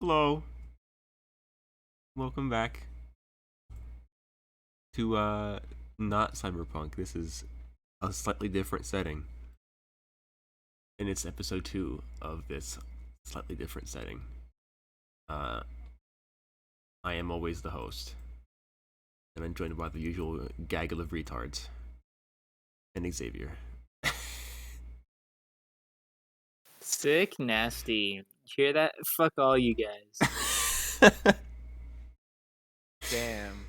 Hello, welcome back to not cyberpunk. This is a slightly different setting, and it's episode 2 of this slightly different setting. Uh, I am always the host, and I'm joined by the usual gaggle of retards and Xavier. Sick, nasty. Hear that? Fuck all you guys. Damn.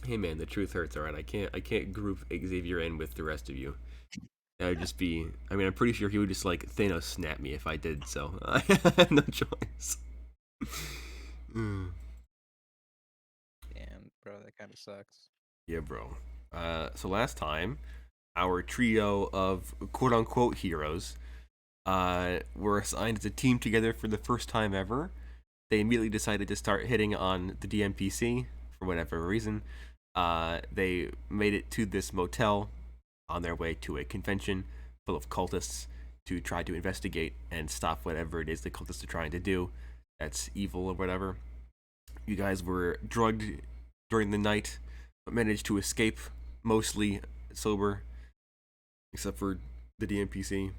Hey man, the truth hurts. All right, I can't group Xavier in with the rest of you. That would just be. I mean, I'm pretty sure he would just like Thanos snap me if I did. So I have no choice. Damn, bro, that kind of sucks. Yeah, bro. So last time, our trio of quote unquote heroes were assigned as a team together for the first time ever. They immediately decided to start hitting on the DMPC for whatever reason. They made it to this motel on their way to a convention full of cultists to try to investigate and stop whatever it is the cultists are trying to do that's evil or whatever. You guys were drugged during the night, but managed to escape mostly sober, except for the DMPC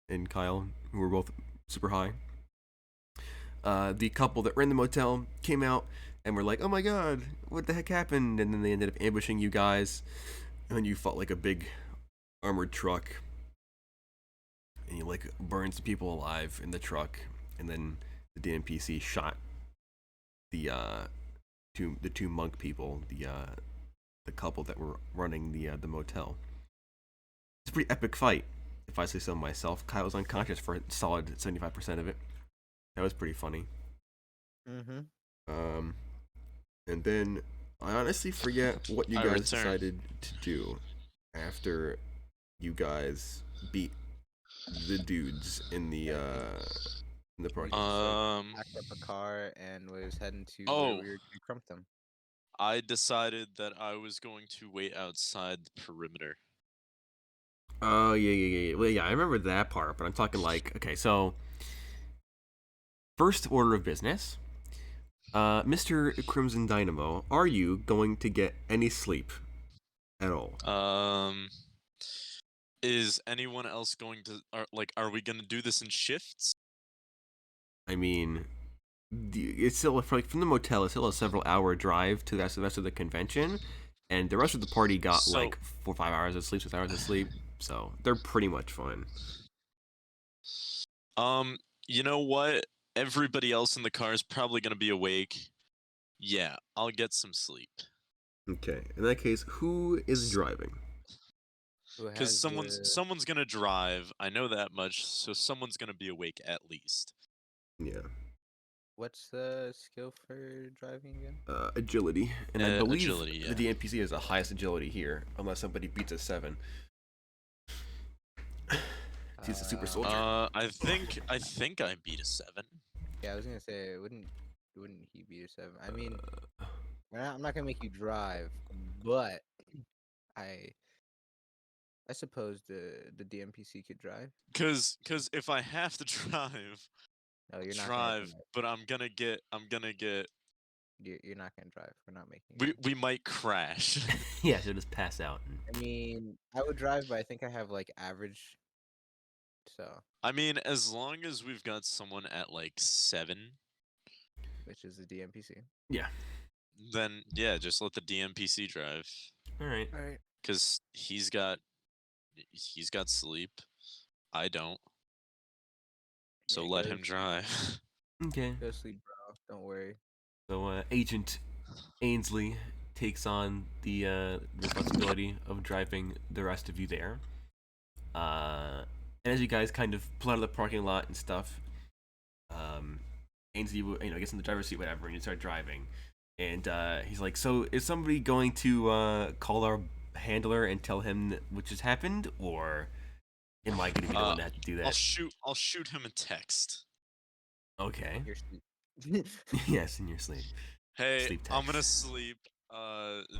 and Kyle, who were both super high. The couple that ran the motel came out and were like, "Oh my god, what the heck happened?" And then they ended up ambushing you guys, and you fought like a big armored truck, and you like burned some people alive in the truck, and then the DMPC shot the two monk people, the couple that were running the motel. It's a pretty epic fight, if I say so myself. Kyle was unconscious for a solid 75% of it. That was pretty funny. Mm-hmm. Um, and then I honestly forget what you guys decided to do after you guys beat the dudes in the parking lot. Packed up a car and was heading to where Oh, we were gonna crump them. I decided that I was going to wait outside the perimeter. Oh yeah. Well, yeah, I remember that part, but I'm talking like, okay, so first order of business, Mr. Crimson Dynamo, are you going to get any sleep at all? Is anyone else going to are we gonna do this in shifts? I mean, it's still like from the motel. It's still a several-hour drive to the rest of the convention, and the rest of the party got like 4 or 5 hours of sleep, 6 hours of sleep, so they're pretty much fine. You know what? Everybody else in the car is probably gonna be awake. Yeah, I'll get some sleep. Okay, in that case, who is driving? Because someone's gonna drive. I know that much. So someone's gonna be awake at least. Yeah. What's the skill for driving again? Agility, and I believe agility, yeah. the DMPC is the highest agility here, unless somebody beats a 7. He's a super soldier. I think I beat a 7. Yeah, I was gonna say, wouldn't he be a 7? I mean, I'm not gonna make you drive, but I suppose the DMPC could drive. Cause if I have to drive, No, you're not drive, gonna but I'm gonna get. you're not gonna drive. We're not making. We might crash. Yeah, so just pass out. I mean, I would drive, but I think I have like average. So. I mean, as long as we've got someone at like 7, which is the DMPC. Yeah. Then yeah, just let the DMPC drive. All right. Cause he's got sleep. I don't. So Yeah, let him drive. Okay. Go sleep, bro. Don't worry. So Agent Ainsley takes on the responsibility of driving the rest of you there. And as you guys kind of pull out of the parking lot and stuff, Ainsley, gets in the driver's seat, whatever, and you start driving. And he's like, "So is somebody going to call our handler and tell him what just happened, or am I going to be the one that has to do that?" I'll shoot him a text. Okay. Your sleep. Yes, in your sleep. Hey, Sleep I'm gonna text. sleep.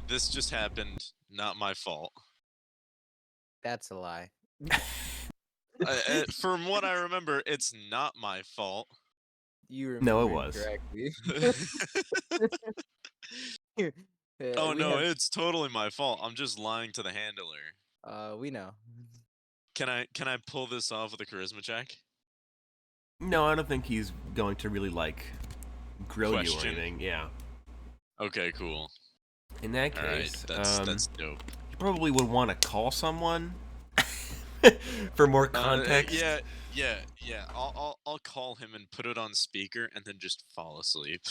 This just happened. Not my fault. That's a lie. From what I remember, it's not my fault. You No, it remember was. incorrectly. Oh We no, have. it's totally my fault. I'm just lying to the handler. We know. Can I pull this off with a charisma check? No, I don't think he's going to really like grill you or Question. anything. Yeah. Okay, cool. In that All right, case, that's dope. you probably would want to call someone for more context. Yeah. I'll call him and put it on speaker, and then just fall asleep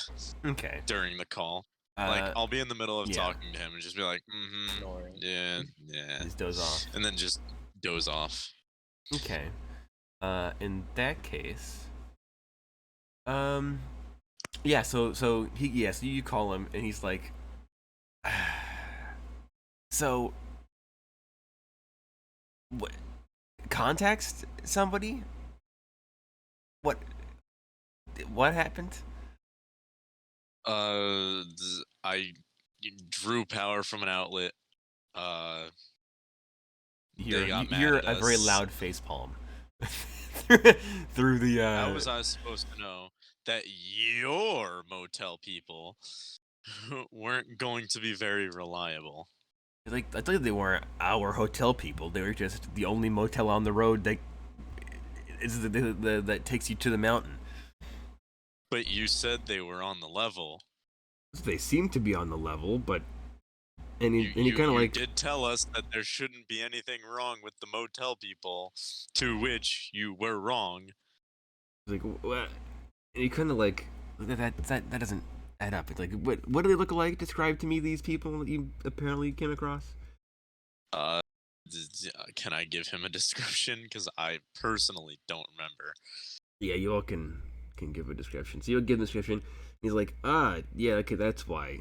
Okay. during the call. Like I'll be in the middle of yeah. talking to him and just be like, Snoring. yeah, Just doze off. and then just doze off. Okay. In that case, yeah. So you call him and he's like, so what? Context somebody? What happened? I drew power from an outlet. They got mad You're at a very us. loud face palm through the. How was I supposed to know that your motel people weren't going to be very reliable? Like I told you, they weren't our hotel people. They were just the only motel on the road that that takes you to the mountain. But you said they were on the level. They seem to be on the level, but and he You kind of like did tell us that there shouldn't be anything wrong with the motel people, to which you were wrong. like what? And he kind of like that doesn't add up. It's like what do they look like? Describe to me these people that you apparently came across. Can I give him a description? Because I personally don't remember. Yeah, you all can give a description. So you'll give the description. He's like, yeah, okay, that's why.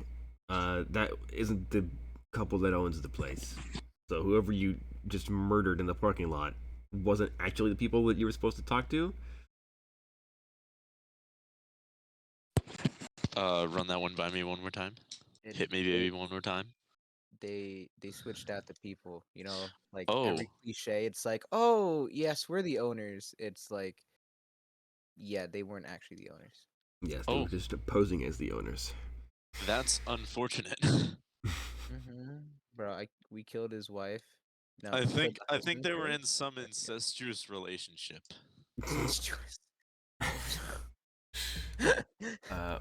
That isn't the couple that owns the place. So whoever you just murdered in the parking lot wasn't actually the people that you were supposed to talk to. Run that one by me one more time. Hit me, baby, one more time. They switched out the people. You know, like Oh. every cliche. It's like, oh yes, we're the owners. It's like, yeah, they weren't actually the owners. Yes, they were just posing as the owners. That's unfortunate. Bro, we killed his wife. No, I we killed think the husband they were first. in some incestuous relationship. Incestuous.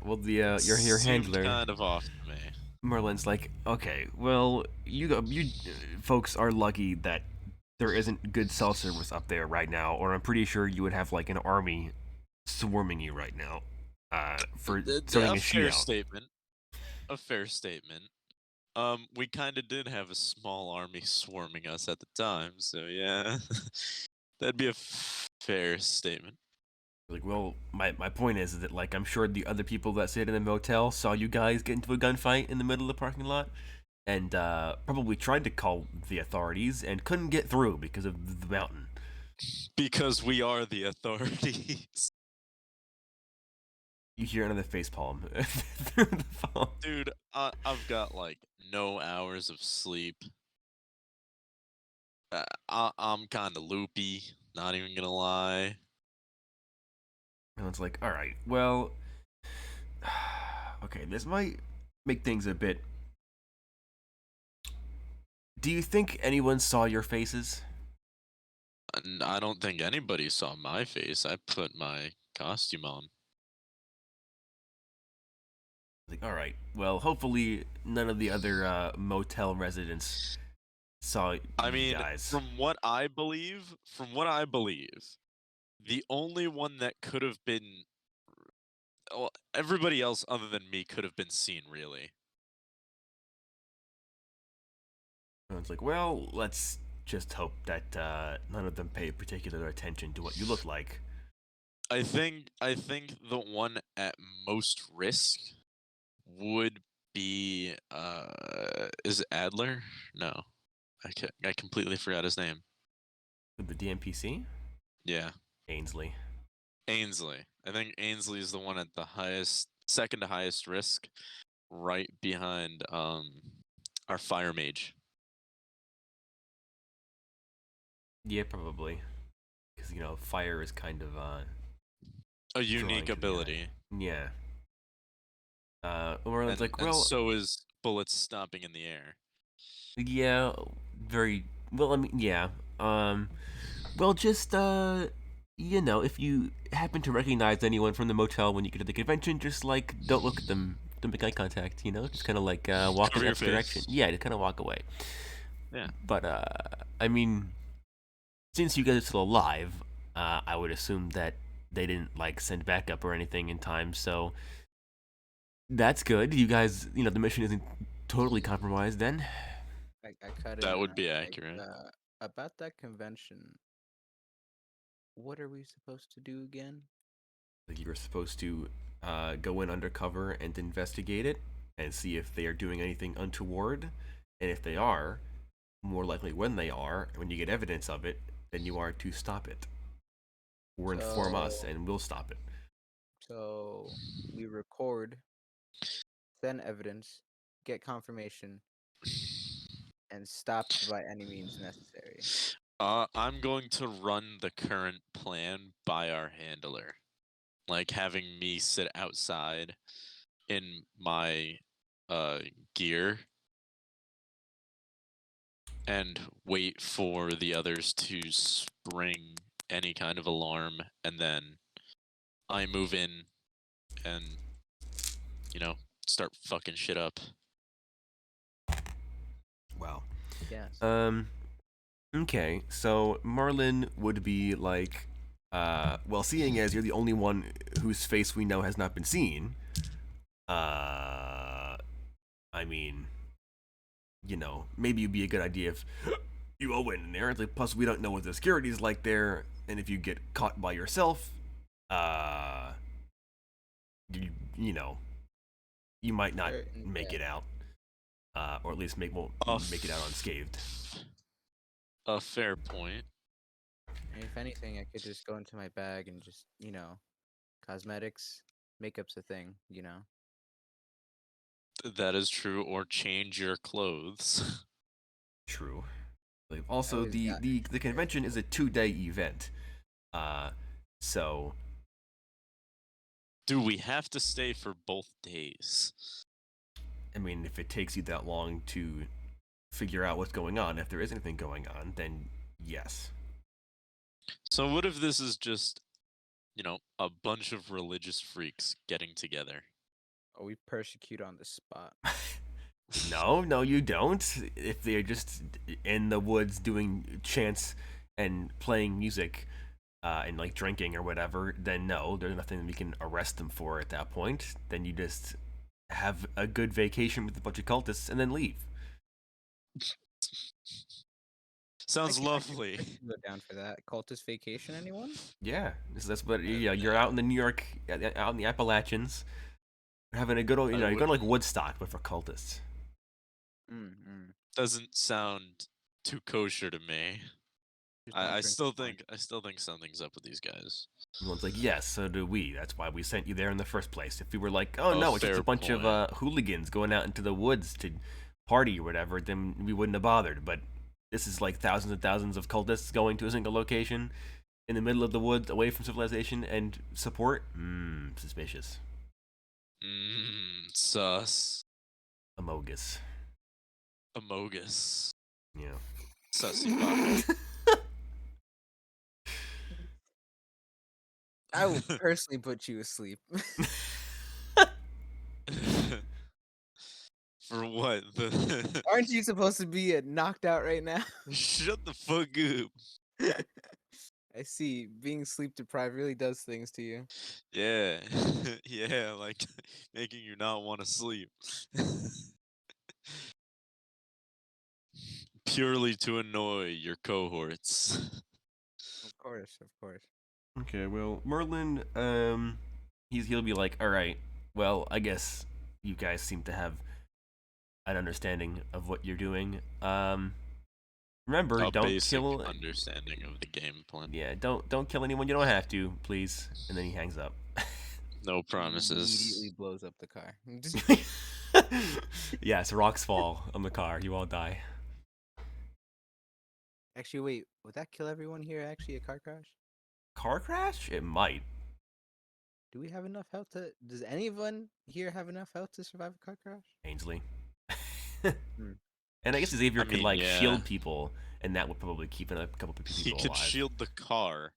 Well, your Seemed handler kind of off to me. Merlin's like, okay, well, you folks are lucky that there isn't good cell service up there right now, or I'm pretty sure you would have like an army swarming you right now. For throwing a sheet out. Statement. A fair statement. We kind of did have a small army swarming us at the time, so yeah, that'd be a fair statement. Like, well, my point is that like I'm sure the other people that stayed in the motel saw you guys get into a gunfight in the middle of the parking lot, and probably tried to call the authorities and couldn't get through because of the mountain. Because we are the authorities. You hear another facepalm through the phone. Dude, I've got like no hours of sleep. I'm kind of loopy, not even gonna lie. And it's like, all right, well, okay, this might make things a bit. Do you think anyone saw your faces? I don't think anybody saw my face. I put my costume on. Like, all right, well, hopefully none of the other motel residents saw you guys. From what I believe, the only one that could have been, well, everybody else other than me could have been seen, really. And it's like, well, let's just hope that none of them pay particular attention to what you look like. I think the one at most risk would be is it Adler? No. I completely forgot his name. The DMPC? Yeah. Ainsley. I think Ainsley is the one at the second to highest risk, right behind our fire mage. Yeah, probably. you know, fire is kind of A drawing unique to the eye. ability. Yeah. Merlin's like, And well, so is bullets stopping in the air. yeah, very well. I mean, yeah. Well, just you know, if you happen to recognize anyone from the motel when you get to the convention, just like don't look at them, don't make eye contact. You know, just kind of like walk in Cover your that direction. face. Yeah, just kind of walk away. Yeah. But I mean, since you guys are still alive, I would assume that they didn't like send backup or anything in time, so that's good. You guys, you know, the mission isn't totally compromised then. I cut in. That and would I'm be like, accurate. about that convention. What are we supposed to do again? Like you were supposed to go in undercover and investigate it and see if they are doing anything untoward, and if they are, more likely when they are, when you get evidence of it, then you are to stop it or inform us, So- and we'll stop it. So we record, send evidence, get confirmation, and stop by any means necessary. I'm going to run the current plan by our handler. Like having me sit outside in my gear and wait for the others to spring any kind of alarm, and then I move in and, you know, start fucking shit up. Wow. Yes. Okay, so Marlin would be like, well, seeing as you're the only one whose face we know has not been seen, I mean, you know, maybe it'd be a good idea if you all went in there. It's like, plus we don't know what the security's like there, and if you get caught by yourself, you know, you might not make it out, or at least won't make it out unscathed. A fair point. And if anything, I could just go into my bag and just, cosmetics, makeup's a thing, That is true, or change your clothes. True. Like, also, always the, got the convention is a 2-day event. So Do we have to stay for both days? I mean, if it takes you that long to figure out what's going on, if there is anything going on, then yes. So what if this is just, you know, a bunch of religious freaks getting together? Oh, we persecute on the spot. No, you don't. If they're just in the woods doing chants and playing music, and like drinking or whatever, then no, there's nothing we can arrest them for at that point. Then you just have a good vacation with a bunch of cultists and then leave. Sounds I can lovely. go down for that. Cultist vacation, anyone? Yeah, that's what. Yeah, you're out in the New York, out in the Appalachians, having a good old. You know, you're going to like Woodstock, but for cultists. Doesn't sound too kosher to me. Just don't I drink still wine. think something's up with these guys. And one's like, yes, so do we. That's why we sent you there in the first place. If we were like, oh A no, it's just a fair bunch point. of hooligans going out into the woods to party or whatever, then we wouldn't have bothered. But this is like thousands and thousands of cultists going to a single location in the middle of the woods, away from civilization and support. Suspicious. Sus. Amogus. Amogus. Yeah. Sussy fuck. I will personally put you asleep. For what? The Aren't you supposed to be knocked out right now? Shut the fuck up. I see. Being sleep deprived really does things to you. Yeah. Yeah, like making you not want to sleep. Purely to annoy your cohorts. Of course, of course. Okay, well, Merlin, he'll be like, all right, well, I guess you guys seem to have an understanding of what you're doing. Remember, A don't basic kill. understanding of the game plan. Yeah, don't kill anyone you don't have to, please. And then he hangs up. No promises. Immediately blows up the car. Yes, rocks fall on the car. You all die. Actually, wait. Would that kill everyone here? Actually, a car crash? car crash? It might. Do we have enough health to? Does anyone here have enough health to survive a car crash? Ainsley. Hmm. And I guess Xavier I could mean, like yeah. shield people, and that would probably keep a couple of He people could alive. shield the car,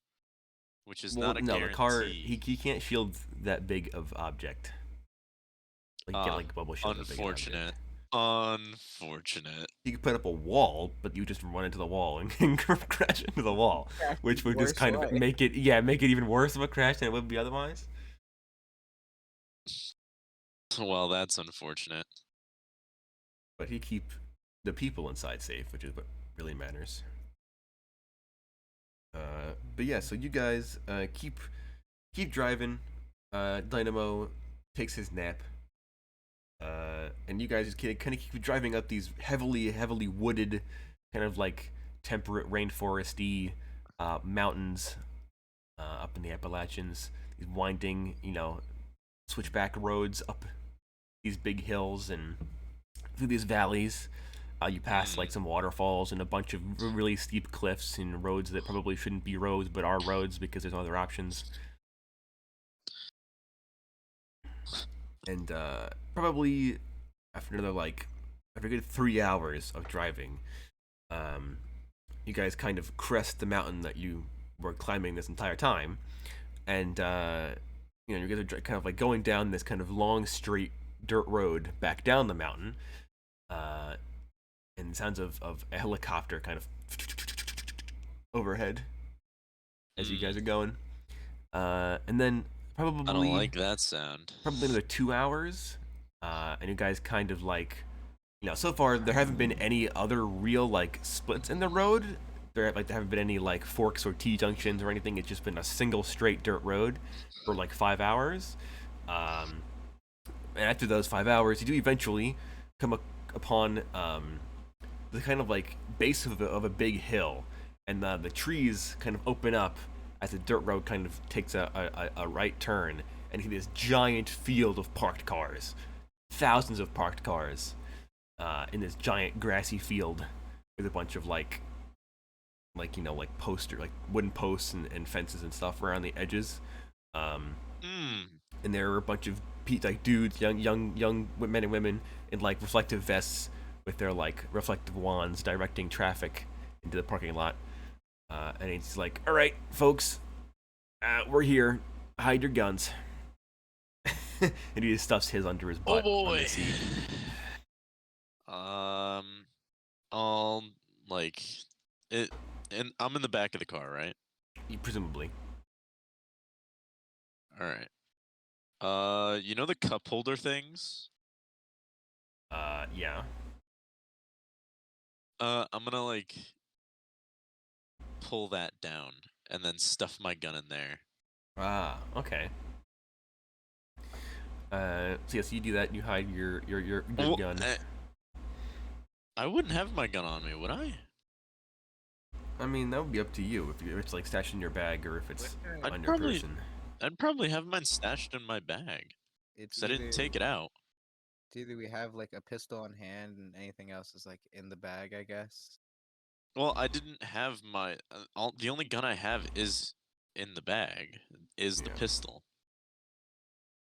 which is Well, not a no, guarantee. the car he can't shield that big of object. Like, get like bubble shield that big of Unfortunate. object. Unfortunate. You could put up a wall, but you just run into the wall and crash into the wall, Crash which the would just worst kind way. of make it even worse of a crash than it would be otherwise. Well, that's unfortunate. But he keep the people inside safe, which is what really matters. But yeah, so you guys keep driving. Dynamo takes his nap. And you guys just kind of keep driving up these heavily wooded, kind of like temperate rainforesty mountains up in the Appalachians. These winding, switchback roads up these big hills and through these valleys. You pass like some waterfalls and a bunch of really steep cliffs and roads that probably shouldn't be roads but are roads because there's no other options. And probably after a good 3 hours of driving, you guys kind of crest the mountain that you were climbing this entire time, and you guys are kind of like going down this kind of long straight dirt road back down the mountain, and the sounds of a helicopter kind of overhead as you guys are going, and then probably I don't like that sound. probably another 2 hours, and you guys kind of like, so far there haven't been any other real like splits in the road. There haven't been any like forks or T-junctions or anything. It's just been a single straight dirt road for like 5 hours. And after those 5 hours, you do eventually come upon the kind of like base of a big hill, and the trees kind of open up as the dirt road kind of takes a right turn, and you see this giant field of parked cars, thousands of parked cars, in this giant grassy field with a bunch of like wooden posts and fences and stuff around the edges. And there are a bunch of like dudes, young men and women in like reflective vests with their like reflective wands directing traffic into the parking lot. And he's like, "All right, folks, we're here. Hide your guns." And he just stuffs his under his butt on the seat. I'll like it, and I'm in the back of the car, right? Presumably. All right. You know the cup holder things? Yeah. I'm gonna like pull that down and then stuff my gun in there. Ah, okay. So yes, you do that. You hide your Well, gun. I wouldn't have my gun on me, would I? I mean, that would be up to you if it's like stashed in your bag or if it's I'd on your person. I'd probably have mine stashed in my bag It's because I didn't take it out. It's either we have like a pistol on hand and anything else is like in the bag, I guess. Well, I didn't have my. The only gun I have is in the bag. Is the Yeah. pistol.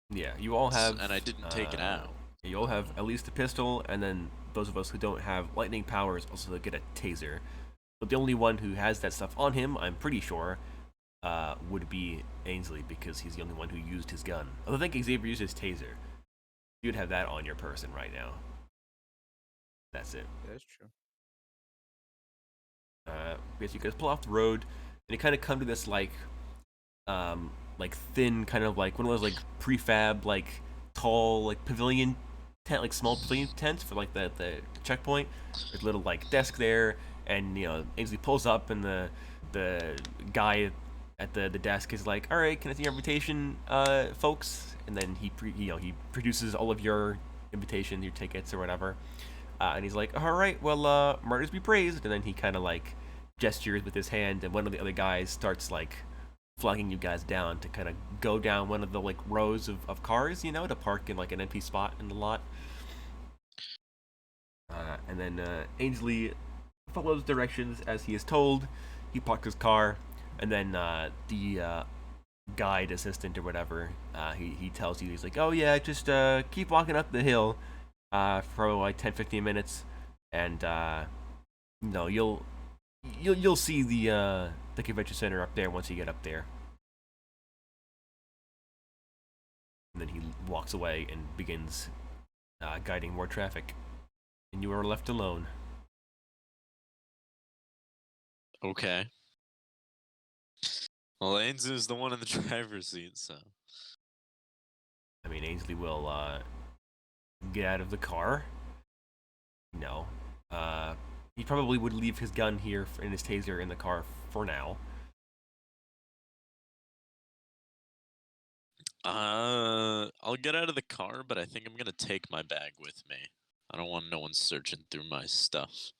Yeah, you all have. And I didn't take it out. You all have at least a pistol, and then those of us who don't have lightning powers also get a taser. But the only one who has that stuff on him, I'm pretty sure, would be Ainsley, because he's the only one who used his gun. Although I think Xavier used his taser. You'd have that on your person right now. That's it. That's true. Because you guys pull off the road, and you kind of come to this like thin kind of like one of those like prefab like tall like pavilion tent, like small pavilion tents for like the checkpoint. There's a little like desk there, and Ainsley pulls up, and the guy at the desk is like, "All right, can I see your invitation, folks?" And then he produces all of your invitations, your tickets or whatever. And he's like, "All right, well, murders be praised." And then he kind of like gestures with his hand, and one of the other guys starts like flagging you guys down to kind of go down one of the like rows of cars, to park in like an empty spot in the lot. And then Ainsley follows directions as he is told. He parks his car And then the guide assistant or whatever, he tells you, he's like, oh yeah, just keep walking up the hill for like 10-15 minutes, and you'll see the convention center up there once you get up there. And then he walks away and begins guiding more traffic, and you are left alone. Okay. Well, Ainsley is the one in the driver's seat, so. I mean, Ainsley will get out of the car. No. He probably would leave his gun here and his taser in the car for now. I'll get out of the car, but I think I'm gonna take my bag with me. I don't want no one searching through my stuff.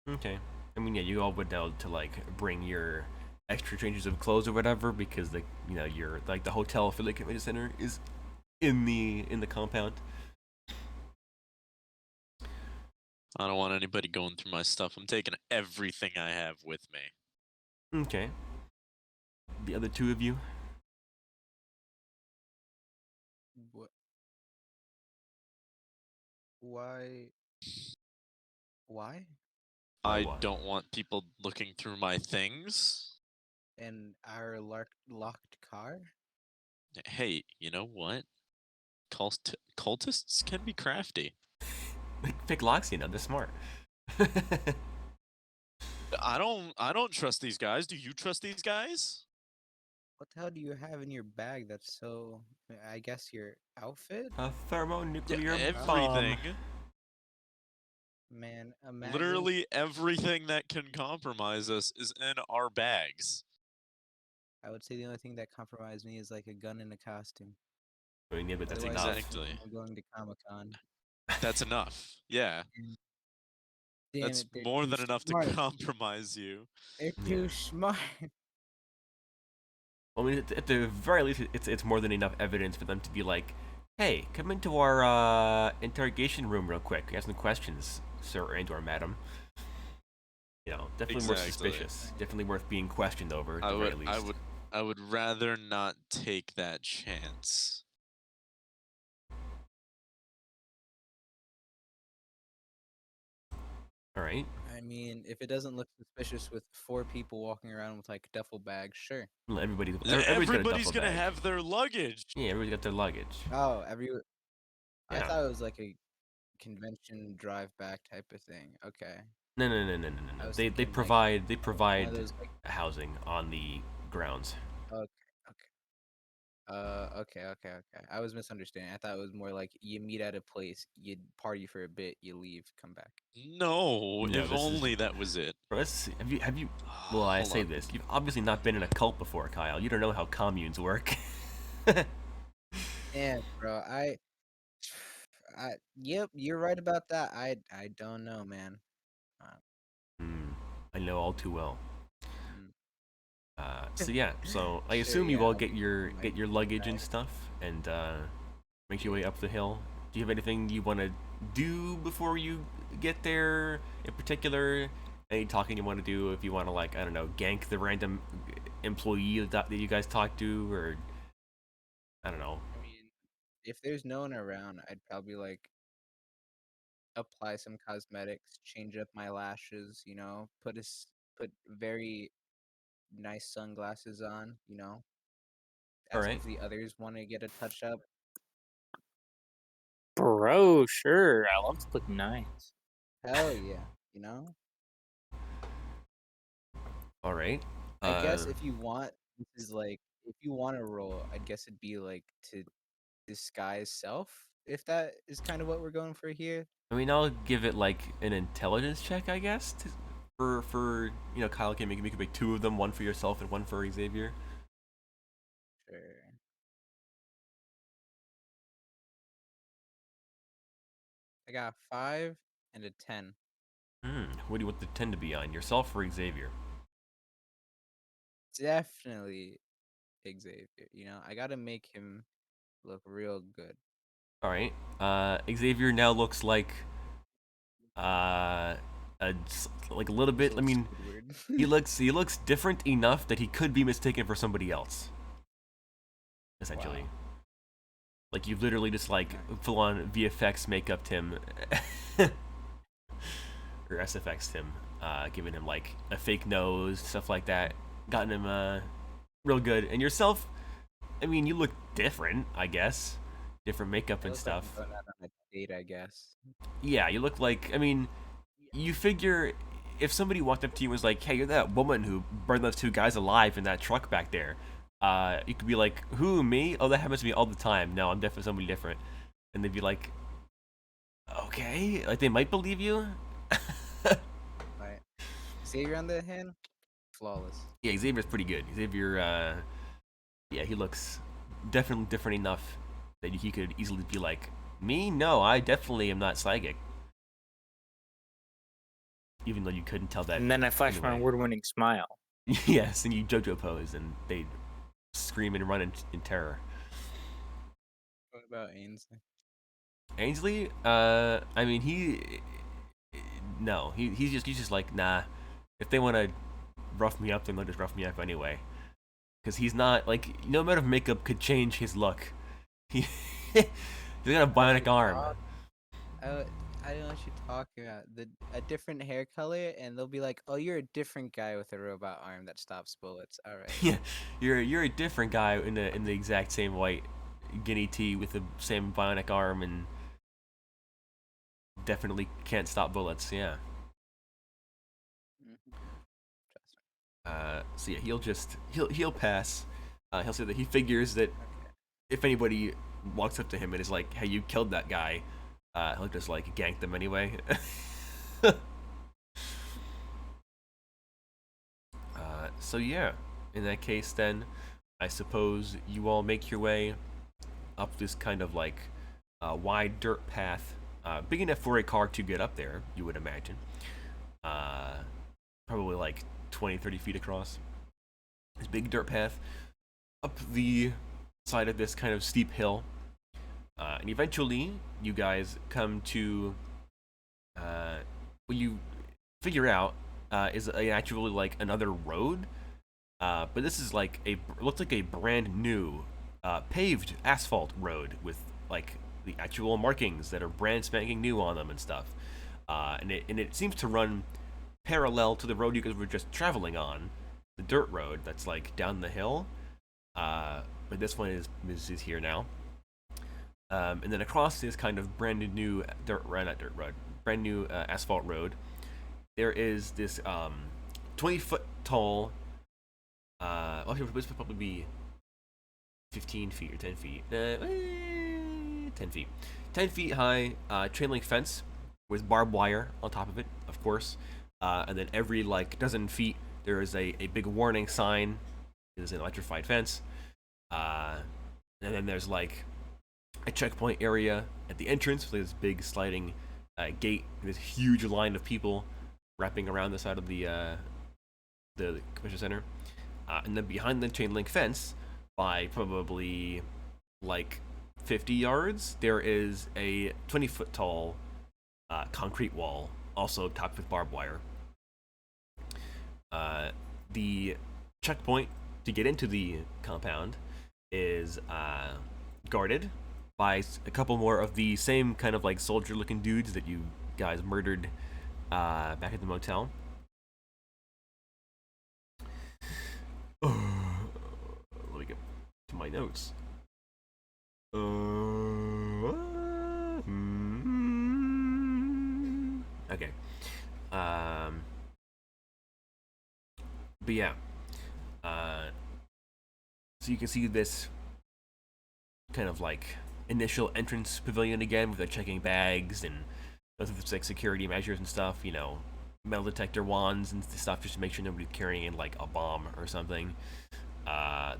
Okay. I mean, yeah, you all would know to like bring your extra changes of clothes or whatever, because your like the hotel for the convention center is in the compound. I don't want anybody going through my stuff. I'm taking everything I have with me. Okay. The other two of you. What? Why? Why? Why I what? don't want people looking through my things. In our locked car? Hey, you know what? Cultists can be crafty. Pick locks, they're smart. I don't trust these guys. Do you trust these guys? What the hell do you have in your bag that's so... I guess your outfit? A thermonuclear Everything. bomb. Man, imagine... Literally everything that can compromise us is in our bags. I would say the only thing that compromised me is like a gun and a costume. I mean, yeah, but that's Otherwise, enough. Exactly. I'm going to Comic-Con. That's enough. Yeah. Damn That's it, they're more too than enough smart. to compromise you. They're Yeah. too smart. I mean, at the very least, it's more than enough evidence for them to be like, hey, come into our interrogation room real quick. We have some questions, sir and or madam. Definitely more Exactly. suspicious. Definitely worth being questioned over at the very least. I would rather not take that chance. All right. I mean, if it doesn't look suspicious with 4 people walking around with like duffel bags, sure. Well, everybody's got a Everybody's duffel gonna bag. have their luggage. Yeah, everybody's got their luggage. Oh, I Yeah. thought it was like a convention drive back type of thing. Okay. No. I was They thinking, like, provide one of those like housing on the grounds. okay. Okay. I was misunderstanding. I thought it was more like you meet at a place, you party for a bit, you leave, come back. No, No, if this is- only that was it. Bro, have you? Well, I Hold say on. this. You've obviously not been in a cult before, Kyle. You don't know how communes work. Yeah, bro. Yep, you're right about that. I don't know, man. I know all too well. Mm. So yeah, so I Sure, assume you yeah, all get your might luggage and stuff, and make your way up the hill. Do you have anything you want to do before you get there in particular? Any talking you want to do? If you want to, like, I don't know, gank the random employee that you guys talked to, or I don't know. I mean, if there's no one around, I'd probably like apply some cosmetics, change up my lashes, put very nice sunglasses on, All ask right. if the others want to get a touch up. Bro, sure. I love to look nice. Hell yeah. All right. I guess if you want, this is like, if you want to roll, I guess it'd be like to disguise self, if that is kind of what we're going for here. I mean, I'll give it like an intelligence check, I guess, for Kyle can make 2 of them, one for yourself and one for Xavier. Sure. I got a 5 and a 10. What do you want the 10 to be on, yourself or Xavier? Definitely Xavier. I gotta make him look real good. All right. Xavier now looks like a like a little bit. I mean, Squidward. he looks different enough that he could be mistaken for somebody else. Essentially, Wow. like you've literally just like full on VFX makeup him, or SFX him, giving him like a fake nose, stuff like that, gotten him real good. And yourself, I mean, you look different, I guess, different makeup It and looks like I'm stuff. going out on a date, I guess. Yeah, you look like. I mean, you figure if somebody walked up to you and was like, "Hey, you're that woman who burned those two guys alive in that truck back there," you could be like, "Who, me? Oh, that happens to me all the time. No, I'm definitely somebody different." And they'd be like, "Okay," like they might believe you. Right. Xavier on the other hand, flawless. Yeah, Xavier's pretty good. Xavier, yeah, he looks definitely different enough that he could easily be like, "Me? No, I definitely am not psychic." Even though you couldn't tell that. And then I flash my anyway. award-winning smile. Yes, and you JoJo pose, and they scream and run in terror. What about Ainsley? Ainsley, I mean, no, he's just like, nah. If they want to rough me up, then they'll just rough me up anyway. Because he's not like, no amount of makeup could change his look. He he's got a bionic arm. I don't know what you're talking about. A different hair color, and they'll be like, "Oh, you're a different guy with a robot arm that stops bullets." All right. Yeah, you're a different guy in the exact same white guinea tee with the same bionic arm and definitely can't stop bullets. Yeah. Mhm. Trust me. So yeah, he'll pass. He'll say that he figures that Okay. if anybody walks up to him and is like, "Hey, you killed that guy," he'll just like gank them anyway. So yeah, in that case, then I suppose you all make your way up this kind of like wide dirt path, big enough for a car to get up there. You would imagine, probably like 20, 30 feet across. This big dirt path up the side of this kind of steep hill, and eventually you guys come to what you figure out is actually like another road, but this is like looks like a brand new paved asphalt road with like the actual markings that are brand spanking new on them and stuff, and it seems to run parallel to the road you guys were just traveling on, the dirt road that's like down the hill. But this one is here now. And then across this kind of brand new brand new asphalt road, there is this 20-foot tall. Well, this would probably be 15 feet or 10 feet. 10 feet. 10 feet high chain link fence with barbed wire on top of it, of course. And then every like dozen feet, there is a big warning sign. It is an electrified fence. And then there's like a checkpoint area at the entrance with this big sliding gate, and this huge line of people wrapping around the side of the convention center. And then behind the chain link fence, by probably like 50 yards, there is a 20-foot tall concrete wall, also topped with barbed wire. The checkpoint to get into the compound is guarded by a couple more of the same kind of like soldier-looking dudes that you guys murdered back at the motel. Let me get to my notes. Okay. But yeah. So you can see this kind of like initial entrance pavilion again with the checking bags and those like security measures and stuff, you know, metal detector wands and stuff just to make sure nobody's carrying in like a bomb or something.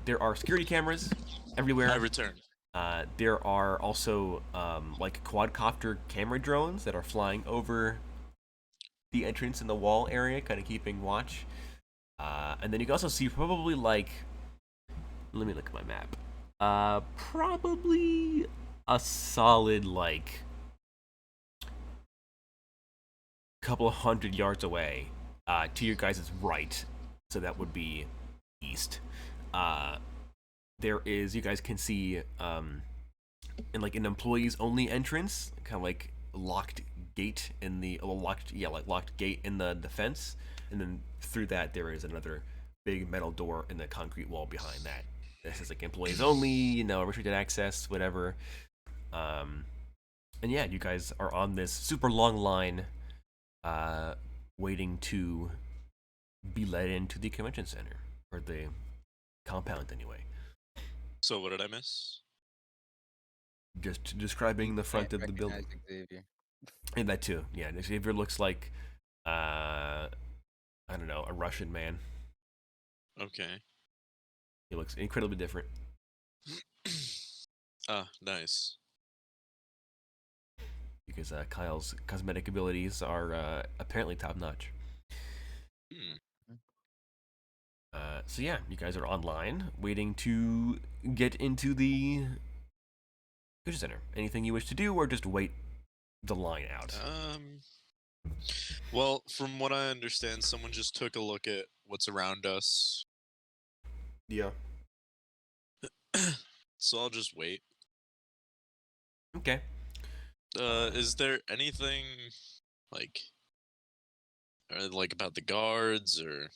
There are security cameras everywhere. I return. There are also like quadcopter camera drones that are flying over the entrance in the wall area, kind of keeping watch. And then you can also see probably like, let me look at my map. Probably a solid like couple of 100 yards away, to your guys' right. So that would be east. There is, you guys can see, in like an employees only entrance, kind of like locked gate in the locked gate in the fence, and then through that there is another big metal door in the concrete wall behind that. This is like employees only, restricted access, whatever. And yeah, you guys are on this super long line, waiting to be led into the convention center, or the compound anyway. So what did I miss? Just describing the front Can't of the building. recognize Xavier. And that too, yeah. Xavier looks like, I don't know, a Russian man. Okay. He looks incredibly different. Ah, nice. Because Kyle's cosmetic abilities are apparently top notch. Hmm. So yeah, you guys are online, waiting to get into the convention center. Anything you wish to do, or just wait the line out? Well, from what I understand, someone just took a look at what's around us, Yeah. so I'll just wait. Okay. Is there anything like, about the guards or?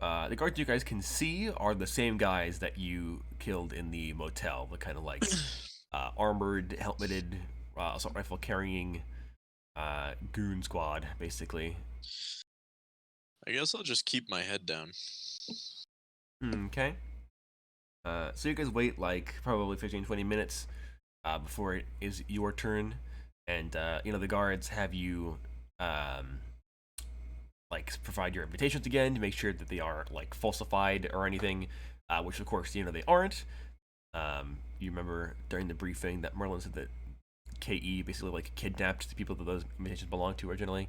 The guards you guys can see are the same guys that you killed in the motel. The kind of like armored, helmeted, assault rifle carrying goon squad, basically. I guess I'll just keep my head down. Okay. So you guys wait like probably 15-20 minutes before it is your turn, and the guards have you like provide your invitations again to make sure that they aren't like falsified or anything, which of course they aren't. You remember during the briefing that Merlin said that KE basically like kidnapped the people that those invitations belonged to originally,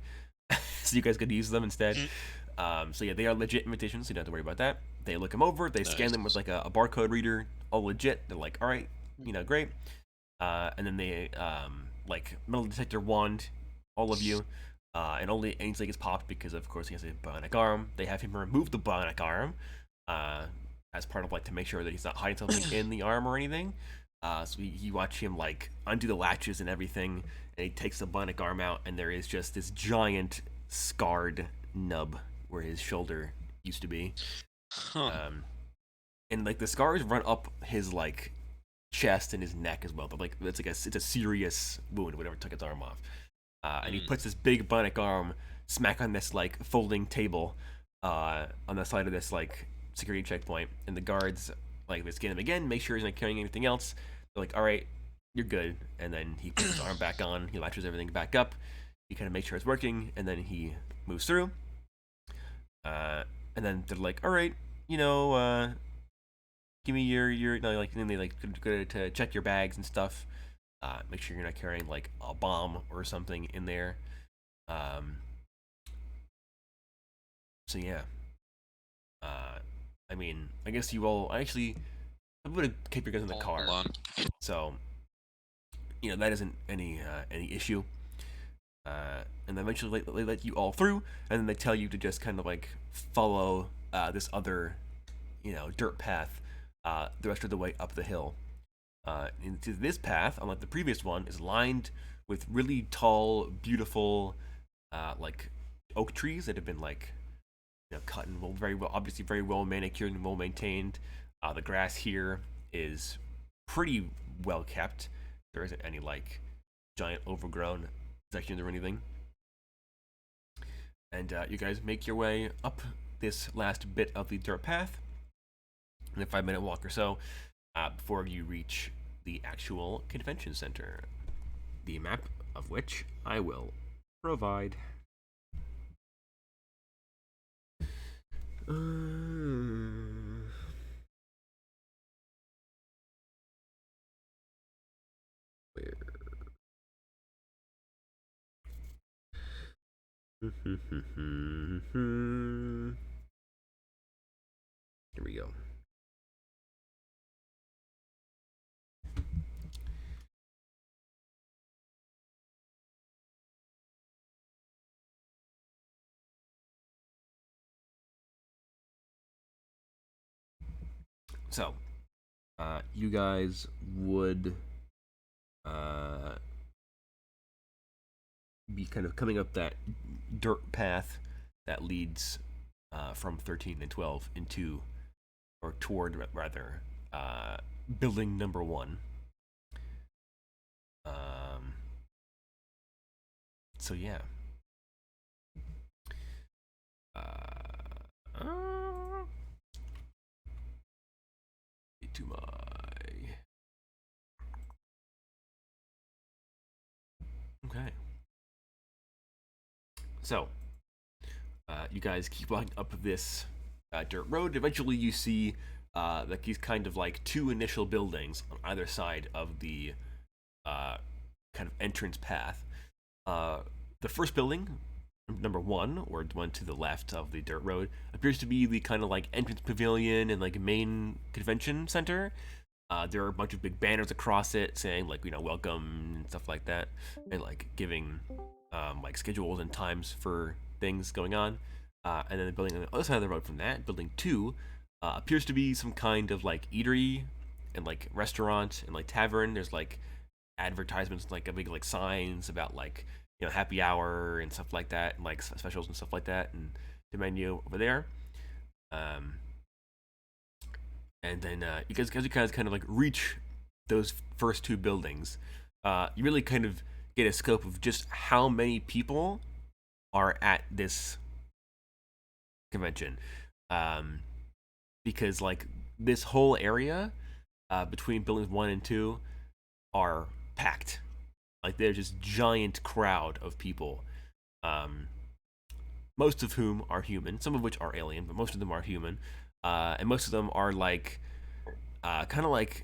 so you guys could use them instead. So yeah, they are legit invitations, so you don't have to worry about that. They look them over, they scan them with like a barcode reader, all legit. They're like, all right, great. And then they like metal detector wand all of you, and only Ainsley gets popped because of course he has a bionic arm. They have him remove the bionic arm, as part of like to make sure that he's not hiding something in the arm or anything. So you watch him like undo the latches and everything, and he takes the bionic arm out, and there is just this giant scarred nub where his shoulder used to be. Huh. And like the scars run up his like chest and his neck as well, but like it's a serious wound, whatever took his arm off. And he puts this big bionic arm smack on this like folding table on the side of this like security checkpoint, and the guards like they scan him again, make sure he's not carrying anything else. They're like, all right, you're good. And then he puts his arm back on, he latches everything back up, he kind of makes sure it's working, and then he moves through. And then they're like, all right, give me your like, and then they like go to check your bags and stuff. Make sure you're not carrying like a bomb or something in there. So yeah. I mean, I guess you all I'm gonna keep your guns in the car. Hold on. So that isn't any issue. And then eventually they let you all through, and then they tell you to just kind of like follow this other dirt path the rest of the way up the hill. Into this path, unlike the previous one, is lined with really tall, beautiful, like oak trees that have been like cut and very well, obviously very well manicured and well maintained. The grass here is pretty well kept. There isn't any like giant overgrown sections or anything. And you guys make your way up this last bit of the dirt path in a 5-minute walk or so, before you reach the actual convention center, the map of which I will provide. Where? Here we go. So, you guys would be kind of coming up that dirt path that leads from 13 and 12 into, or toward rather, building number 1. So yeah. To my okay. So, you guys keep walking up this dirt road. Eventually, you see like these kind of like 2 initial buildings on either side of the kind of entrance path. The first building, number 1, or the one to the left of the dirt road, appears to be the kind of like entrance pavilion and like main convention center. There are a bunch of big banners across it saying like, you know, welcome and stuff like that, and like giving like schedules and times for things going on. And then the building on the other side of the road from that, building 2, appears to be some kind of like eatery and like restaurant and like tavern. There's like advertisements, like a big like signs about like, you know, happy hour and stuff like that, and like specials and stuff like that, and the menu over there. And then you guys kind of like reach those first 2 buildings, you really kind of get a scope of just how many people are at this convention, because like this whole area between buildings 1 and 2 are packed. Like there's just giant crowd of people, most of whom are human, some of which are alien, but most of them are human, and most of them are like kind of like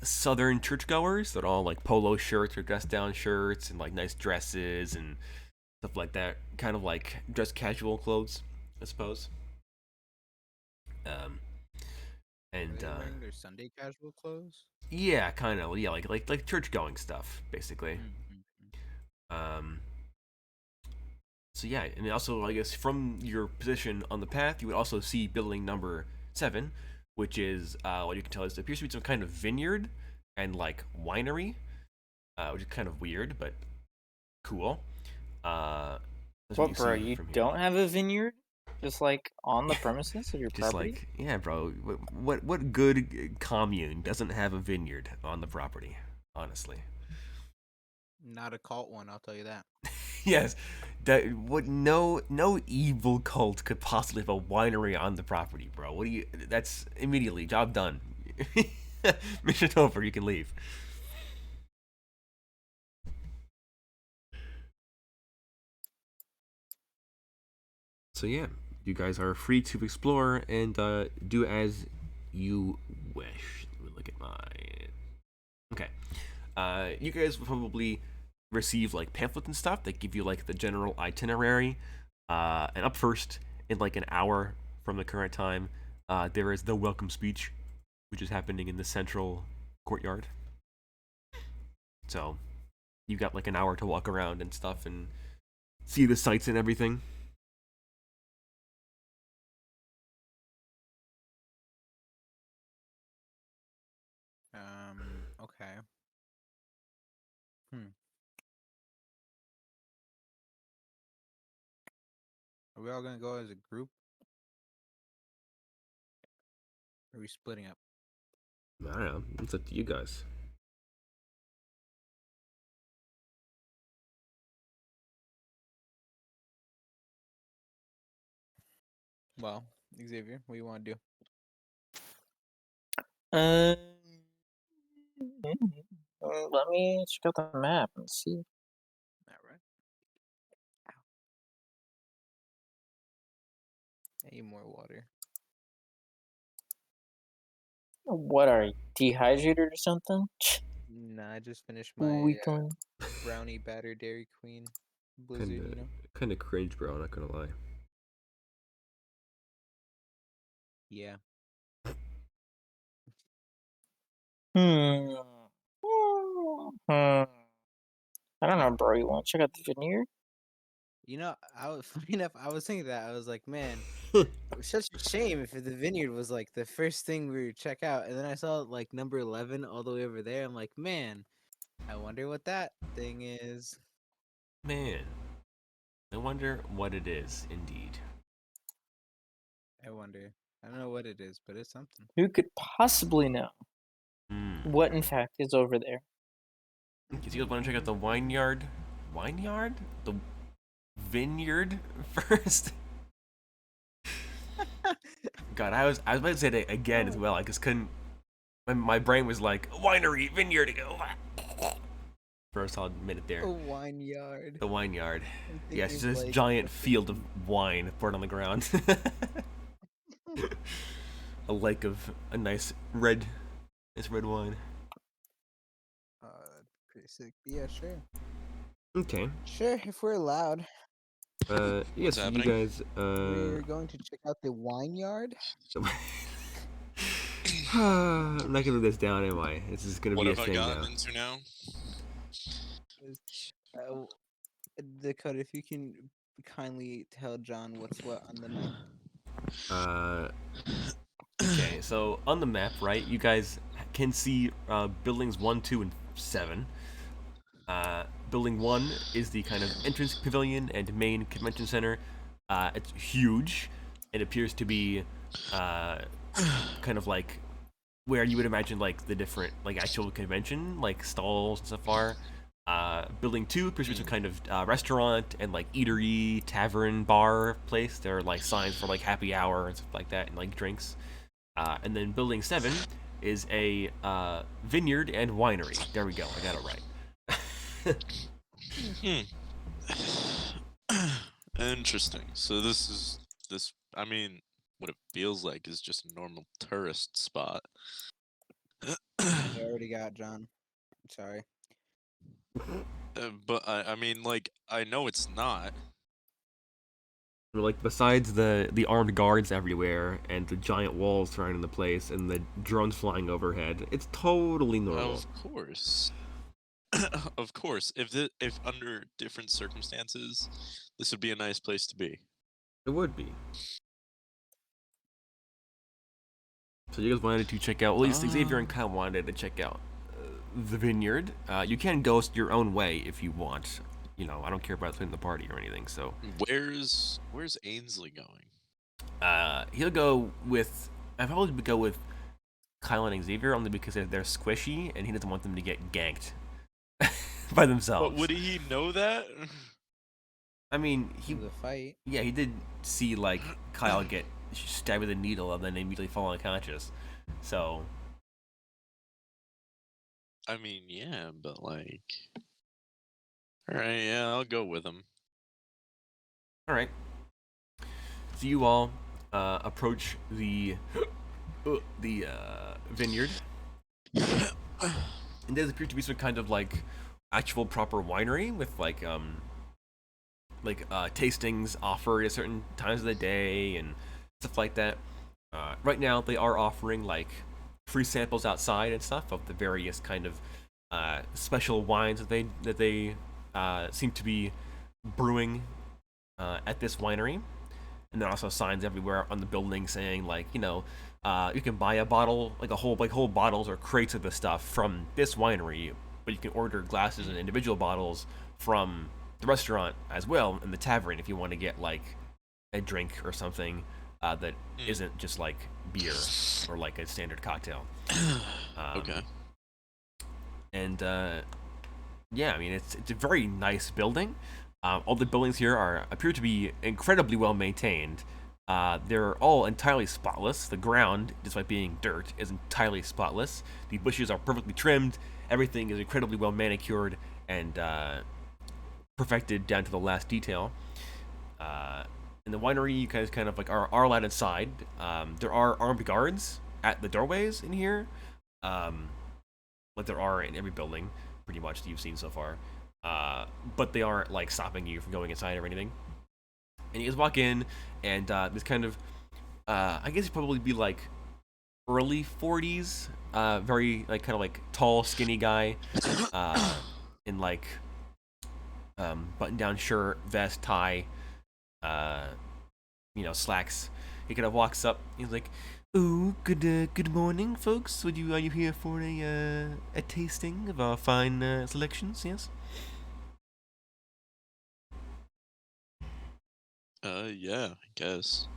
southern churchgoers that are all like polo shirts or dress down shirts and like nice dresses and stuff like that, kind of like dress casual clothes, I suppose. And Are they wearing their Sunday casual clothes? yeah, kind of, yeah, like church going stuff basically. So yeah, and also I guess from your position on the path, you would also see building number 7, which is what you can tell is there appears to be some kind of vineyard and like winery, which is kind of weird but cool. That's What, you bro? see You from here. don't have a vineyard? Just like on the premises of your Just property? like, yeah, bro. What good commune doesn't have a vineyard on the property? Honestly, Not a cult one, I'll tell you that. yes. That what no evil cult could possibly have a winery on the property, bro. What do you? That's immediately job done. Mission over. You can leave. So yeah, you guys are free to explore and do as you wish. Let me look at my. Okay. You guys will probably receive like pamphlets and stuff that give you like the general itinerary. And up first, in like an hour from the current time, there is the welcome speech, which is happening in the central courtyard. So you got like an hour to walk around and stuff and see the sights and everything. Okay. Hmm. Are we all gonna go as a group? Or are we splitting up? I don't know. It's up to you guys. Well, Xavier, what do you want to do? Um, let me check out the map and see. All right. I need more water. What are you, dehydrated or something? Nah, I just finished Who my we going? brownie batter Dairy Queen blizzard, you know? Kind of cringe, bro. I'm not gonna lie. Yeah. Hmm. Hmm. I don't know, bro. You want to check out the vineyard? You know, I was funny enough, I was thinking that. I was like, man, It was such a shame if the vineyard was like the first thing we would check out, and then I saw like number 11 all the way over there. I'm like, man, I wonder what that thing is. Man, I wonder what it is. Indeed. I wonder. I don't know what it is, but it's something. Who could possibly know what, in fact, is over there? Do you guys want to check out the vineyard? Vineyard? The vineyard first? God, I was about to say it again as well. I just couldn't. My brain was like winery, vineyard. For a solid minute there. A vineyard. The vineyard. I'm Yeah, it's thinking just this like giant the field of wine poured on the ground. A lake of a nice red wine. pretty sick. Yeah, sure. Okay. Sure, if we're allowed. Yes, What's you happening? guys. We're going to check out the vineyard. I'm not gonna do this down, am I? This is gonna What be a have I thing gotten now. into now? Dakota, if you can kindly tell John what's what on the map. Okay, so on the map, right, you guys can see buildings 1, 2, and 7. Building 1 is the kind of entrance pavilion and main convention center. It's huge. It appears to be kind of like where you would imagine like the different like actual convention like stalls and stuff are. Building 2 appears to be some kind of restaurant and like eatery, tavern, bar place. There are like signs for like happy hour and stuff like that and like drinks. And then building 7 is a vineyard and winery. There we go. I got it right. Interesting. So this. I mean, what it feels like is just a normal tourist spot. I already got John. Sorry. But I mean, like, I know it's not. Like besides the armed guards everywhere and the giant walls surrounding the place and the drones flying overhead, it's totally normal. Of course. Of course. If under different circumstances, this would be a nice place to be. It would be. So you guys wanted to check out, at least Xavier and Kyle wanted to check out the vineyard. You can go your own way if you want. You know, I don't care about splitting the party or anything. So Where's Ainsley going? he'll go with. I probably would go with Kyle and Xavier only because they're squishy and he doesn't want them to get ganked by themselves. But would he know that? I mean, he The fight. yeah, he did see like Kyle get stabbed with a needle and then immediately fall unconscious. So I mean, yeah, but like, all right, yeah, I'll go with him. all right. So you all approach the vineyard, and there appears to be some kind of like actual proper winery with like tastings offered at certain times of the day and stuff like that. Right now, they are offering like free samples outside and stuff of the various kind of special wines that they seem to be brewing at this winery. And there are also signs everywhere on the building saying like, you know, you can buy a bottle, like whole bottles or crates of the stuff from this winery, but you can order glasses and individual bottles from the restaurant as well in the tavern if you want to get like a drink or something that isn't just like beer or like a standard cocktail. Okay. And yeah, I mean it's a very nice building. All the buildings here appear to be incredibly well maintained. They're all entirely spotless. The ground, despite being dirt, is entirely spotless. The bushes are perfectly trimmed. Everything is incredibly well manicured and perfected down to the last detail. In the winery, you guys kind of like are allowed inside. There are armed guards at the doorways in here, like there are in every building, pretty much that you've seen so far. But they aren't like stopping you from going inside or anything. And you guys walk in, and this kind of, I guess you'd probably be like early 40s, very like kind of like tall, skinny guy, in like button-down shirt, vest, tie, slacks. He kind of walks up. He's like, "Oh, good morning, folks. Are you here for a tasting of our fine selections? Yes." Yeah, I guess.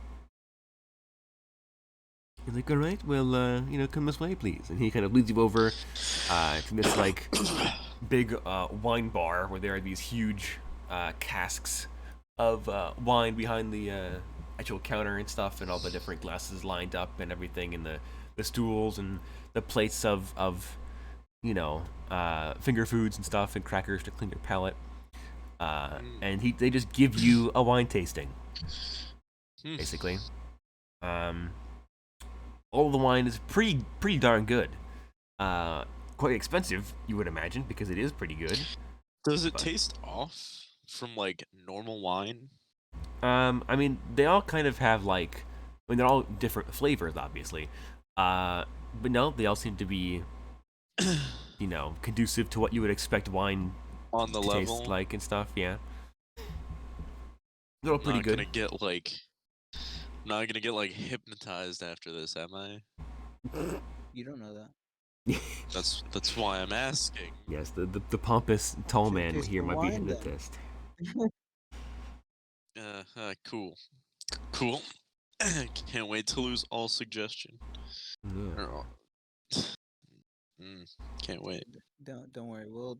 He's like, "All right, well, come this way, please." And he kind of leads you over to this like big wine bar where there are these huge casks of wine behind the actual counter and stuff, and all the different glasses lined up and everything, and the stools and the plates of finger foods and stuff and crackers to clean your palate. And they just give you a wine tasting, basically. All the wine is pretty darn good. Quite expensive, you would imagine, because it is pretty good. Does it taste off from like normal wine? I mean, they all kind of have they're all different flavors, obviously. But no, they all seem to be, conducive to what you would expect wine On the to level? taste like and stuff. Yeah, they're all pretty Not good. not gonna get like hypnotized after this, am I? You don't know that. That's why I'm asking. Yes, the pompous tall Should man taste here the might be wine, then. hypnotized. Cool. Can't wait to lose all suggestion. Yeah. Or, can't wait. Don't worry. We'll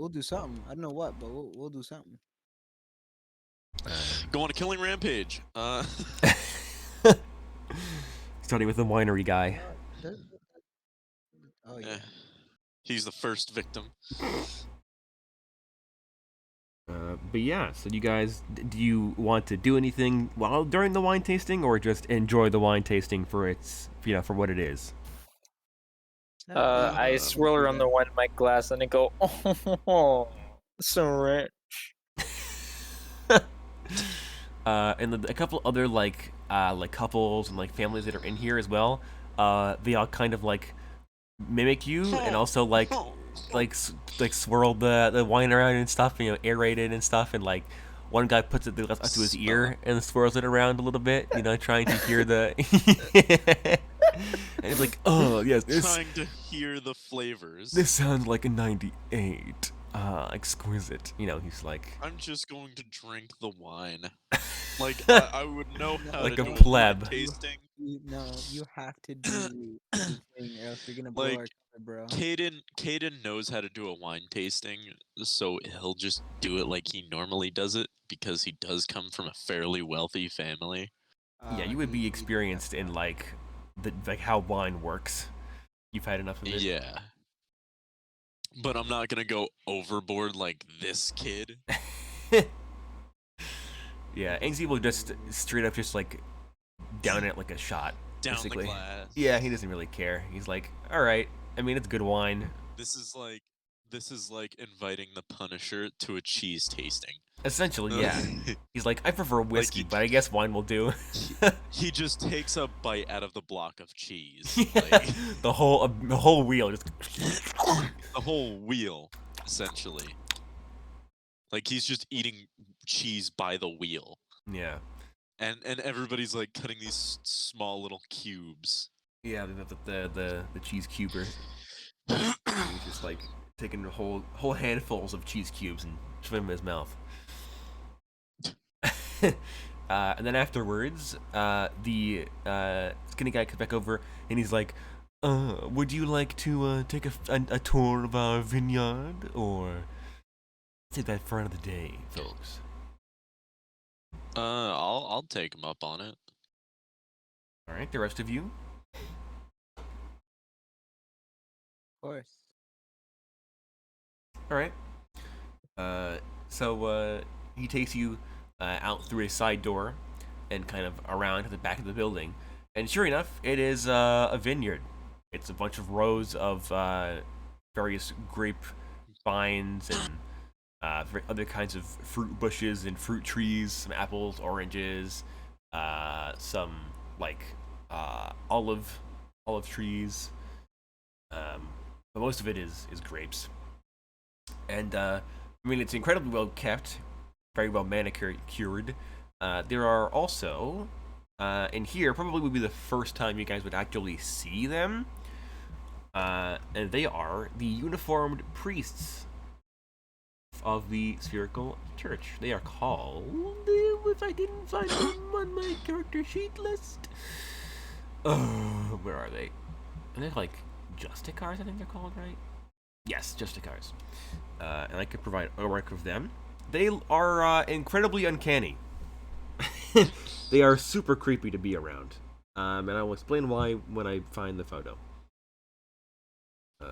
do something. I don't know what, but we'll do something. Go on a killing rampage. Starting with the winery guy. Oh yeah. He's the first victim. But yeah, so you guys, do you want to do anything during the wine tasting, or just enjoy the wine tasting for for what it is? I swirl around the wine in my glass and I go, oh, so rich. And a couple other like couples and like families that are in here as well. They all kind of like mimic you, and also like swirl the wine around and stuff, aerate it and stuff, and like one guy puts it up to his ear and swirls it around a little bit, trying to hear the. And it's like, oh yes, Trying to hear the flavors. this sounds like a 98. Exquisite. He's like I'm just going to drink the wine. Like I would know how like to a do pleb. wine tasting. No, you have to do the thing, or else you're gonna blow Like, our cover, bro. Caden knows how to do a wine tasting, so he'll just do it like he normally does it because he does come from a fairly wealthy family. Yeah, you would be experienced in like how wine works. You've had enough of it. Yeah. But I'm not gonna go overboard like this kid. Yeah, Ainsley will just straight up just like down it like a shot. Down basically. the glass. Yeah, he doesn't really care. He's like, all right. I mean, it's good wine. This is like inviting the Punisher to a cheese tasting. Essentially, yeah. He's like, I prefer whiskey, but I guess wine will do. He just takes a bite out of the block of cheese. Yeah, Like, the whole wheel just. the whole wheel, essentially. Like he's just eating cheese by the wheel. Yeah. And everybody's like cutting these small little cubes. Yeah, the cheese cuber. He's just like taking whole handfuls of cheese cubes and shoving them in his mouth. And then afterwards, the skinny guy comes back over and he's like, would you like to take a tour of our vineyard, or take that for another day, folks? I'll take him up on it. All right, the rest of you. Of course. All right. So he takes you out through a side door and kind of around to the back of the building, and sure enough, it is a vineyard. It's a bunch of rows of various grape vines and other kinds of fruit bushes and fruit trees, some apples, oranges, some like olive trees. But most of it is grapes. And I mean, it's incredibly well kept. very well manicured. There are also, and here probably would be the first time you guys would actually see them. And they are the uniformed priests of the spherical church. They are called, if I didn't find them on my character sheet list. Oh, where are they? And they're like Justicars, I think they're called, right? Yes, Justicars. And I could provide a work of them. They are incredibly uncanny. They are super creepy to be around. And I will explain why when I find the photo. It's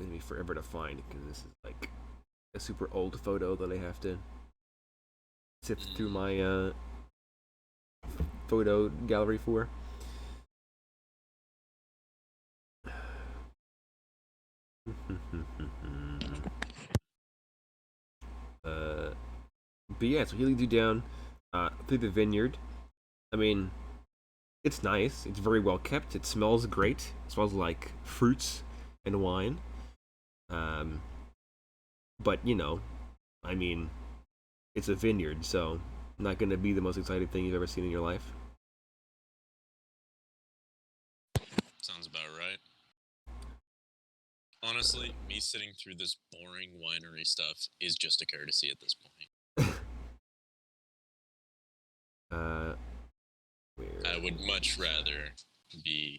gonna be forever to find because this is like a super old photo that I have to sift through my photo gallery for. But yeah, so he leads you down through the vineyard. I mean, it's nice. It's very well kept. It smells great. It smells like fruits and wine. But you know, I mean, it's a vineyard, so not going to be the most exciting thing you've ever seen in your life. Sounds about right. Honestly, me sitting through this boring winery stuff is just a courtesy at this point. Where? I would much rather be.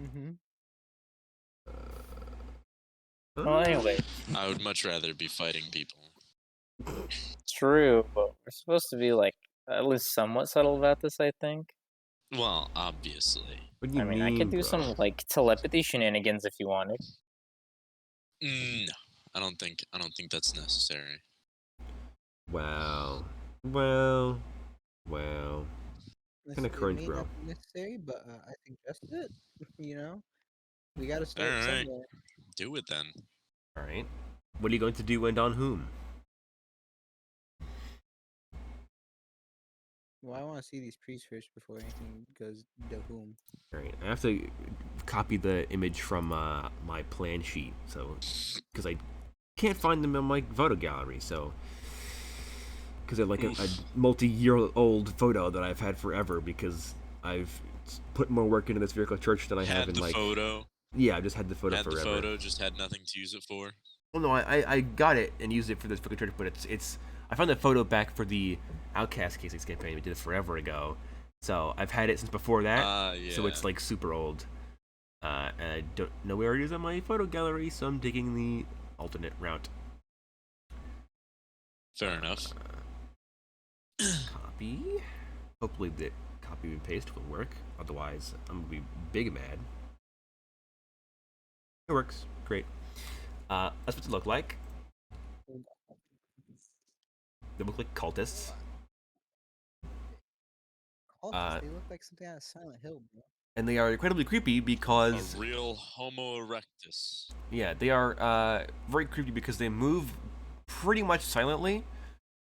Mm-hmm. Well, anyway, I would much rather be fighting people. true, but we're supposed to be like at least somewhat subtle about this, I think. Well, obviously. What do you I mean, mean, I could do bro? some like telepathy shenanigans if you wanted. No, I don't think that's necessary. Wow. Well. Kinda cringe, may bro. not be necessary, but I think just it. You know, we got to start Alright. somewhere. Do it then. All right. What are you going to do and on whom? Well, I want to see these priests first before anything goes to whom. All right. I have to copy the image from my plan sheet, so because I can't find them in my photo gallery, so because they're like a multi-year-old photo that I've had forever because I've put more work into this spherical church than I have Had in the like. photo. Yeah, I just had the photo Had forever. the photo, just had nothing to use it for. Well, no, I got it and used it for this spherical church, but it's I found the photo back for the Outcast Casings campaign. We did it forever ago, so I've had it since before that. Yeah. So it's like super old. And I don't know where it is on my photo gallery, so I'm digging the alternate route. Fair enough. Copy. Hopefully the copy and paste will work. Otherwise, I'm gonna be big mad. It works. Great. That's what it look like. They look like cultists. Cultists, they look like something out of Silent Hill, bro. And they are incredibly creepy because A real Homo erectus. yeah, they are very creepy because they move pretty much silently.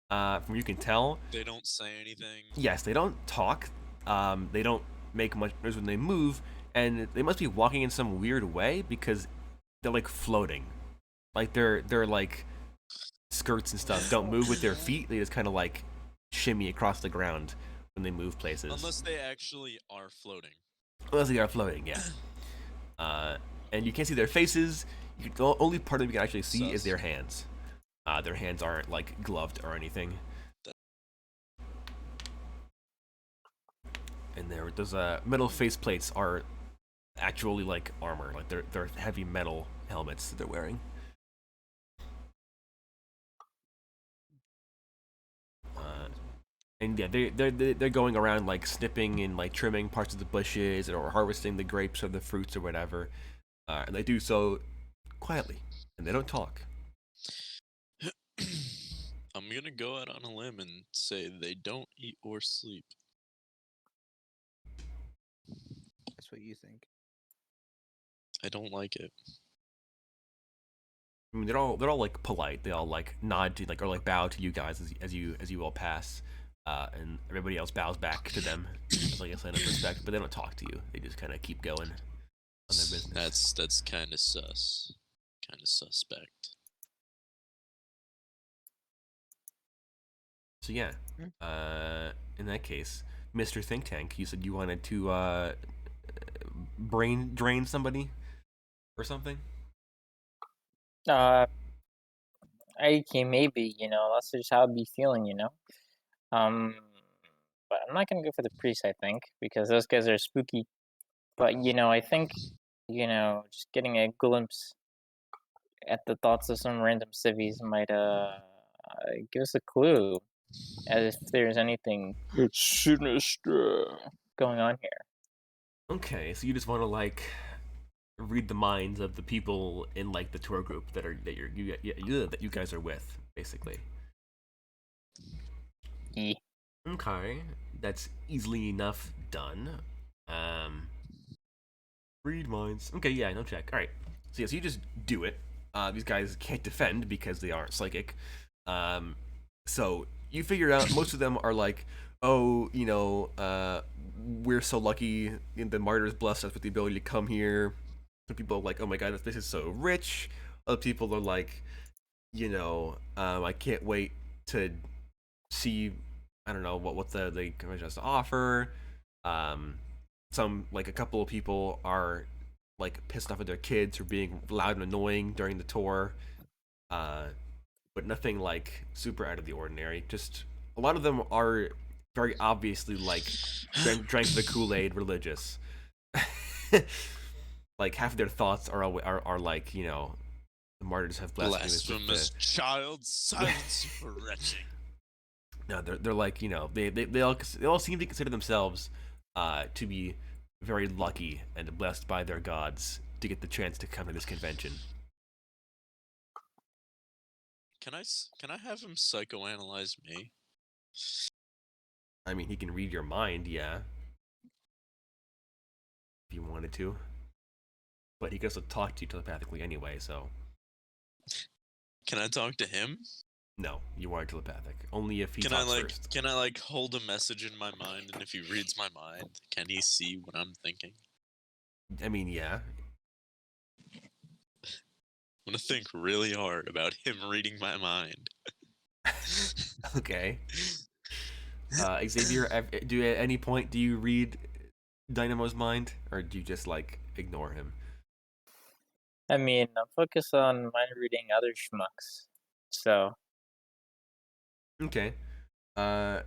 From what you can tell. They don't say anything. Yes, they don't talk. They don't make much noise when they move, and they must be walking in some weird way because they're like floating, like their like skirts and stuff don't move with their feet. They just kind of like shimmy across the ground when they move places. Unless they actually are floating. Unless they are floating, yeah. And you can't see their faces. The only part of them you can actually see is their hands. Their hands aren't like gloved or anything. And those metal faceplates are actually like armor, like they're heavy metal helmets that they're wearing. And yeah, they're going around like snipping and like trimming parts of the bushes or harvesting the grapes or the fruits or whatever, and they do so quietly and they don't talk. I'm gonna go out on a limb and say they don't eat or sleep. That's what you think. I don't like it. I mean, they're all like polite. They all like nod to like or like bow to you guys as you all pass, and everybody else bows back to them as like a sign of respect. But they don't talk to you. They just kind of keep going, business. That's kind of sus, kind of suspect. So yeah, in that case, Mr. Think Tank, you said you wanted to brain drain somebody or something. Uh, maybe, that's just how I'd be feeling. Um, but I'm not gonna go for the priest, I think, because those guys are spooky. But I think, just getting a glimpse at the thoughts of some random civvies might give us a clue as if there's anything sinister going on here. Okay, so you just want to like read the minds of the people in like the tour group that you guys are with, basically. Yeah. Okay, that's easily enough done. Um, read minds. Okay, yeah, no check. All right. So yeah, so you just do it. These guys can't defend because they aren't psychic. Um, so you figure out most of them are like, oh, we're so lucky. The martyrs blessed us with the ability to come here. Some people are like, oh my god, this place is so rich. Other people are like, I can't wait to see. I don't know what the convention has to offer. Um, like a couple of people are like pissed off at their kids for being loud and annoying during the tour. Uh, but nothing like super out of the ordinary. Just a lot of them are very obviously like drank the Kool-Aid religious. Like half of their thoughts are like, the martyrs have blessed me with Blasphemous the child, silence for retching. no, they're like, they all seem to consider themselves to be very lucky and blessed by their gods to get the chance to come to this convention. Can I have him psychoanalyze me? I mean, he can read your mind, yeah, if you wanted to, but he can also talk to you telepathically anyway. So Can I talk to him? no, you are telepathic. Only if he Can I talks first. can I like hold a message in my mind, and if he reads my mind, can he see what I'm thinking? I mean, yeah. I'm gonna think really hard about him reading my mind. Okay. Xavier, at any point do you read Dynamo's mind, or do you just like ignore him? I mean, I'm focused on mind reading other schmucks. So, Okay. Aw,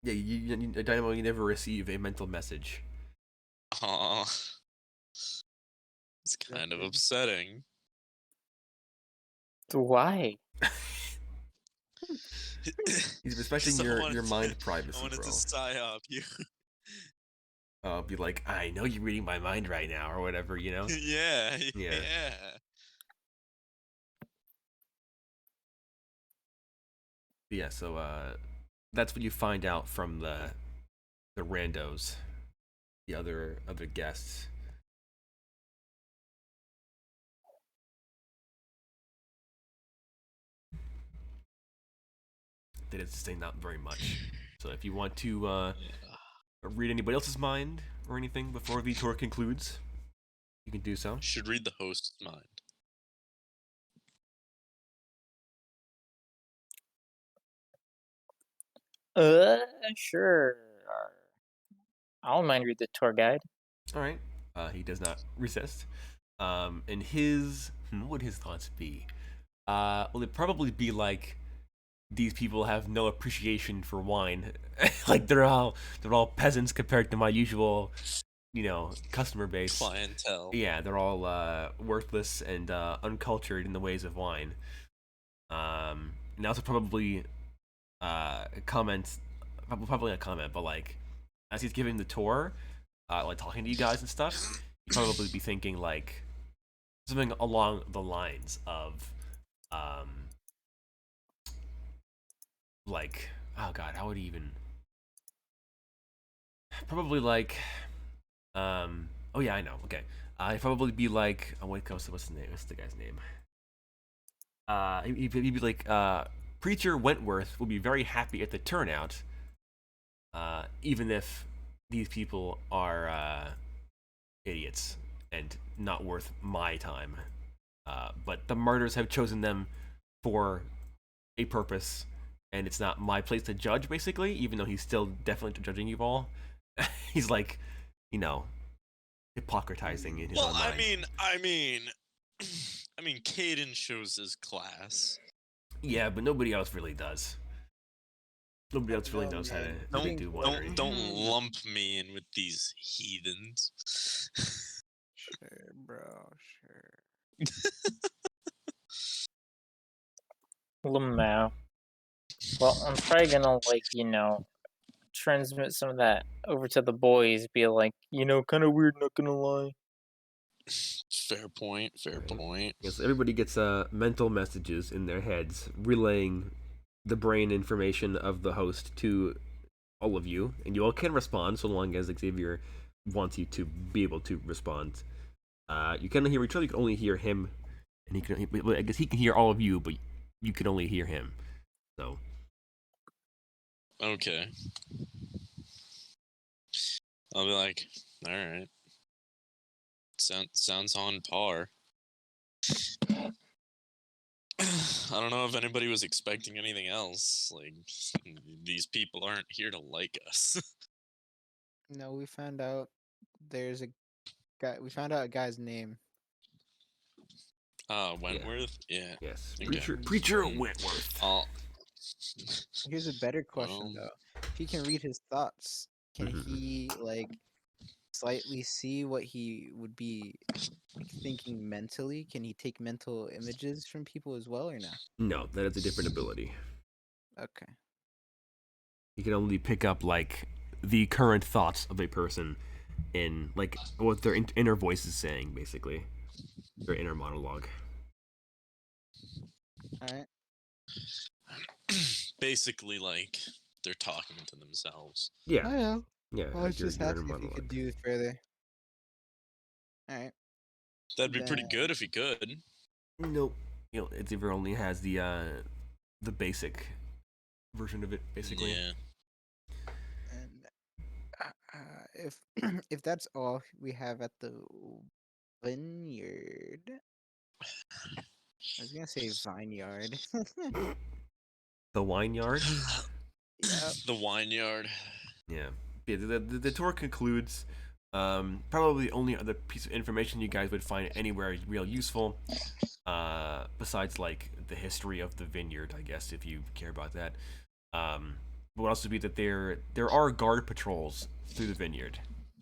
Yeah, Dynamo, you never receive a mental message. aw, it's kind of upsetting. why? He's respecting 'Cause I your wanted mind to- privacy, I wanted bro. to psyop you. Be like, I know you're reading my mind right now, or whatever, Yeah, Yeah. yeah. But yeah, so that's what you find out from the randos, the other guests. They did say not very much. So if you want to read anybody else's mind or anything before the tour concludes, you can do so. Should read the host's mind. Sure. I don't mind read the tour guide. All right. He does not resist. And what would his thoughts be? Well, it'd probably be like these people have no appreciation for wine. Like they're all peasants compared to my usual, customer base. Clientele. Yeah, they're all worthless and uncultured in the ways of wine. And also probably comments, probably not comment, but like as he's giving the tour, like talking to you guys and stuff, you'd probably be thinking like something along the lines of, like, oh god, how would he even? Probably like, oh yeah, I know. Okay, he'd probably be like, oh wait, what's the name? What's the guy's name? He'd be like, Preacher Wentworth will be very happy at the turnout, even if these people are idiots and not worth my time. But the martyrs have chosen them for a purpose, and it's not my place to judge, basically, even though he's still definitely judging you all. He's like, you know, hypocritizing in his Well, own I mind. mean, Caden shows his class. Yeah, but nobody else really does. Nobody else really No, knows how man. to Being do winery. Don't lump me in with these heathens. Sure, bro. Sure. Lamau. Well, I'm probably gonna transmit some of that over to the boys. Be like, kind of weird. Not gonna lie. Fair point. Fair point. Yes, everybody gets mental messages in their heads, relaying the brain information of the host to all of you, and you all can respond so long as Xavier wants you to be able to respond. You can hear each other. You can only hear him, and I guess he can hear all of you, but you can only hear him. So Okay. I'll be like, all right. Sounds on par. I don't know if anybody was expecting anything else. Like, these people aren't here to like us. No, we found out there's a guy. We found out a guy's name. Wentworth? Yeah. yes, Okay. preacher Wentworth. Here's a better question Well, though. If he can read his thoughts, can Mhm. he slightly see what he would be thinking mentally? Can he take mental images from people as well, or no? No, that is a different ability. Okay. You can only pick up like the current thoughts of a person in like what their inner voice is saying, basically, their inner monologue. All right. basically, like, they're talking to themselves. Yeah, I know. yeah. I was just asking if you could do it further. All right. That'd be pretty Then- good if he could. Nope. Xavier only has the basic version of it, basically. Yeah. And if if that's all we have at the vineyard, I was gonna say vineyard. The wine yard. Yep. The wineyard. Yeah. Yeah. The tour concludes. Probably the only other piece of information you guys would find anywhere real useful, besides like the history of the vineyard, I guess, if you care about that. Would also be that there are guard patrols through the vineyard,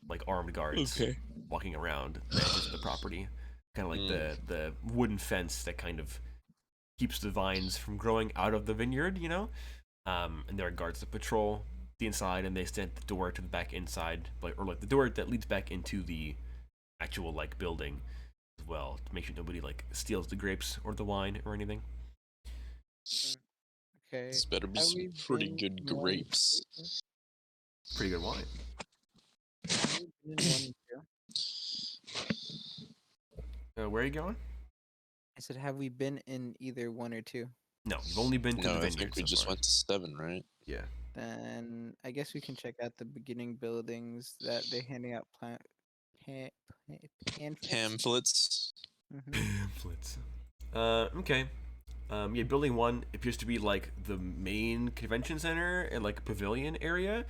like armed guards walking around the edges of the property, kind of like the wooden fence that kind of keeps the vines from growing out of the vineyard, and there are guards that patrol the inside, and they stand at the door to the back inside, or the door that leads back into the actual like building as well, to make sure nobody like steals the grapes or the wine or anything. Okay. This better be have some we pretty been good in one and grapes. two? Pretty good wine. Have we been in one and two? Where are you going? I said, have we been in either one or two? No, you've only been to No, the I vineyard think we so just far. went to 7, right? Yeah. Then I guess we can check out the beginning buildings that they're handing out pamphlets. Pamphlets. Mhm. Pamphlets. Okay. Yeah, building 1 appears to be like the main convention center and like pavilion area,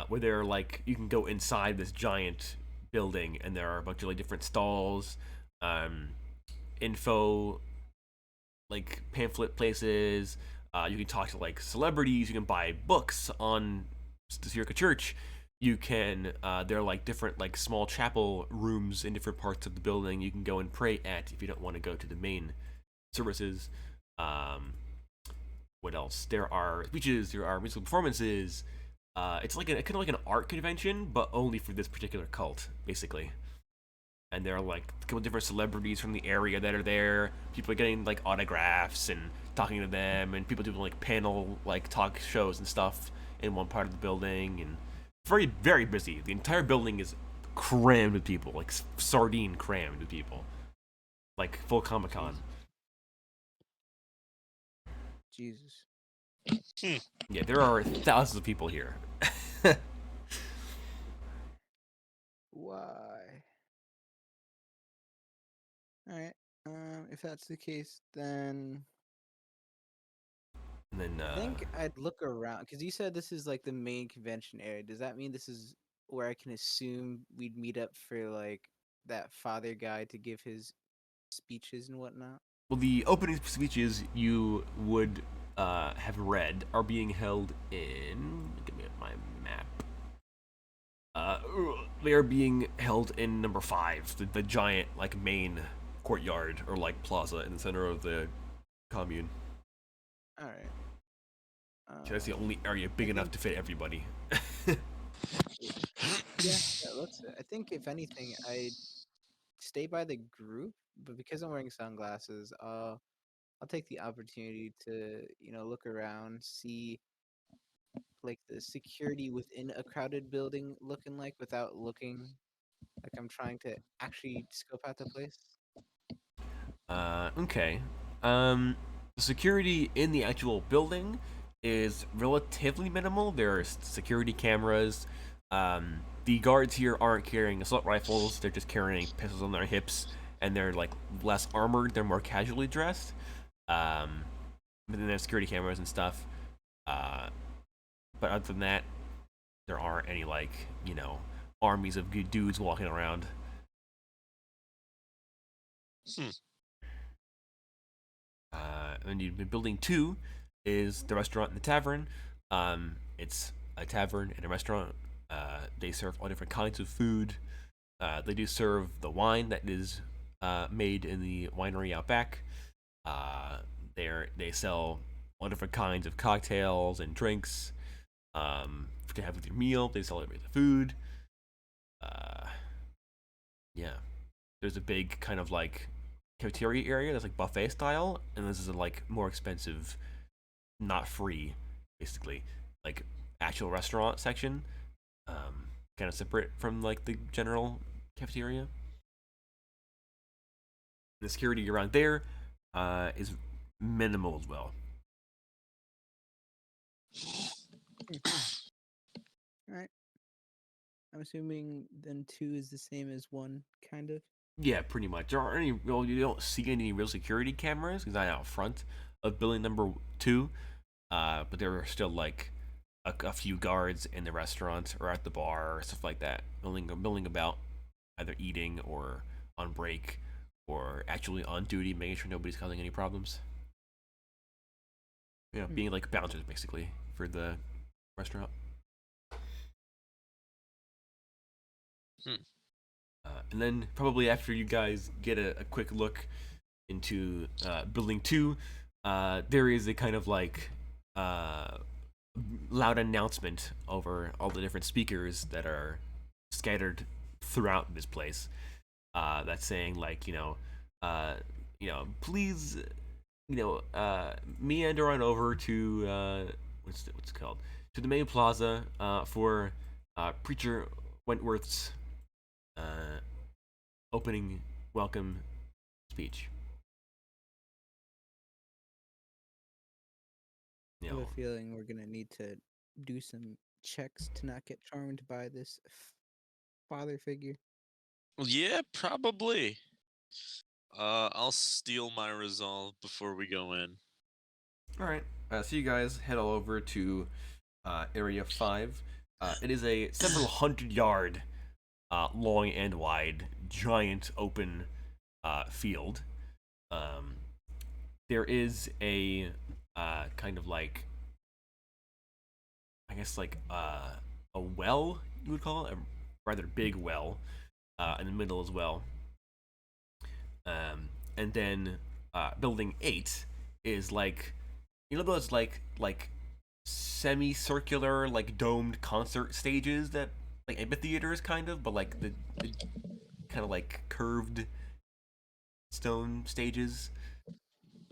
where they're like you can go inside this giant building and there are a bunch of like different stalls, info, like pamphlet places. You can talk to like celebrities. You can buy books on the Syracuse Church. You can there are like different like small chapel rooms in different parts of the building you can go and pray at if you don't want to go to the main services. What else? There are speeches. There are musical performances. It's like kind of like an art convention, but only for this particular cult, basically. And there are like a couple different celebrities from the area that are there. People are getting like autographs and talking to them, and people doing like panel like talk shows and stuff in one part of the building, and very very busy. The entire building is crammed with people, like sardine crammed with people, like full Comic-Con. Jesus. Yeah, there are thousands of people here. Why? if that's the case, then And then I think I'd look around because you said this is like the main convention area. Does that mean this is where I can assume we'd meet up for like that father guy to give his speeches and whatnot? well, the opening speeches you would have read are being held in. Give me my map. They are being held in number 5, the giant like main courtyard or like plaza in the center of the commune. All right. So that's the only area big enough to fit everybody. Yeah, let's. I think if anything, I stay by the group, but because I'm wearing sunglasses, I'll take the opportunity to look around, see like the security within a crowded building looking like without looking like I'm trying to actually scope out the place. Okay. The security in the actual building is relatively minimal. There are security cameras. The guards here aren't carrying assault rifles. They're just carrying pistols on their hips, and they're like less armored. They're more casually dressed. But then there's security cameras and stuff. But other than that, there aren't any like armies of good dudes walking around. And building 2 is the restaurant and the tavern. It's a tavern and a restaurant. They serve all different kinds of food. They do serve the wine that is made in the winery out back. They sell all different kinds of cocktails and drinks to have with your meal. They sell everything, the food. Yeah, there's a big kind of like cafeteria area that's like buffet style, and this is a like more expensive, not free, basically like actual restaurant section, kind of separate from like the general cafeteria. The security around there is minimal as well. All right. I'm assuming then 2 is the same as 1, kind of. Yeah, pretty much. There aren't any real. You don't see any real security cameras because I'm out front of building number 2. But there are still like a few guards in the restaurant or at the bar or stuff like that, milling about, either eating or on break or actually on duty, making sure nobody's causing any problems. Yeah, being like bouncers basically for the restaurant. And then probably after you guys get a quick look into building 2, there is a kind of like loud announcement over all the different speakers that are scattered throughout this place. That's saying like please meander on over to what's it called, to the main plaza for Preacher Wentworth's opening welcome speech. I have a feeling we're gonna need to do some checks to not get charmed by this father figure. Yeah, probably. I'll steal my resolve before we go in. All right. So you guys head all over to Area 5. It is a several hundred-yard long and wide, giant open field. There is a kind of like, I guess like a well, you would call it, a rather big well in the middle as well. And then building 8 is like, those like semicircular like domed concert stages that like amphitheaters kind of, but like the kind of like curved stone stages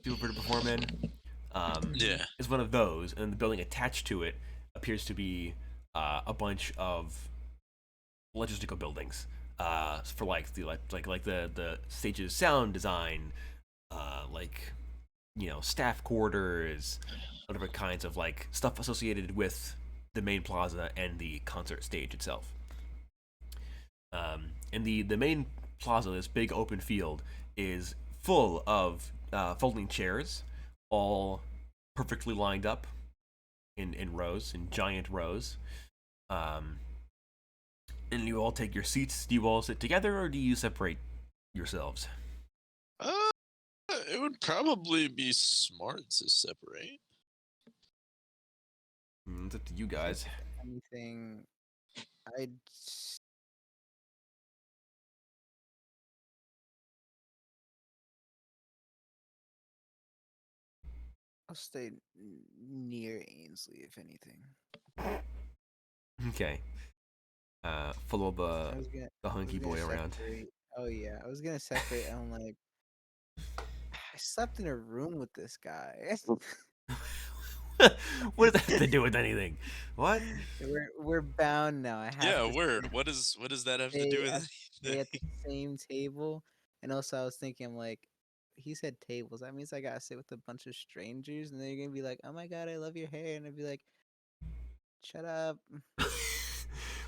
people to perform in. Yeah. Is one of those, and the building attached to it appears to be a bunch of logistical buildings for like the stage's sound design, like staff quarters, other kinds of like stuff associated with the main plaza and the concert stage itself. And the main plaza, this big open field, is full of folding chairs, all perfectly lined up in rows, in giant rows. Um, and you all take your seats. Do you all sit together, or do you separate yourselves? It would probably be smart to separate. It's up to you guys. Anything? I'd. I'll stay near Ainsley, if anything. Okay. Follow I was gonna, the I was hunky gonna boy around. separate. Oh yeah, I was gonna separate. And I'm like, I slept in a room with this guy. What does that have to do with anything? What? We're bound now. I have Yeah, to word. What does that have to stay do at, with stay at the anything? same table. And also, I was thinking, I'm like, he said tables. That means I gotta sit with a bunch of strangers, and they're gonna be like, "Oh my god, I love your hair," and I'd be like, "Shut up."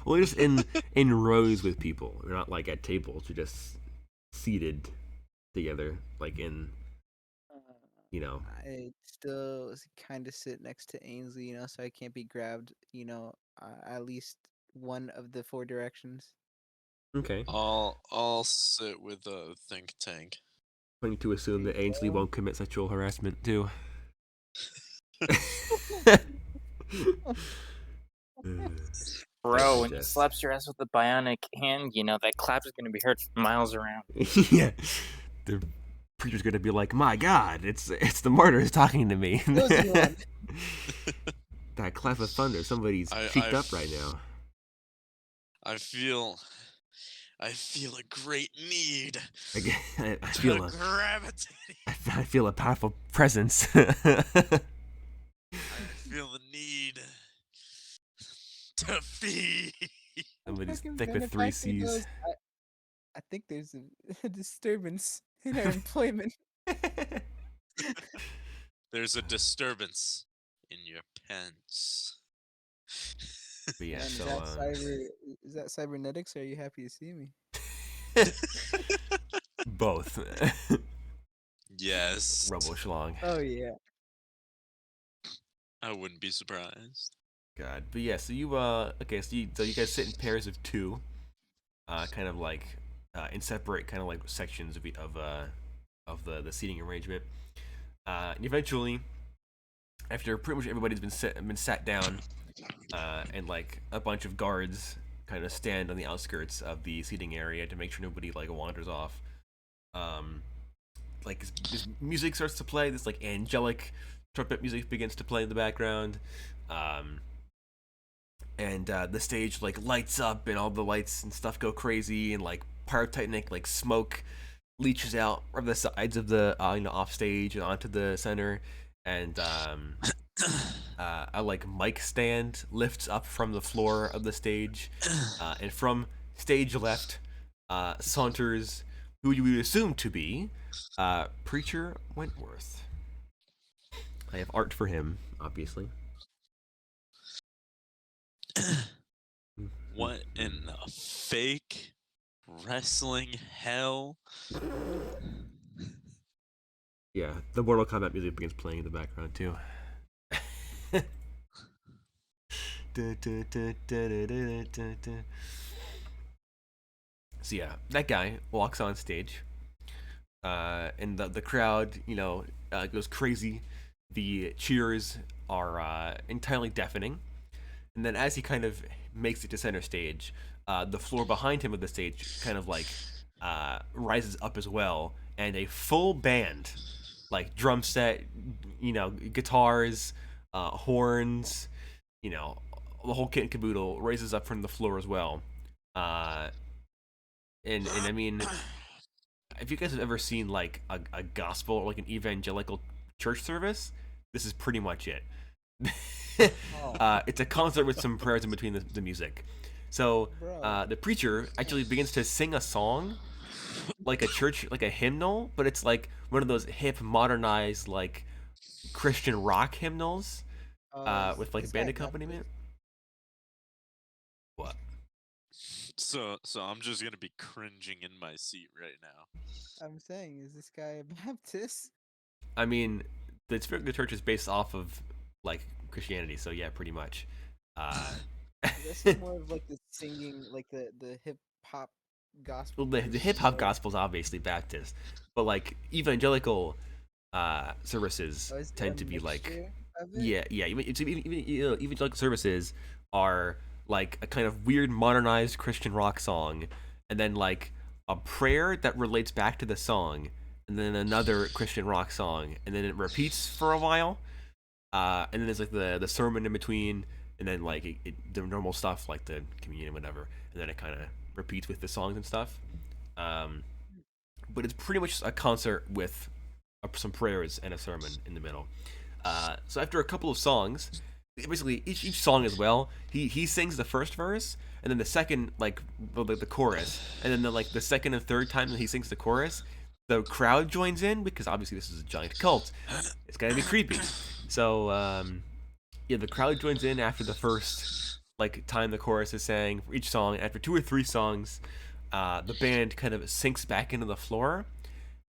Well, you're just in rows with people. You're not like at tables. You're just seated together, like in I still kind of sit next to Ainsley, so I can't be grabbed, at least one of the four directions. Okay. I'll sit with a think tank. Going to assume There that you Ainsley go. won't commit sexual harassment too. Bro, when he Yes. slaps your ass with a bionic hand, that clap is gonna be heard from miles around. Yeah. The preacher's gonna be like, "My God, it's the martyrs talking to me." Chosen one. That clap of thunder. Somebody's cheeked up right now. I feel a great need I to feel gravitate. I feel a powerful presence. I feel the need to feed. Somebody's Fucking thick with three benefactor goes, C's. I think there's a disturbance in our employment. There's a disturbance in your pants. But yeah, Man, so is that cybernetics, or are you happy to see me? both. Yes. Rubble schlong. Oh yeah. I wouldn't be surprised. God. But yeah, so you okay, so you guys sit in pairs of two, kind of like in separate kind of like sections of the seating arrangement. And eventually, after pretty much everybody's been sat down, and like a bunch of guards kind of stand on the outskirts of the seating area to make sure nobody like wanders off. Like this music starts to play. This like angelic trumpet music begins to play in the background, and the stage like lights up, and all the lights and stuff go crazy, and like pyrotechnic like smoke leaches out from the sides of the off stage and onto the center, and a like mic stand lifts up from the floor of the stage, and from stage left saunters who you would assume to be Preacher Wentworth. I have art for him, obviously. What in the fake wrestling hell? Yeah, the Mortal Kombat music begins playing in the background too. So yeah, that guy walks on stage, and the crowd, goes crazy. The cheers are entirely deafening, and then as he kind of makes it to center stage, the floor behind him of the stage kind of like rises up as well, and a full band, like drum set, guitars, horns, the whole kit and caboodle raises up from the floor as well. And I mean, if you guys have ever seen like a gospel or like an evangelical church service, this is pretty much it. It's a concert with some prayers in between the music. So the preacher actually begins to sing a song, like a church, like a hymnal, but it's like one of those hip, modernized, like Christian rock hymnals, with like this band guy accompaniment. What? So I'm just gonna be cringing in my seat right now. I'm saying, is this guy a Baptist? I mean, the Spirit of the Church is based off of like Christianity, so yeah, pretty much. This is more of like the singing, like the hip hop gospel. Well, the hip hop gospel is obviously Baptist, but like evangelical services Oh, is it a tend to be like, mixture of it? yeah. Evangelical services are like a kind of weird modernized Christian rock song, and then like a prayer that relates back to the song, and then another Christian rock song, and then it repeats for a while, and then there's like the sermon in between, and then like the normal stuff like the communion and whatever, and then it kind of repeats with the songs and stuff. Um, but it's pretty much a concert with some prayers and a sermon in the middle. So after a couple of songs, basically each song as well, he sings the first verse, and then the second like the chorus, and then the second and third time that he sings the chorus, the crowd joins in because obviously this is a giant cult. It's gonna be creepy. So yeah, the crowd joins in after the first like time the chorus is sang for each song. After 2 or 3 songs, the band kind of sinks back into the floor,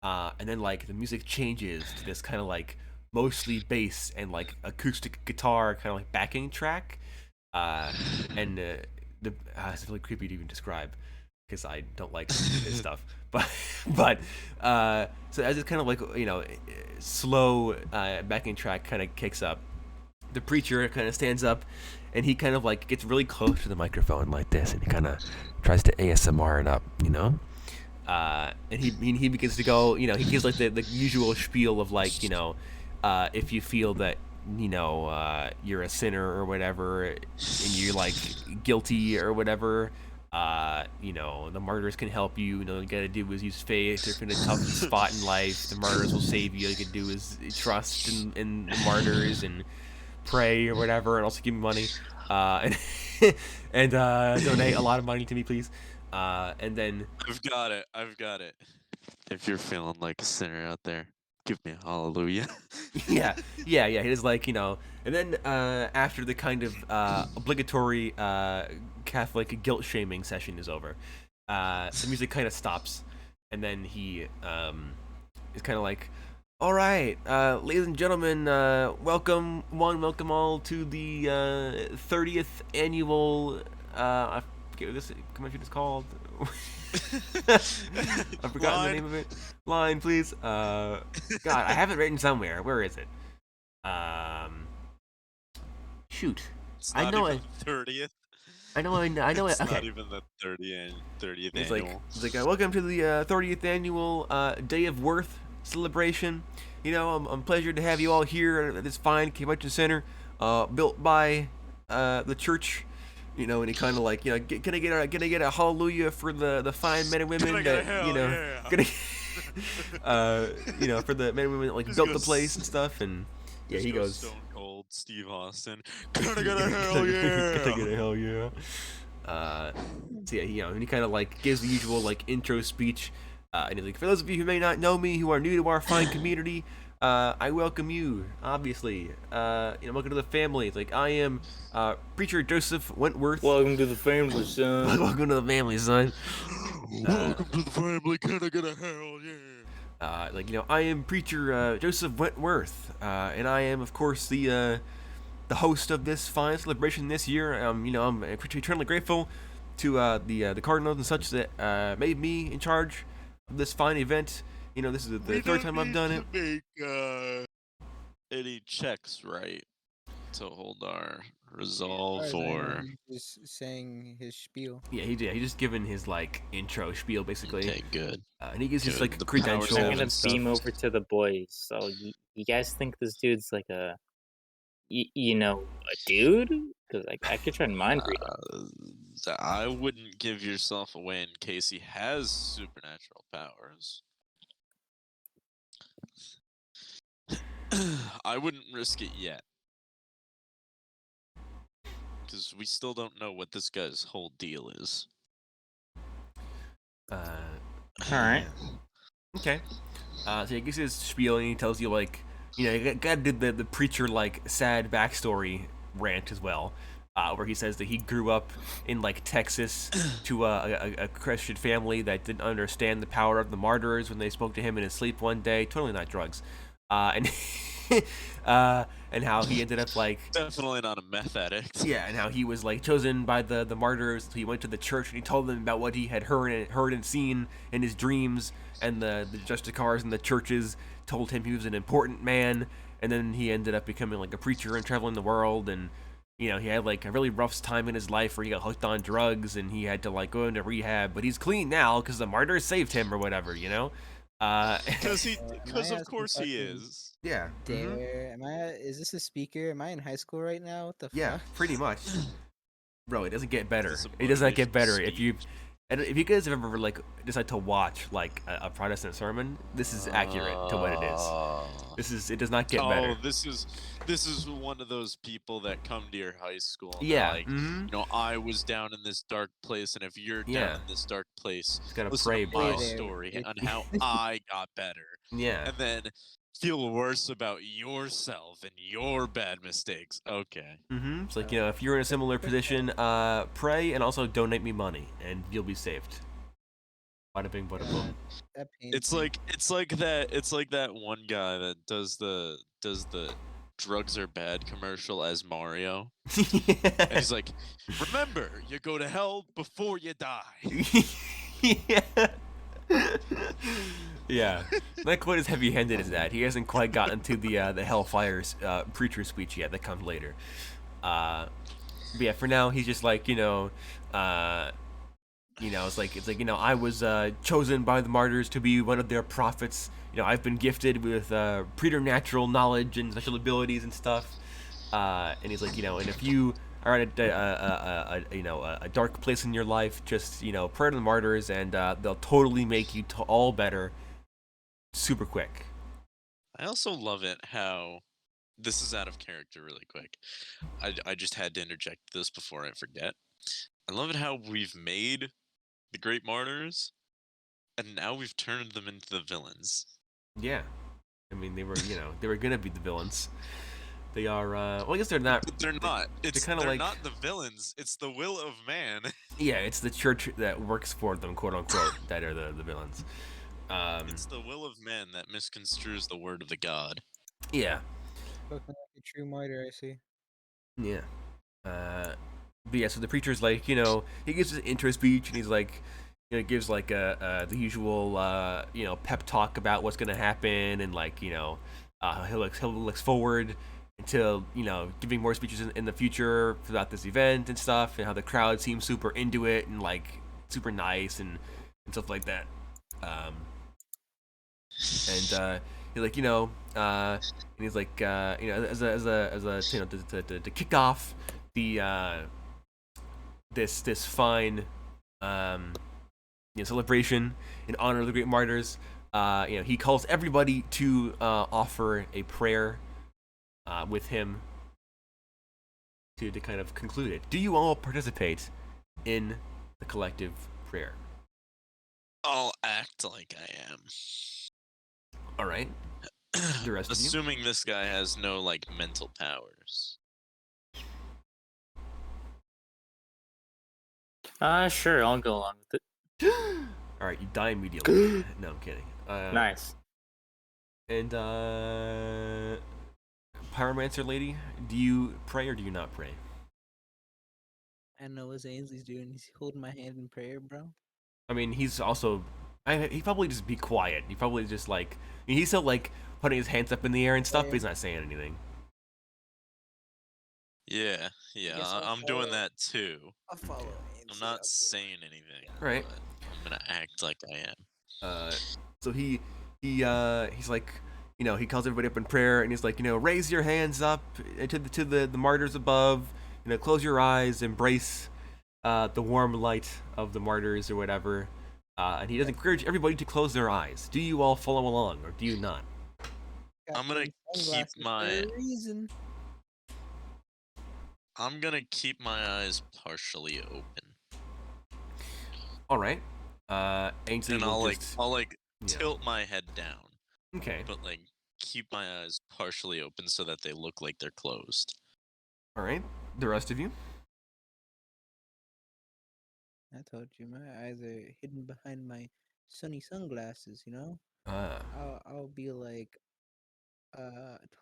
and then like the music changes to this kind of like mostly bass and like acoustic guitar kind of like backing track, and it's really creepy to even describe because I don't like this stuff. But so as it's kind of like slow backing track kind of kicks up, the preacher kind of stands up, and he kind of like gets really close to the microphone like this, and he kind of tries to ASMR it up, and he begins to go, he gives like the usual spiel of like, if you feel that you're a sinner or whatever, and you're like guilty or whatever, the martyrs can help you. All you gotta do is use faith. If you're in a tough spot in life, the martyrs will save you. All you can do is trust in the martyrs and pray or whatever, and also give me money, and donate a lot of money to me, please. And then I've got it. If you're feeling like a sinner out there, give me a hallelujah. yeah. He was like, and then after the kind of obligatory Catholic guilt shaming session is over, the music kind of stops, and then he is kind of like, all right, ladies and gentlemen, welcome all to the 30th annual. I forget what this convention is called. I've forgotten the name of it. Line, please. God, I have it written somewhere. Where is it? Shoot. It's I not know even it. 30th. I know it. It's Okay. not even the 30th It's annual. like welcome to the 30th annual Day of Worth celebration. I'm pleasured to have you all here at this fine convention center, built by the church. And he kind of like, can I get a hallelujah for the fine men and women Can I get a that hell yeah? for the men and women that like Just built the goes- place and stuff, and yeah, Just he goes, Stone Cold Steve Austin. Can I get a hell yeah? Can I get a hell yeah? So yeah, and he kind of like gives the usual like intro speech, and he's like, for those of you who may not know me, who are new to our fine community, I welcome you, obviously. Welcome to the family. It's like, I am preacher Joseph Wentworth. Welcome to the family, son. Welcome to the family, son. Welcome to the family. Can I get a hell yeah? I am preacher Joseph Wentworth, and I am, of course, the host of this fine celebration this year. I'm eternally grateful to the Cardinals and such that made me in charge of this fine event. This is the third time I've done it. We don't need to make any checks, right? To hold our resolve, As far as I know, or he's just saying his spiel. Yeah, he did. He just given his like intro spiel basically, okay, good. and he gives his Good. like The power credentials I'm seven gonna and stuff. beam over to the boys. So you guys think this dude's like a dude? Because I could try and mind read him. I wouldn't give yourself away in case he has supernatural powers. I wouldn't risk it yet. Because we still don't know what this guy's whole deal is. All right. Okay. So he gives his spiel and he tells you like, you gotta do the preacher like sad backstory rant as well. where he says that he grew up in like Texas to a Christian family that didn't understand the power of the martyrs when they spoke to him in his sleep one day. Totally not drugs, and and how he ended up like Definitely not a meth addict. yeah, and how he was like chosen by the martyrs. He went to the church and he told them about what he had heard and seen in his dreams, and the Justicars and the churches told him he was an important man, and then he ended up becoming like a preacher and traveling the world, and you know he had like a really rough time in his life where he got hooked on drugs and he had to like go into rehab, but he's clean now because the martyrs saved him or whatever, you know. Because of course he is. Yeah. Dare? Am I? Is this a speaker? Am I in high school right now? What the Yeah, fuck? pretty much. Bro, it doesn't get better. This is a It does not get motivational better speech. if you guys have ever like decide to watch like a Protestant sermon. This is accurate to what it is. It does not get better. Oh, this is one of those people that come to your high school and Yeah. they're like, you know, I was down in this dark place, and if you're Yeah. down in this dark place, Just gotta listen pray, to bro. my story on how I got better, Yeah. and then feel worse about yourself and your bad mistakes. Okay. It's like, you know, if you're in a similar position, pray and also donate me money, and you'll be saved. Bada bing, bada boom. That pains It's me. like that one guy that does the drugs are bad commercial as Mario. And he's like, remember, you go to hell before you die. Yeah. Yeah. Not quite as heavy-handed as that. He hasn't quite gotten to the Hellfire's preacher speech yet. That comes later. But yeah, for now he's just like, you know, it's like you know, I was chosen by the martyrs to be one of their prophets. You know, I've been gifted with preternatural knowledge and special abilities and stuff. And he's like, you know, and if you are at a dark place in your life, just, you know, pray to the martyrs, and they'll totally make you all better, super quick. I also love it how this is out of character really quick. I just had to interject this before I forget. I love it how we've made the Great Martyrs, and now we've turned them into the villains. Yeah, I mean, they were, you know, they were gonna be the villains. They are. Well, I guess they're not. But they're not. kinda They're like- not the villains. It's the will of man. Yeah, it's the church that works for them, quote unquote, that are the villains. It's the will of man that misconstrues the word of the god. Yeah. Spoken like a true martyr, I see. Yeah. But yeah, so the preacher's like, you know, he gives his intro speech, and he's like, you know, gives like the usual, you know, pep talk about what's gonna happen, and like, you know, he looks forward to, you know, giving more speeches in the future throughout this event and stuff, and how the crowd seems super into it and like super nice and stuff like that. And he's like, you know, and he's like, you know, as a you know, to kick off the this fine you know, celebration in honor of the great martyrs. You know, he calls everybody to offer a prayer with him to kind of conclude it. Do you all participate in the collective prayer? I'll act like I am. All right. The rest of you? Assuming this guy has no like mental powers. Sure, I'll go along with it. All right, you die immediately. No, I'm kidding. Nice. And Pyromancer lady, do you pray or do you not pray? I know what Ainsley's doing. He's holding my hand in prayer, bro. I mean, he's also. He probably just be quiet. He probably just like. I mean, he's still like putting his hands up in the air and stuff, but he's not saying anything. Yeah, guess I'll I'm doing follow. that too. I'll follow Ainsley. I'm not saying anything. Right. But I'm gonna act like I am. So he's like, you know, he calls everybody up in prayer, and he's like, you know, raise your hands up to the martyrs above. You know, close your eyes, embrace the warm light of the martyrs or whatever. And he does encourage everybody to close their eyes. Do you all follow along, or do you not? Got I'm gonna them keep sunglasses for my- a reason. I'm gonna keep my eyes partially open, All right. Ainsley and will I'll just, yeah. tilt my head down, Okay. but like keep my eyes partially open so that they look like they're closed. All right. The rest of you. I told you my eyes are hidden behind my sunny sunglasses. You know, Ah, I'll be like,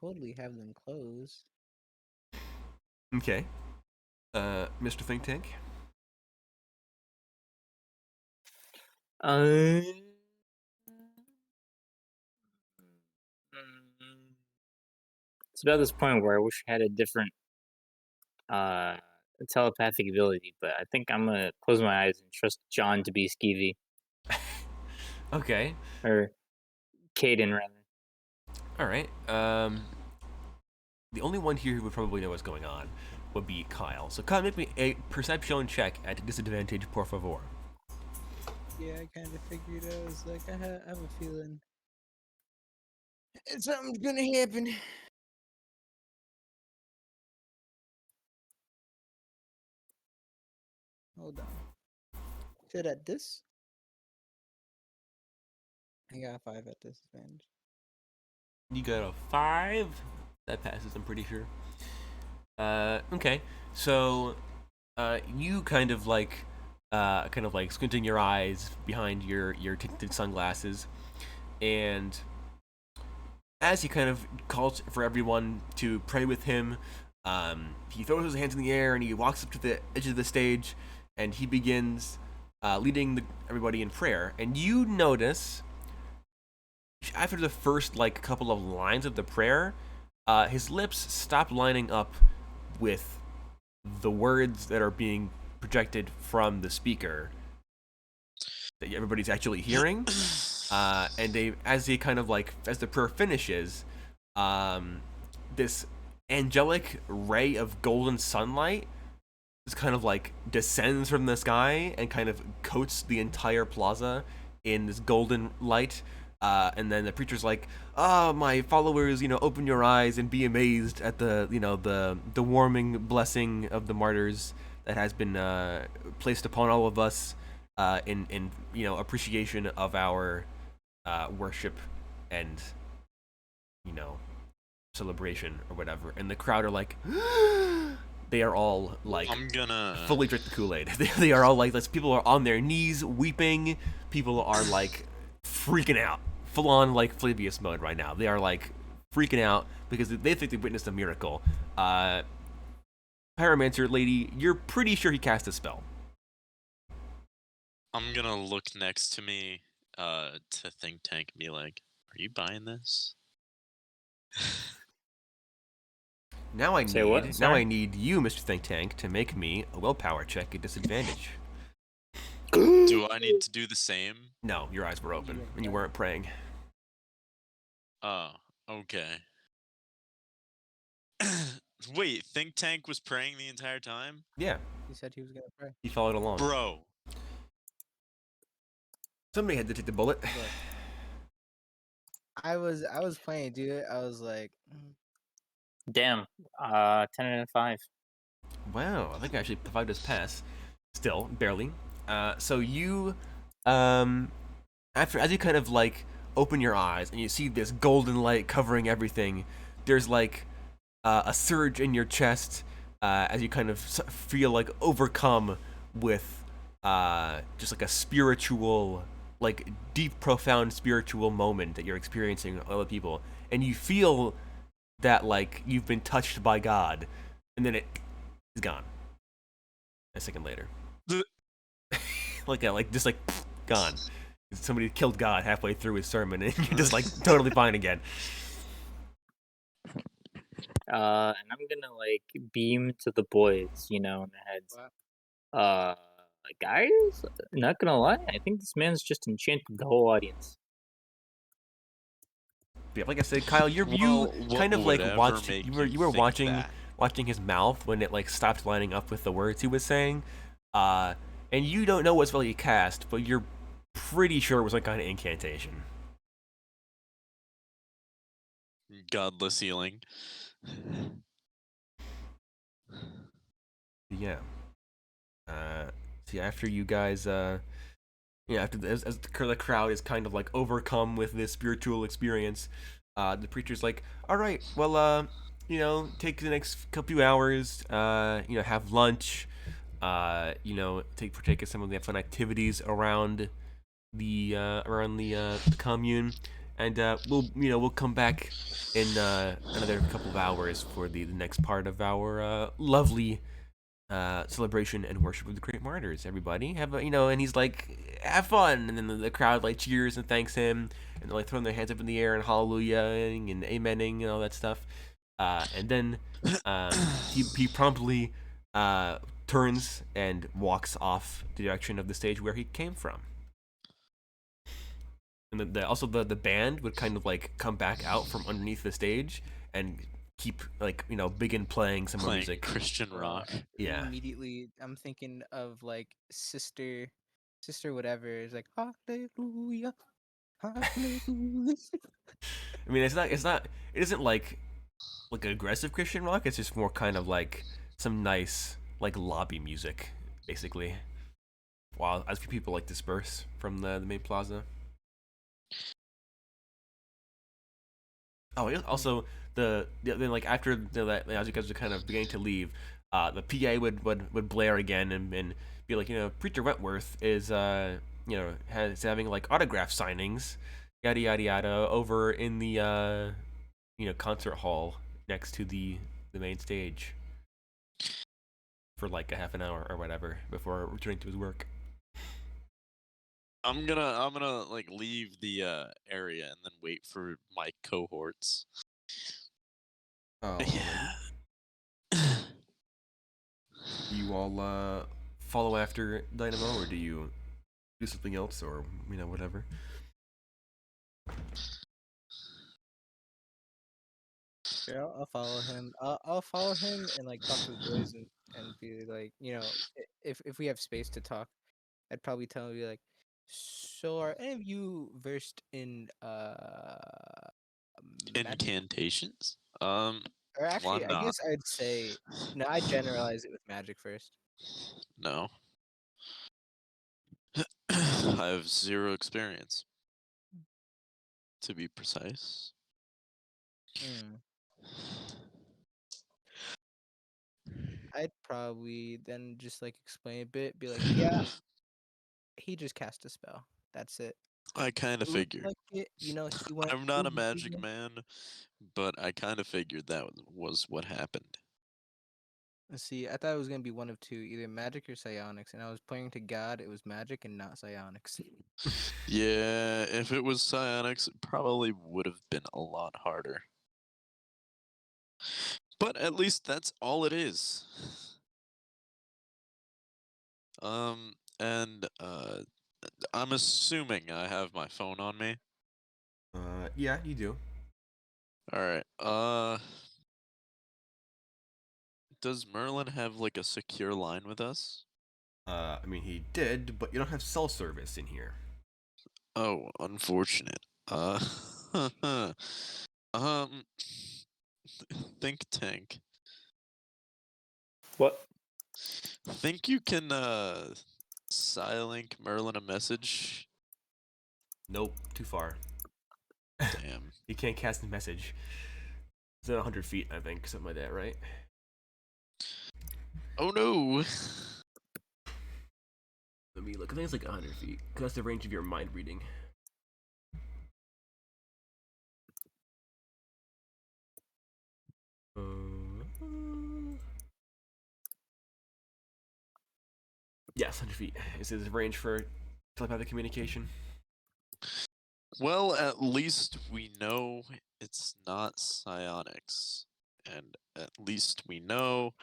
totally have them closed. okay. Mr. Think Tank? Mm, It's about this point where I wish I had a different uh telepathic ability, but I think I'm gonna close my eyes and trust John to be skeevy, Okay. or Caden rather. Alright. The only one here who would probably know what's going on would be Kyle. So Kyle, make me a perception check at disadvantage, por favor. Yeah, I kind of figured. I was like, I have a feeling something's gonna happen. Hold on. Sit at this. I got a 5 at disadvantage. You got a 5. That passes, I'm pretty sure. Okay. So, you kind of like squinting your eyes behind your tinted sunglasses, and as he kind of calls for everyone to pray with him, he throws his hands in the air and he walks up to the edge of the stage, and he begins leading everybody in prayer. And you notice after the first like couple of lines of the prayer, his lips stop lining up with the words that are being projected from the speaker that everybody's actually hearing. And as the prayer finishes, this angelic ray of golden sunlight just kind of like descends from the sky and kind of coats the entire plaza in this golden light. And then the preacher's like, "Ah, my followers, open your eyes and be amazed at the warming blessing of the martyrs that has been placed upon all of us in appreciation of our worship and celebration or whatever." And the crowd are like, they are all like I'm gonna fully drink the Kool-Aid. They are all like, people are on their knees weeping. People are like freaking out, full on like Flavius mode right now. They are like freaking out because they think they witnessed a miracle. Pyromancer lady, you're pretty sure he cast a spell. I'm gonna look next to me to Think Tank and be like, "Are you buying this?" Now I Say what? need Sorry? you, Mr. Think Tank, to make me a willpower check at disadvantage. Do I need to do the same? No, your eyes were open and you weren't praying. Oh, okay. Wait, Think Tank was praying the entire time? Yeah, He said he was gonna pray. he followed along. Bro. Somebody had to take the bullet. Look, I was playing, dude. I was like, Damn. 10 and a 5. Wow, I think I actually 5 does pass. Still, barely. So you, as you kind of like open your eyes and you see this golden light covering everything, there's like a surge in your chest as you kind of feel like overcome with just like a spiritual, like deep, profound spiritual moment that you're experiencing with other people, and you feel that like you've been touched by God, and then it is gone. A second later, just gone. Somebody killed God halfway through his sermon, and you're just like totally fine again. And I'm gonna like beam to the boys, in the heads. Guys, not gonna lie, I think this man's just enchanted the whole audience. Yeah, like I said, Kyle, you What kind of would like ever watched. make You were think watching that? watching his mouth when it like stopped lining up with the words he was saying, and you don't know what's really cast, but you're pretty sure it was like kind of incantation. Godless healing. Yeah. See, after you guys, after as the crowd is kind of like overcome with this spiritual experience, the preacher's like, "All right, well, take the next few hours, have lunch, partake in some of the fun activities around the commune, and we'll come back in another couple of hours for the next part of our lovely celebration and worship of the great martyrs. Everybody have and he's like, have fun, and then the crowd like cheers and thanks him, and they're like throwing their hands up in the air and hallelujahing and amening and all that stuff. And then he promptly turns and walks off the direction of the stage where he came from. And also the band would kind of like come back out from underneath the stage and keep begin playing some more Playing music. Christian rock. Yeah. Immediately, I'm thinking of like sister whatever is like hallelujah, hallelujah. I mean, it isn't like aggressive Christian rock. It's just more kind of like some nice like lobby music, basically. While as people like disperse from the main plaza. Oh, also then like after that, as you guys are kind of beginning to leave, the PA would blare again and be like, Preacher Wentworth is having like autograph signings, yada yada yada, over in the concert hall next to the main stage for like a half an hour or whatever before returning to his work. I'm gonna like leave the area and then wait for my cohorts. Oh, Yeah. do you all follow after Dynamo, or do you do something else, or whatever? Yeah, I'll follow him. I'll follow him and like talk to the boys and be like, if we have space to talk, I'd probably tell him, be like, so are any of you versed in magic? Incantations? Or why actually, I not? guess I'd say no. I generalize it with magic first. No. I have 0 experience, to be precise. I'd probably then just like explain a bit, be like, yeah, he just cast a spell. That's it. I kind of It looked figured. like it, he went. I'm not a "Ooh, magic man, but I kind of figured that was what happened. Let's see, I thought it was gonna be one of two, either magic or psionics, and I was praying to God it was magic and not psionics. Yeah, if it was psionics, it probably would have been a lot harder. But at least that's all it is. And I'm assuming I have my phone on me. Yeah, you do. All right. Does Merlin have like a secure line with us? I mean, he did, but you don't have cell service in here. Oh, unfortunate. Um, think tank. What? Think you can Psylink Merlin a message? Nope, too far. Damn. You can't cast a message. It's at 100 feet, I think, something like that, right? Oh no. Let me look. I think it's like 100 feet, because that's the range of your mind reading. Yes, 100 feet. Is the range for telepathic communication? Well, at least we know it's not psionics. And at least we know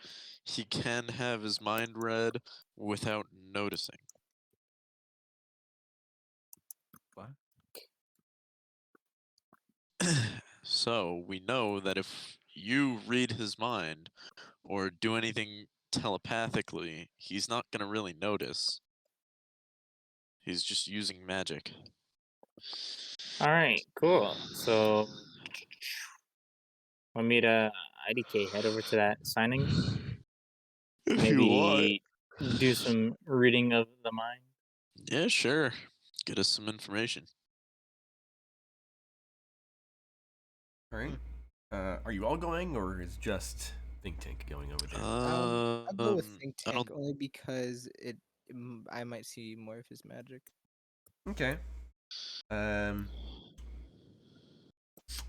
he can have his mind read without noticing. What? So we know that if you read his mind or do anything telepathically, he's not going to really notice. He's just using magic. All right, cool. So, want me to IDK head over to that signing? If you want. Maybe do some reading of the mind. Yeah, sure. Get us some information. All right. Are you all going, or is just think tank going over there. I'll go with think I tank don't. only because I might see more of his magic. Okay.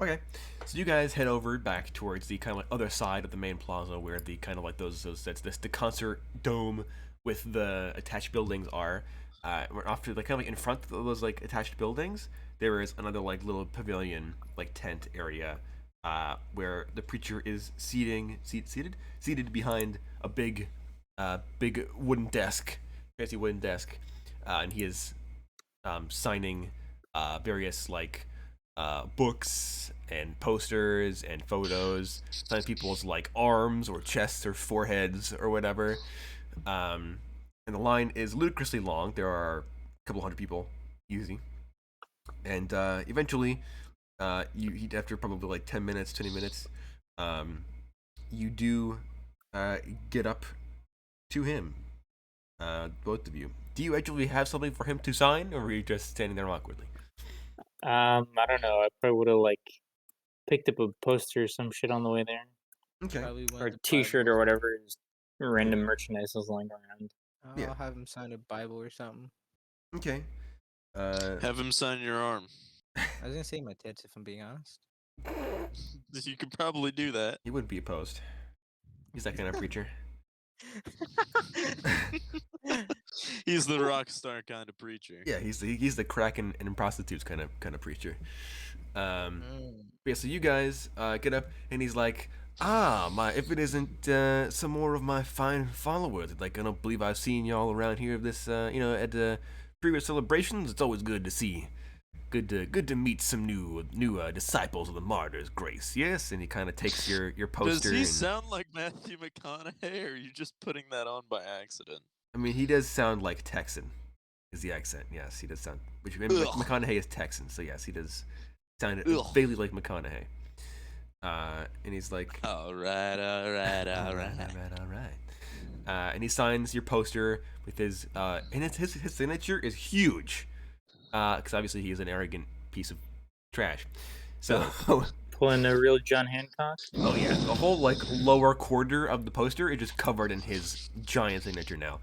Okay, so you guys head over back towards the kind of like other side of the main plaza where the kind of like those that's the concert dome with the attached buildings are. We're off to like kind of like in front of those like attached buildings. There is another like little pavilion like tent area, where the preacher is seated behind a big wooden desk, fancy wooden desk, and he is signing various like books and posters and photos, signing people's like arms or chests or foreheads or whatever. And the line is ludicrously long. There are a couple hundred people using, and eventually, after probably like 10 minutes, 20 minutes, you do get up to him, both of you. Do you actually have something for him to sign, or are you just standing there awkwardly? I don't know. I probably would have like picked up a poster or some shit on the way there, Okay. Probably one or of a the T-shirt Bibles. or whatever. Just random merchandise was lying around. Yeah. I'll have him sign a Bible or something. Okay. Have him sign your arm. I was gonna say my tits if I'm being honest. You could probably do that. He wouldn't be opposed. He's that kind of preacher. He's the rock star kind of preacher. Yeah, he's the crack and prostitutes kind of preacher. Yeah, so you guys get up, and he's like, if it isn't some more of my fine followers, like I don't believe I've seen y'all around here this, at previous celebrations. It's always good to see. Good to meet some new disciples of the martyrs' grace. Yes, and he kind of takes your poster. Does he and, sound like Matthew McConaughey, or are you just putting that on by accident? I mean, he does sound like Texan. Is the accent? Yes, he does sound. Which McConaughey is Texan, so yes, he does sound vaguely like McConaughey. And he's like, all right. And he signs your poster with his and his signature is huge, because obviously he is an arrogant piece of trash. So Pulling a real John Hancock. oh yeah, the whole like lower quarter of the poster is just covered in his giant signature now.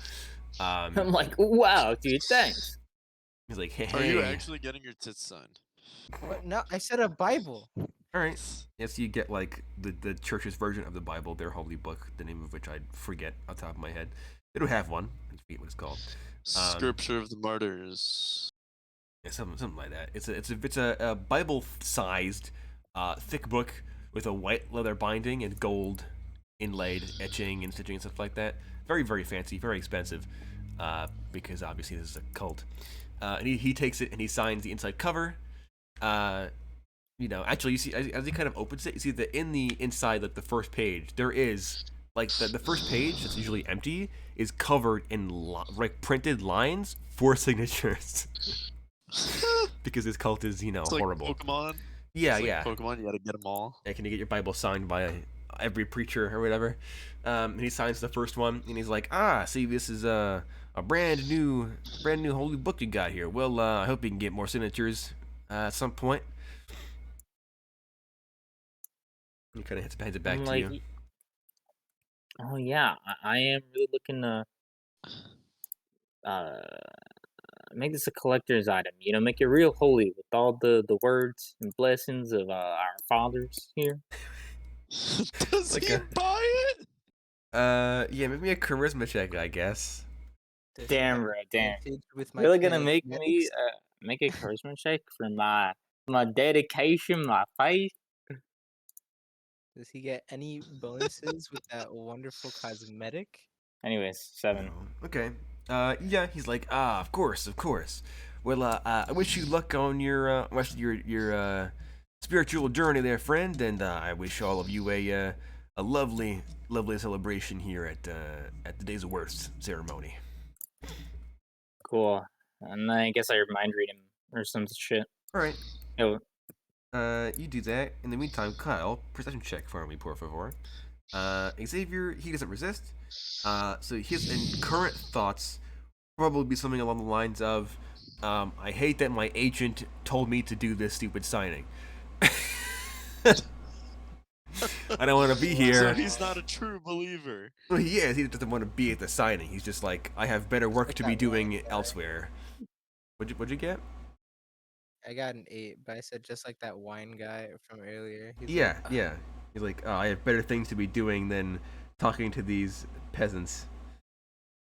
I'm like, wow, dude, thanks. He's like, hey, Are you actually getting your tits signed? What? No, I said a Bible. all right. Yes, you get like the church's version of the Bible, their holy book, the name of which I forget off the top of my head. They don't have one. I forget what it's called. Scripture of the Martyrs. Yeah, something like that. It's a Bible-sized, thick book with a white leather binding and gold inlaid etching and stitching and stuff like that. Very, very fancy, very expensive, because obviously this is a cult. And he takes it and he signs the inside cover. Actually, you see as he kind of opens it, you see that in the inside, like the first page, there is like the first page that's usually empty is covered in like printed lines for signatures. Because this cult is, It's like horrible. Pokemon. Yeah, It's like yeah. Pokemon, you gotta get them all. Yeah, can you get your Bible signed by every preacher or whatever? And he signs the first one, and he's like, see, this is a brand new holy book you got here. Well, I hope you can get more signatures at some point. He kind of hands it back I'm to like, you. oh yeah, I am really looking to make this a collector's item. Make it real holy with all the words and blessings of our fathers here. Does Like he a- buy it? Yeah, make me a charisma check, I guess. Does he Damn, have bro, damn. advantage with my Really gonna make me kinetics? make a charisma check for my dedication, my faith? Does he get any bonuses with that wonderful cosmetic? Anyways, 7. Oh, okay. Yeah, he's like, of course. Well, I wish you luck on your rest of your spiritual journey there, friend, and I wish all of you a lovely celebration here at the Days of Worth ceremony. Cool. And then I guess I mind read him or some shit. All right. Yo, You do that. In the meantime, Kyle, perception check for me, por favor. Xavier, he doesn't resist. So his current thoughts probably be something along the lines of, I hate that my agent told me to do this stupid signing. I don't want to be So here. he's not a true believer. Well, he is. He doesn't want to be at the signing. He's just like, I have better work like to that be wine doing guy. elsewhere. What'd you get? I got an 8, but I said just like that wine guy from earlier. He's Yeah, like, yeah. He's like, I have better things to be doing than talking to these peasants.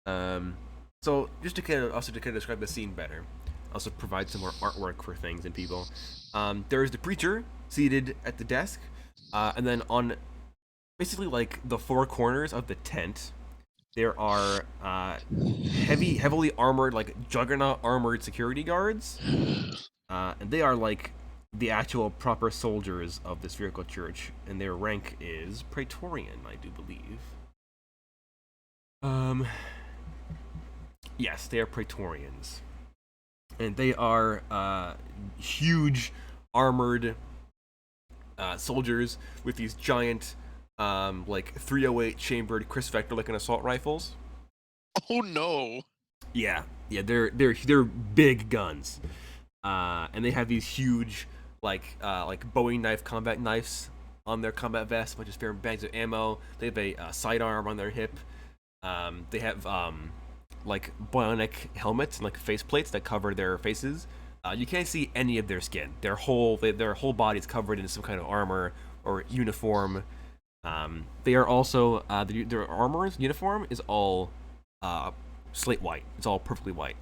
So just to kind of describe the scene better, also provide some more artwork for things and people. There is the preacher seated at the desk, and then on basically like the four corners of the tent, there are heavily armored, like juggernaut armored security guards, and they are like the actual proper soldiers of the spherical church, and their rank is Praetorian, I do believe. Yes, they are Praetorians, and they are huge armored soldiers with these giant, like 308 chambered Chris Vector looking assault rifles. Oh no! Yeah, they're big guns, and they have these huge like Bowie knife combat knives on their combat vests, a bunch of spare bags of ammo. They have a sidearm on their hip. They have like bionic helmets and like face plates that cover their faces. You can't see any of their skin. Their whole body is covered in some kind of armor or uniform. They are also their armor uniform is all slate white. It's all perfectly white.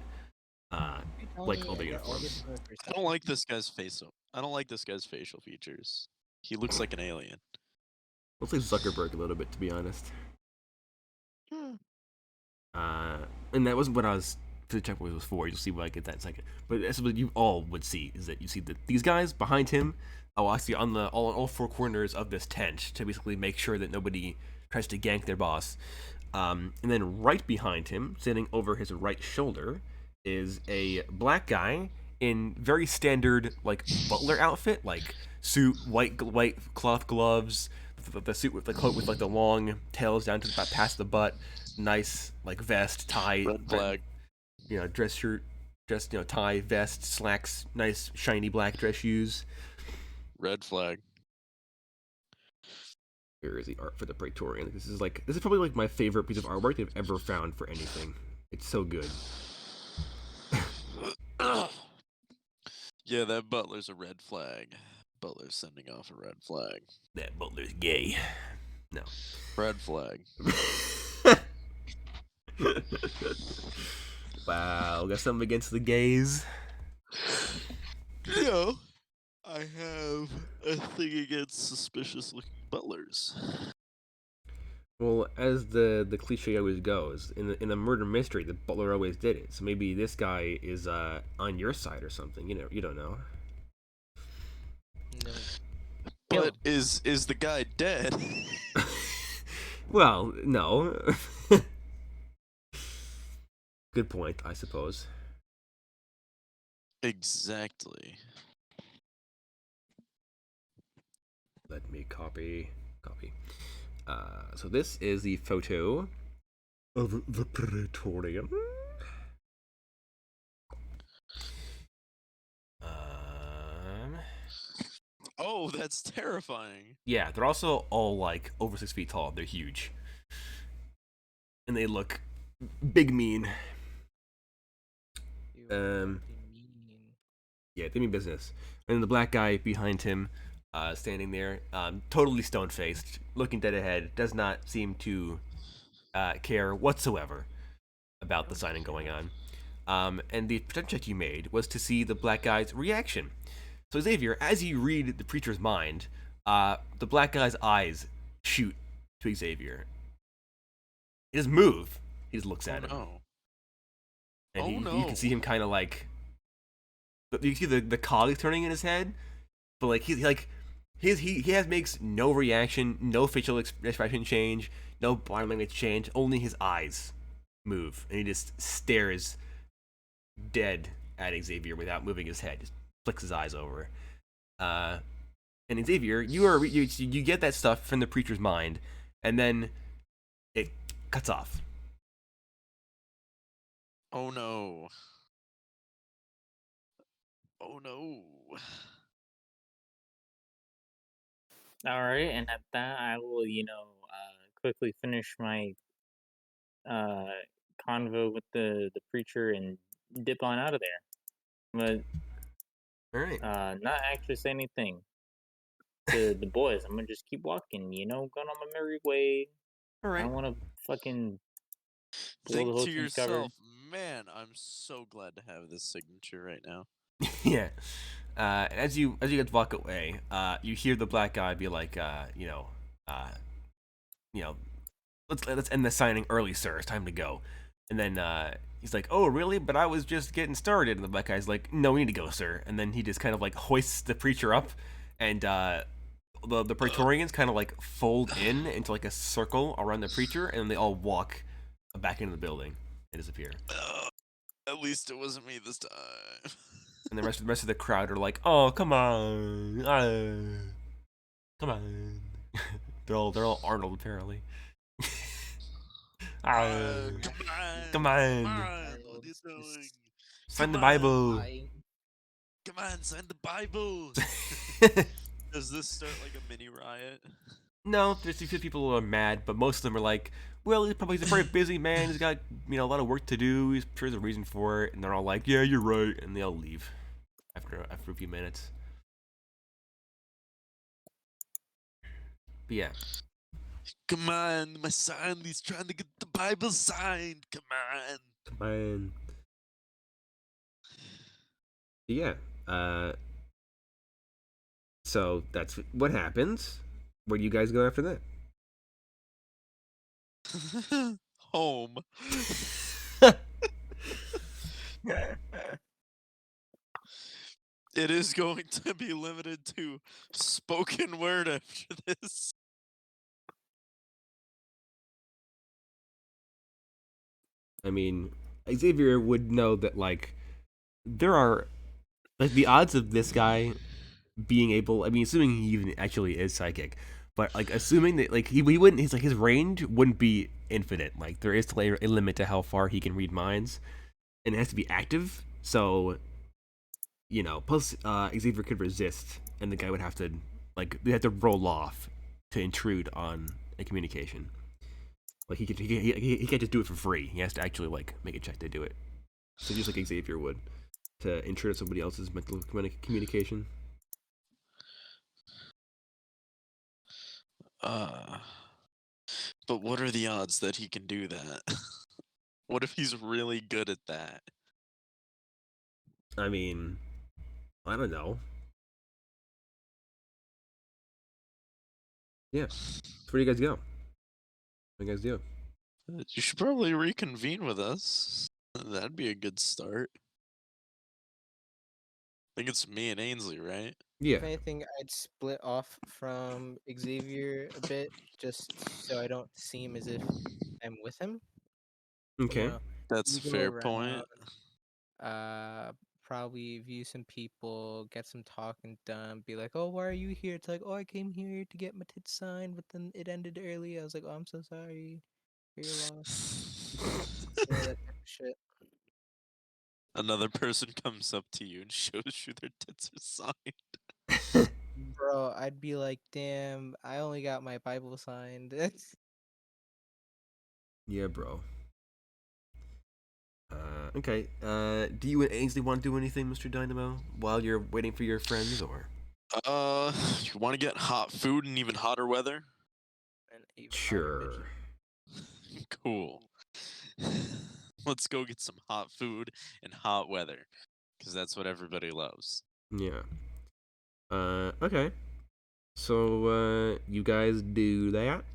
Like all the uniforms. I don't like this guy's face. I don't like this guy's facial features. He looks like an alien. Looks like Zuckerberg a little bit, to be honest. And that wasn't what I was the checkpoint was for. You'll see what I get that in a second. But that's what you all would see is that you see that these guys behind him. Oh, I see on the all four corners of this tent to basically make sure that nobody tries to gank their boss. And then right behind him, sitting over his right shoulder, is a black guy in very standard like butler outfit, like suit, white cloth gloves, the suit with the coat with like the long tails down to about past the butt, nice like vest, tie, Red flag. Dress shirt, just tie, vest, slacks, nice shiny black dress shoes. Red flag. Here is the art for the Praetorian. This is probably like my favorite piece of artwork they've ever found for anything. It's so good. Yeah, that butler's a red flag. Butler's sending off a red flag. That butler's gay. No. Red flag. Wow, got something against the gays? I have a thing against suspicious-looking butlers. Well, as the cliche always goes, in the murder mystery, the butler always did it. So maybe this guy is on your side or something. You don't know. no. But is the guy dead? Well, no. Good point, I suppose. Exactly. Let me copy. So this is the photo of the Praetorian. Oh, that's terrifying. Yeah, they're also all like over 6 feet tall. They're huge, and they look big mean. Yeah, they mean business. And the black guy behind him, standing there, totally stone-faced, looking dead ahead, does not seem to care whatsoever about the signing going on. And the perception check you made was to see the black guy's reaction. So Xavier, as you read the preacher's mind, the black guy's eyes shoot to Xavier. He doesn't move. He just looks at him. No. And Oh, you can see him kind of like, you see the cogs turning in his head, but like he makes no reaction, no facial expression change, no body language change. Only his eyes move, and he just stares dead at Xavier without moving his head. Just flicks his eyes over. And Xavier, you get that stuff from the preacher's mind, and then it cuts off. Oh no. Oh no. All right, and at that, I will, quickly finish my uh convo with the preacher and dip on out of there. All right. But not actually say anything to the boys. I'm gonna just keep walking, going on my merry way. All I right. don't want to fucking blow the Think whole to team's cover. yourself, man, I'm so glad to have this signature right now. Yeah. As you guys walk away, you hear the black guy be like, let's end the signing early, sir. It's time to go. And then he's like, oh, really? But I was just getting started. And the black guy's like, no, we need to go, sir. And then he just kind of like hoists the preacher up, and the Praetorians kind of like fold in into like a circle around the preacher, and then they all walk back into the building and disappear. At least it wasn't me this time. And the rest of the crowd are like, "Oh, come on, come on." they're all Arnold apparently. Come Come on, on, what are you doing? sign the Come on, Bible. Come on, sign the Bible. Does this start like a mini riot? No, there's a few people who are mad, but most of them are like, "Well, he's a very busy man. He's got a lot of work to do. He's sure there's a reason for it." And they're all like, "Yeah, you're right," and they all leave after a few minutes. But yeah. Come on, my son, he's trying to get the Bible signed. Come on. Come on. Yeah. So that's what happens. Where do you guys go after that? Home. It is going to be limited to spoken word after this. I mean, Xavier would know that, like, there are, like, the odds of this guy being able, I mean, assuming he even actually is psychic, but, like, assuming that, like, he wouldn't, his range wouldn't be infinite. Like, there is a limit to how far he can read minds, and it has to be active, so, plus, Xavier could resist, and the guy would have to, like, they have to roll off to intrude on a communication. Like, he can't just do it for free. He has to actually, like, make a check to do it. So just like Xavier would, to intrude on somebody else's mental communication. But what are the odds that he can do that? What if he's really good at that? I mean, I don't know. Yeah. So where do you guys go? What do you guys do? You should probably reconvene with us. That'd be a good start. I think it's me and Ainsley, right? Yeah. If anything, I'd split off from Xavier a bit, just so I don't seem as if I'm with him. Okay. That's a Weasel fair point. Probably view some people, get some talking done, be like, "Oh, why are you here?" It's like, "Oh, I came here to get my tits signed, but then it ended early." I was like, "Oh, I'm so sorry for your loss." Yeah, that type of shit. Another person comes up to you and shows you their tits are signed. Bro, I'd be like, "Damn, I only got my Bible signed." Yeah, bro. Okay. Do you and Ainsley want to do anything, Mr. Dynamo, while you're waiting for your friends, or? You want to get hot food and even hotter weather? And even Sure. Cool. Let's go get some hot food and hot weather, because that's what everybody loves. Yeah. Okay. So, you guys do that.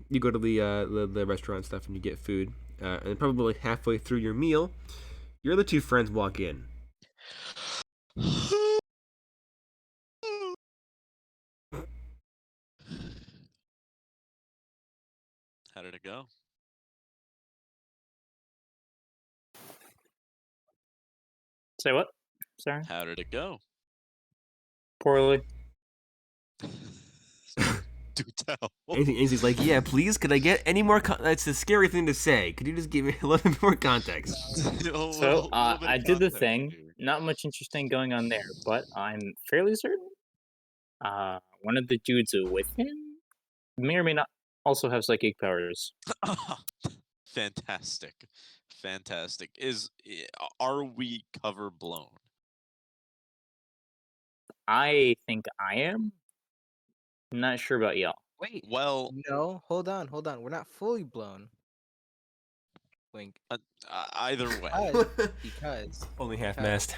You go to the restaurant and stuff, and you get food. And probably like halfway through your meal, your other two friends walk in. How did it go? Say what? Sorry. How did it go? Poorly. Do tell. Ainsley's like, yeah, please, could I get any more? That's a scary thing to say. Could you just give me a little bit more context? So, I did the thing. Not much interesting going on there, but I'm fairly certain One of the dudes with him may or may not also have psychic powers. Fantastic. Are we cover blown? I think I am. Not sure about y'all. Wait, Well, no, hold on. We're not fully blown. Wink. either way. Because Only half because mast.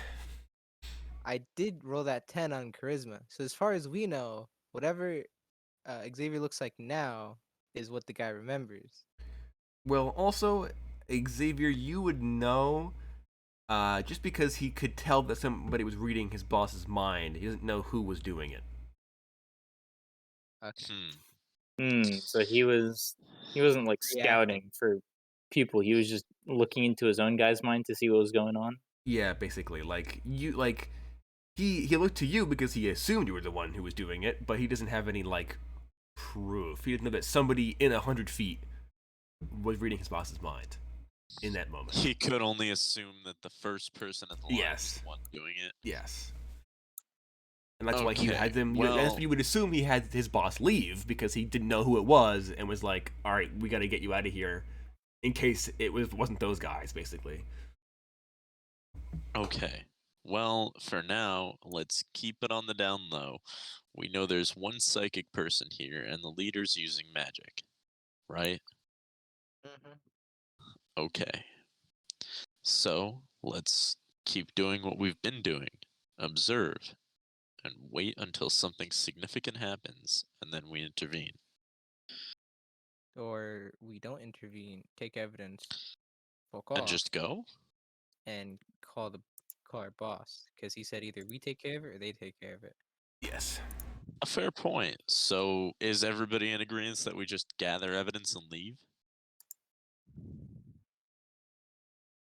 I did roll that 10 on charisma. So as far as we know, whatever Xavier looks like now is what the guy remembers. Well, also, Xavier, you would know, just because he could tell that somebody was reading his boss's mind. He doesn't know who was doing it. Okay. So he wasn't like scouting for people. He was just looking into his own guy's mind to see what was going on. Yeah, basically, he looked to you because he assumed you were the one who was doing it, but he doesn't have any proof. He doesn't know that somebody in 100 feet was reading his boss's mind in that moment. He could only assume that the first person at the line was Yes. the one doing it. Yes. And that's why he Okay, had them. well- You would assume he had his boss leave because he didn't know who it was and was like, "All right, we got to get you out of here," in case wasn't those guys, basically. Okay. Well, for now, let's keep it on the down low. We know there's one psychic person here, and the leader's using magic. Right? Okay. So, let's keep doing what we've been doing. Observe. And wait until something significant happens, and then we intervene. Or we don't intervene, take evidence, fuck And off, just go? and call our boss because he said either we take care of it or they take care of it. Yes. A fair point. So, is everybody in agreement that we just gather evidence and leave?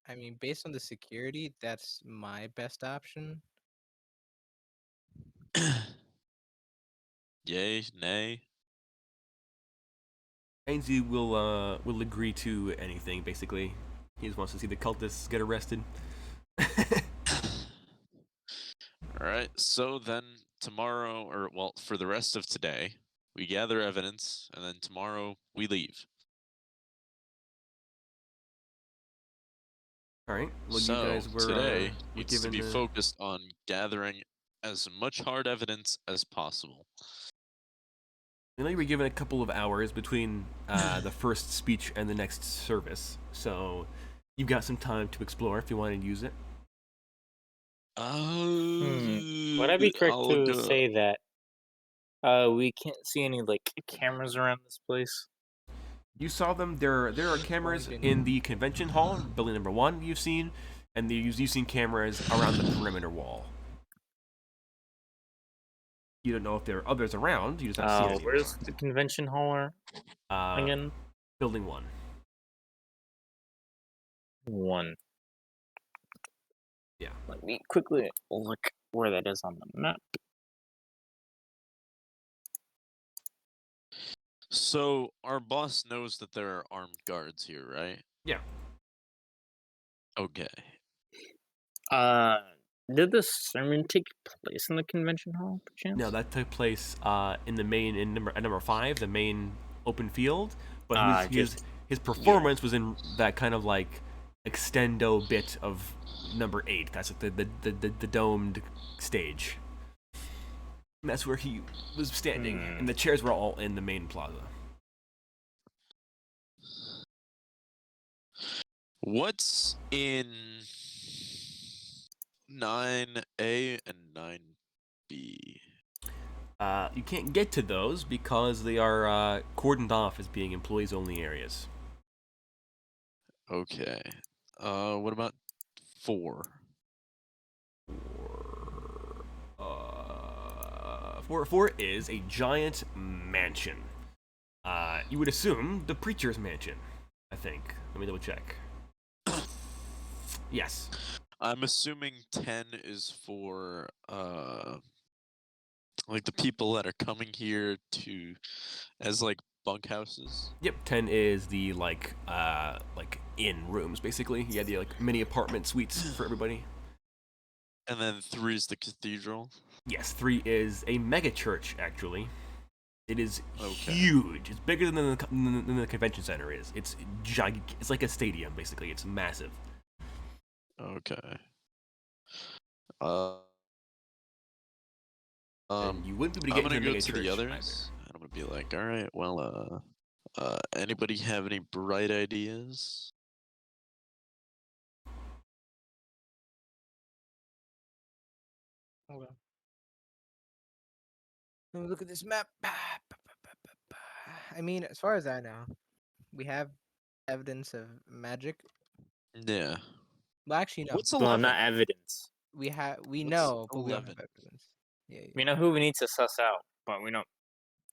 I mean, based on the security, that's my best option. Yay? Nay? Ainsley will agree to anything. Basically, he just wants to see the cultists get arrested. Alright, so then tomorrow, or well, for the rest of today, we gather evidence, and then tomorrow we leave. All right. Well, So, you guys were today were needs to given be the... focused on gathering as much hard evidence as possible. I know you were given a couple of hours between the first speech and the next service, so you've got some time to explore if you want to use it. Would I be correct I'll to go- say that we can't see any cameras around this place? You saw them. There are cameras in the convention hall, building number 1. You've seen, and you've seen cameras around the perimeter wall. You don't know if there are others around. You just haven't seen any. Where's the convention hall again? Building 1. 1. Yeah. Let me quickly look where that is on the map. So, our boss knows that there are armed guards here, right? Yeah. Okay. Did the sermon take place in the convention hall, perchance? No, that took place in the main at number 5, the main open field. But his performance was in that kind of extendo bit of number 8. That's the domed stage. And that's where he was standing, and the chairs were all in the main plaza. What's in 9A and 9B? You can't get to those because they are cordoned off as being employees-only areas. Okay. What about 4? 4 is a giant mansion. You would assume the preacher's mansion, I think. Let me double check. Yes. I'm assuming 10 is for the people that are coming here as bunkhouses. Yep, 10 is the inn rooms basically. Yeah, the mini apartment suites for everybody. And then 3 is the cathedral. Yes, 3 is a mega church, actually. It is Okay. huge. It's bigger than the convention center is. It's gigantic. It's like a stadium, basically. It's massive. Okay. And you wouldn't be able to I'm get gonna into the go mega to church the others, and I'm gonna be like, all right, well, anybody have any bright ideas? Hold on. Let me look at this map. I mean, as far as I know, we have evidence of magic. Yeah. Well, actually, no. What's Well, 11? not evidence. We What's know, but we don't 11? have evidence. Yeah, yeah. We know who we need to suss out, but we don't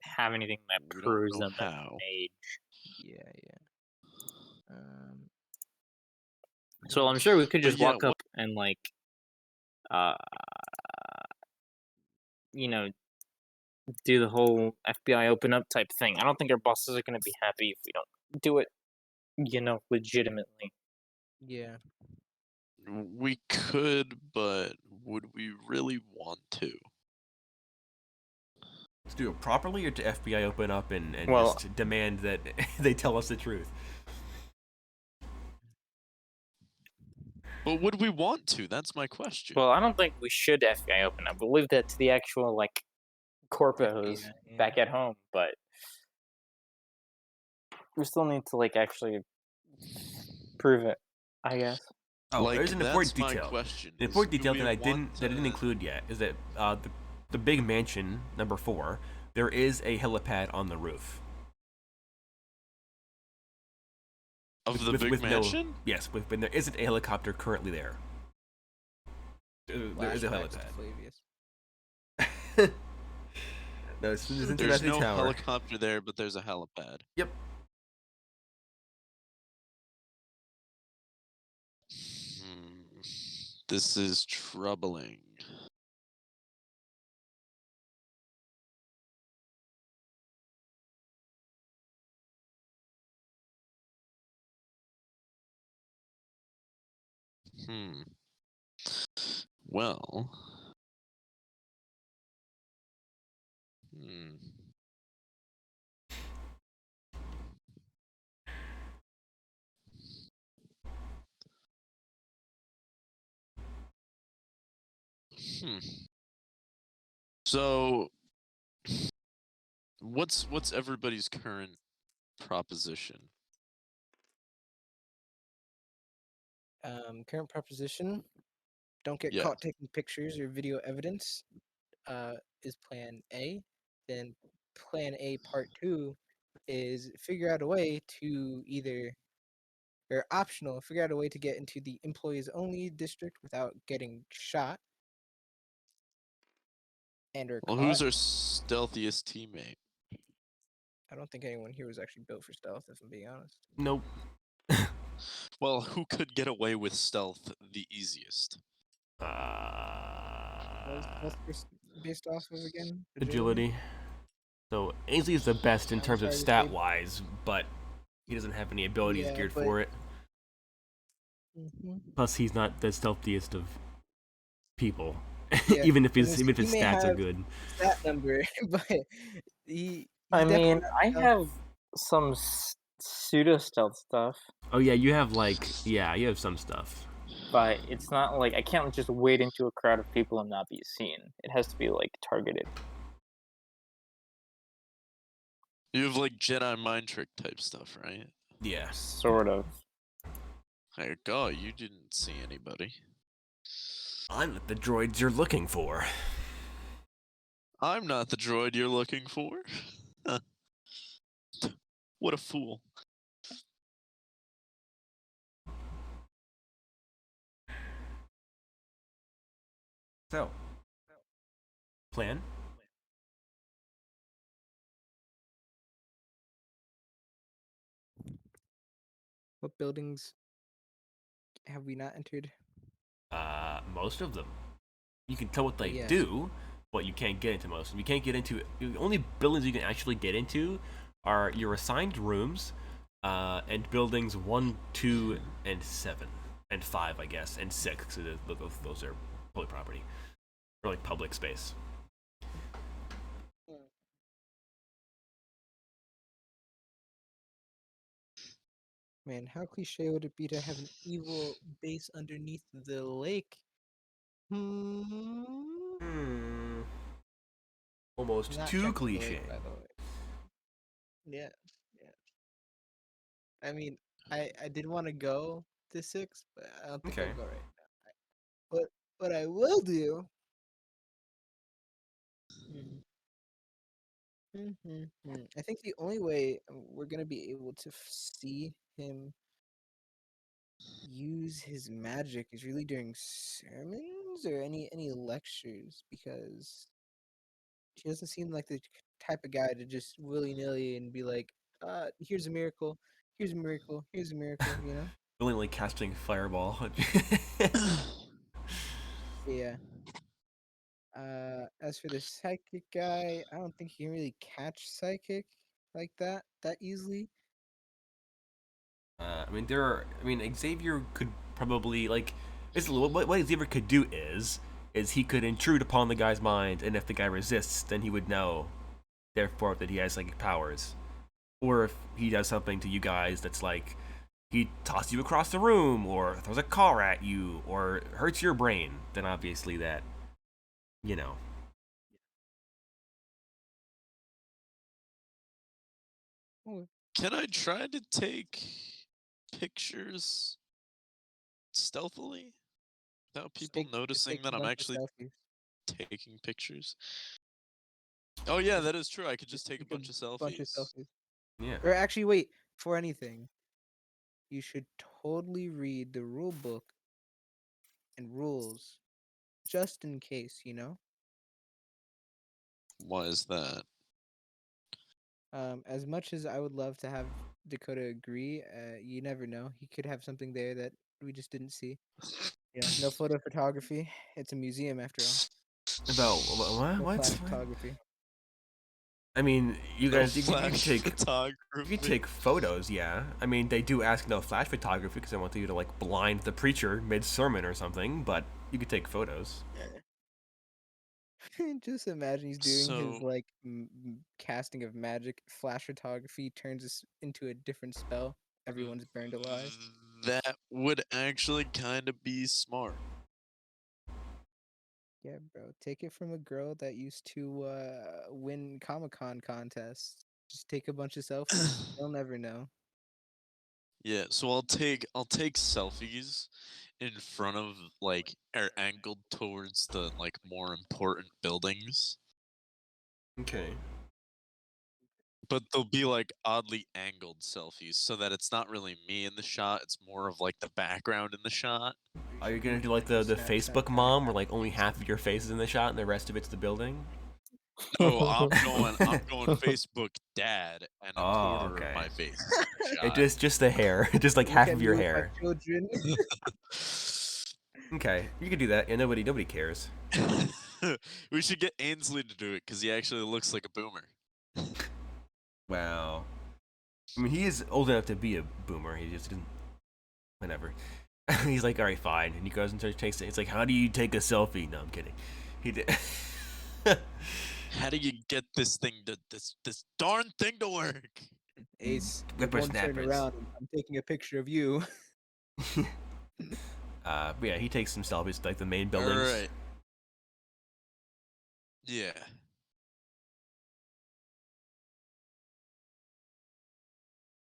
have anything that We don't proves know them as how. mage. Yeah, yeah. So I'm sure we could But just yeah, walk up and like, uh, you know, do the whole FBI open up type thing. I don't think our bosses are gonna be happy if we don't do it, legitimately. Yeah. We could, but would we really want to? Let's do it properly, or to FBI open up and Well- just demand that they tell us the truth. But would we want to? That's my question. Well, I don't think we should FBI open up. We'll leave that to the actual like corpos Yeah. back at home, but we still need to like actually prove it, I guess. Oh, Like, there's an that's important my detail. question. The is, important do detail we that I want didn't to- include yet is that the big mansion number 4, there is a helipad on the roof. Of the big with mansion? Yes, but there isn't a helicopter currently there. There is a Flashbacks to helipad. Flavius. No, it's There's Infinity no Tower. helicopter there, but there's a helipad. Yep. This is troubling. Well. So, what's everybody's current proposition? Current proposition: don't get Yeah. caught taking pictures or video evidence. Is Plan A. Then Plan A Part 2 is figure out a way to either, or optional, figure out a way to get into the employees only district without getting shot and or Well, caught. who's our stealthiest teammate? I don't think anyone here was actually built for stealth, if I'm being honest. Nope. Well, who could get away with stealth the easiest? What's this based off of again? Agility. So Ainsley is the best in I'm terms of sorry, stat wise, but he doesn't have any abilities Yeah, geared but- for it. Mhm. Plus, he's not the stealthiest of people, Yeah, even if and his he may stats are have- good. That number, but he. I definitely mean, not I stealth. have some pseudo stealth stuff, Oh yeah, you have you have some stuff. but it's not like I can't just wade into a crowd of people and not be seen. It has to be like targeted. You have like Jedi mind trick type stuff, right? Yeah. Sort of. Like, oh, you didn't see anybody. I'm not the droids you're looking for. I'm not the droid you're looking for. What a fool. So, plan? What buildings have we not entered? Most of them. You can tell what they Yes. do, but you can't get into most of them. You can't get into the only buildings you can actually get into are your assigned rooms, and buildings 1, 2, and 7, and 5, I guess, and 6. So those are public property or like public space. Man, how cliche would it be to have an evil base underneath the lake? Almost Not too check the cliche. lake, by the way. Yeah, yeah. I mean, I did want to go to 6, but I don't think Okay. I'll go right now. But what I will do. I think the only way we're gonna be able to see him use his magic is really during sermons or any lectures, because he doesn't seem like the type of guy to just willy-nilly and be like, here's a miracle, here's a miracle, here's a miracle, you know? Willingly casting fireball. Yeah. As for the psychic guy, I don't think he can really catch psychic like that easily. I mean, Xavier could probably like. What Xavier could do is he could intrude upon the guy's mind, and if the guy resists, then he would know, therefore, that he has psychic powers. Or if he does something to you guys that's like he tosses you across the room, or throws a car at you, or hurts your brain, then obviously that, you know. Can I try to take pictures stealthily without people Just noticing take a that I'm bunch of actually selfies. taking pictures? Oh yeah, that is true. I could just take a Take bunch of bunch of selfies. selfies. Yeah. Or actually, wait, for anything, you should totally read the rule book and rules just in case, you know? Why is that? As much as I would love to have Dakota agree, you never know. He could have something there that we just didn't see. You know, no photo photography. It's a museum after all. About what? No flash What? photography. I mean, you No guys, you can flash take photography. you can take photos, yeah. I mean, they do ask no flash photography because they want you to like blind the preacher mid sermon or something. But you could take photos. Just imagine he's doing his So like casting of magic. Flash photography turns us into a different spell. Everyone's burned alive. that would actually kind of be smart. Yeah, bro. Take it from a girl that used to win Comic-Con contests. Just take a bunch of selfies. They'll never know. Yeah, so I'll take selfies in front of like or angled towards the like more important buildings, Okay. but they'll be like oddly angled selfies so that it's not really me in the shot, it's more of like the background in the shot. Are you gonna do like the Snapchat Facebook kinda mom, where like only half of your face is in the shot and the rest of it's the building? No, I'm going Facebook dad and a Oh, quarter okay. of my face is in the It shot. just the hair, just like Look half at of me your with my hair. children. Okay, you could do that. Yeah, nobody cares. We should get Ainsley to do it because he actually looks like a boomer. Wow. I mean, he is old enough to be a boomer. He just didn't. Whatever. He's like, all right, fine, and he goes and starts tasting. It's like, how do you take a selfie? No, I'm kidding. He did. How do you get this thing to this darn thing to work? Ace, you're one turn Whippersnappers. around. I'm taking a picture of you. But yeah, he takes some selfies like the main All buildings. right. Yeah.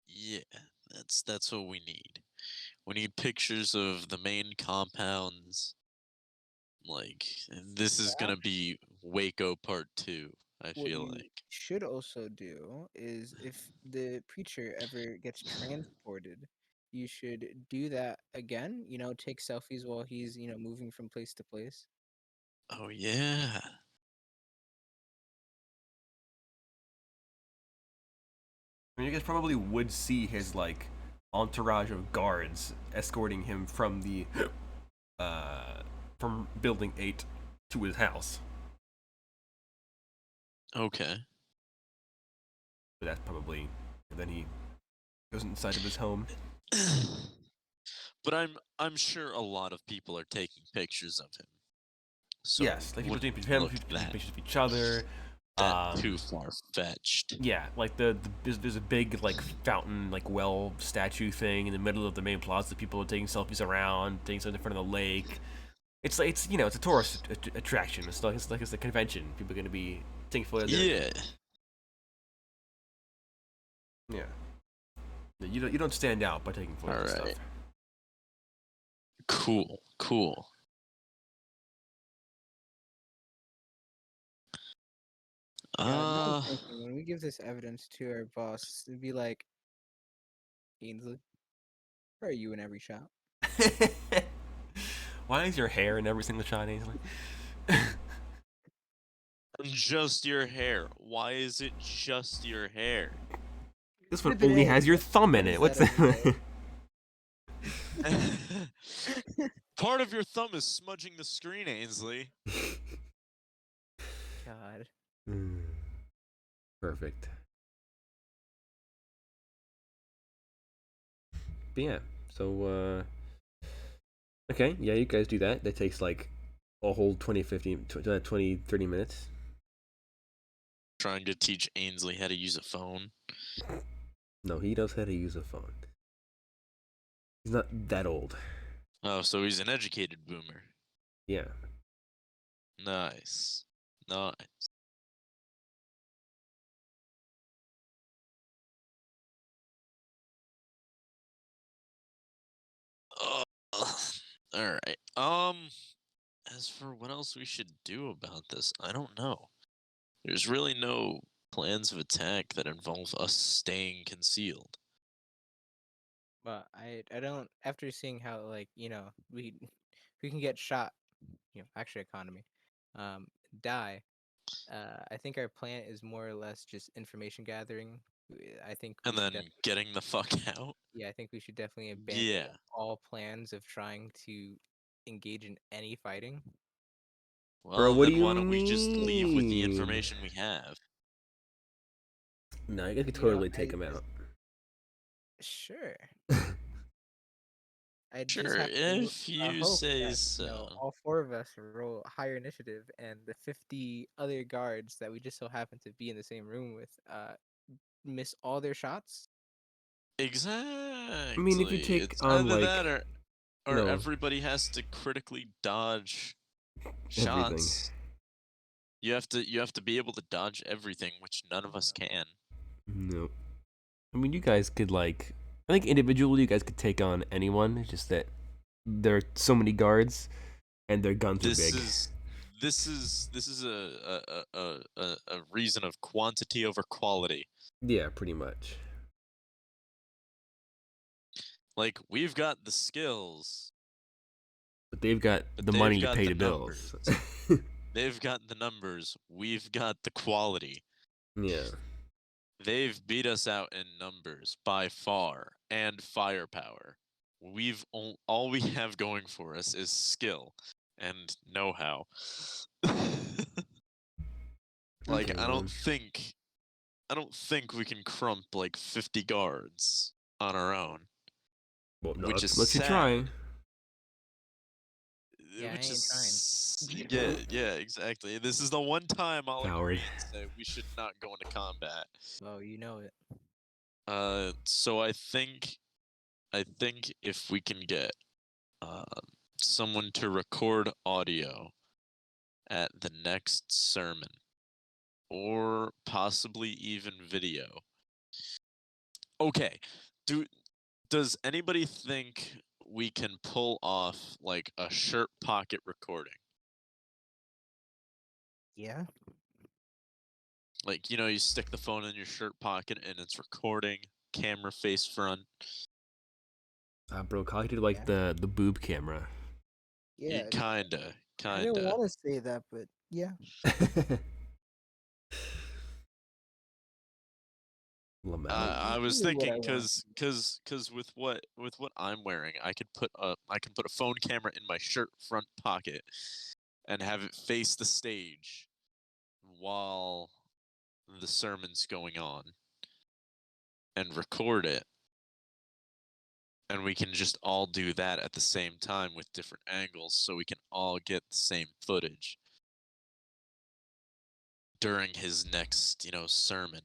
Yeah, that's what we need. We need pictures of the main compounds. Like this is gonna be Waco Part 2, I What feel you like. should also do is, if the preacher ever gets transported, you should do that again. You know, take selfies while he's, moving from place to place. Oh yeah. I mean, you guys probably would see his like entourage of guards escorting him from the from building 8 to his house. Okay. But that's probably, and then he goes inside of his home. But I'm sure a lot of people are taking pictures of him. So Yes, like people wouldn't taking him, look people taking that pictures of each other. too far fetched. Yeah, like there's a big like fountain like well statue thing in the middle of the main plaza. People are taking selfies around, taking something in front of the lake. It's like it's it's a tourist attraction. It's a convention. People are gonna be taking photos there. Yeah. Yeah. You don't stand out by taking photos and Alright. stuff. Cool. Now I'm thinking when we give this evidence to our boss, it'd be like, Ainsley, where are you in every shot? Why is your hair in every single shot, Ainsley? just your hair. Why is it just your hair? This one Exhibit only A, has your what- thumb in what it. is What's that over that? Part of your thumb is smudging the screen, Ainsley. God. Perfect. But yeah, so okay, yeah, you guys do that. That takes like a whole 20, 15, 20, 30 minutes. Trying to teach Ainsley how to use a phone. No, he knows how to use a phone. He's not that old. Oh, so he's an educated boomer. Yeah. Nice. Ugh. Alright. As for what else we should do about this, I don't know. There's really no plans of attack that involve us staying concealed. But I don't, after seeing how, like, we can get shot, actually economy, um, die. I think our plan is more or less just information gathering. I think we And should then getting the fuck out? yeah, I think we should definitely abandon Yeah. all plans of trying to engage in any fighting. Bro, Well, what do then you why don't we just leave with the mean? information we have? No, you guys could You know, totally take I him just out. sure. I just Sure, have to if you hope say that, so. all four of us roll higher initiative, and the 50 other guards that we just so happen to be in the same room with miss all their shots. Exactly. I mean, if you take It's on either like that or no everybody has to critically dodge everything. shots. You have to be able to dodge everything, which none of us can. No. I mean, you guys could like. I think individually, you guys could take on anyone. It's just that there are so many guards, and their guns are big. This is a reason of quantity over quality. Yeah, pretty much. Like, we've got the skills, But they've got but the they've money to got pay the the bills. numbers. They've got the numbers. We've got the quality. Yeah. They've beat us out in numbers by far and firepower. All we have going for us is skill and know-how. Like, Okay, I then. don't think we can crump like 50 guards on our own. Well, no, Which is let's you sad. try. Yeah, I Which ain't is trying. yeah, exactly. This is the one time I'll Coward. agree and say we should not go into combat. Oh, you know it. So I think if we can get someone to record audio at the next sermon, or possibly even video. Okay, does anybody think we can pull off like a shirt pocket recording? Yeah. Like, you stick the phone in your shirt pocket and it's recording, camera face front. Bro, Kali did like Yeah. the boob camera. Yeah. Kinda. I didn't want to say that, but yeah. Lamau. I was Usually what I thinking want. cause with what I'm wearing, I can put a phone camera in my shirt front pocket and have it face the stage while the sermon's going on and record it. And we can just all do that at the same time with different angles, so we can all get the same footage during his next, sermon.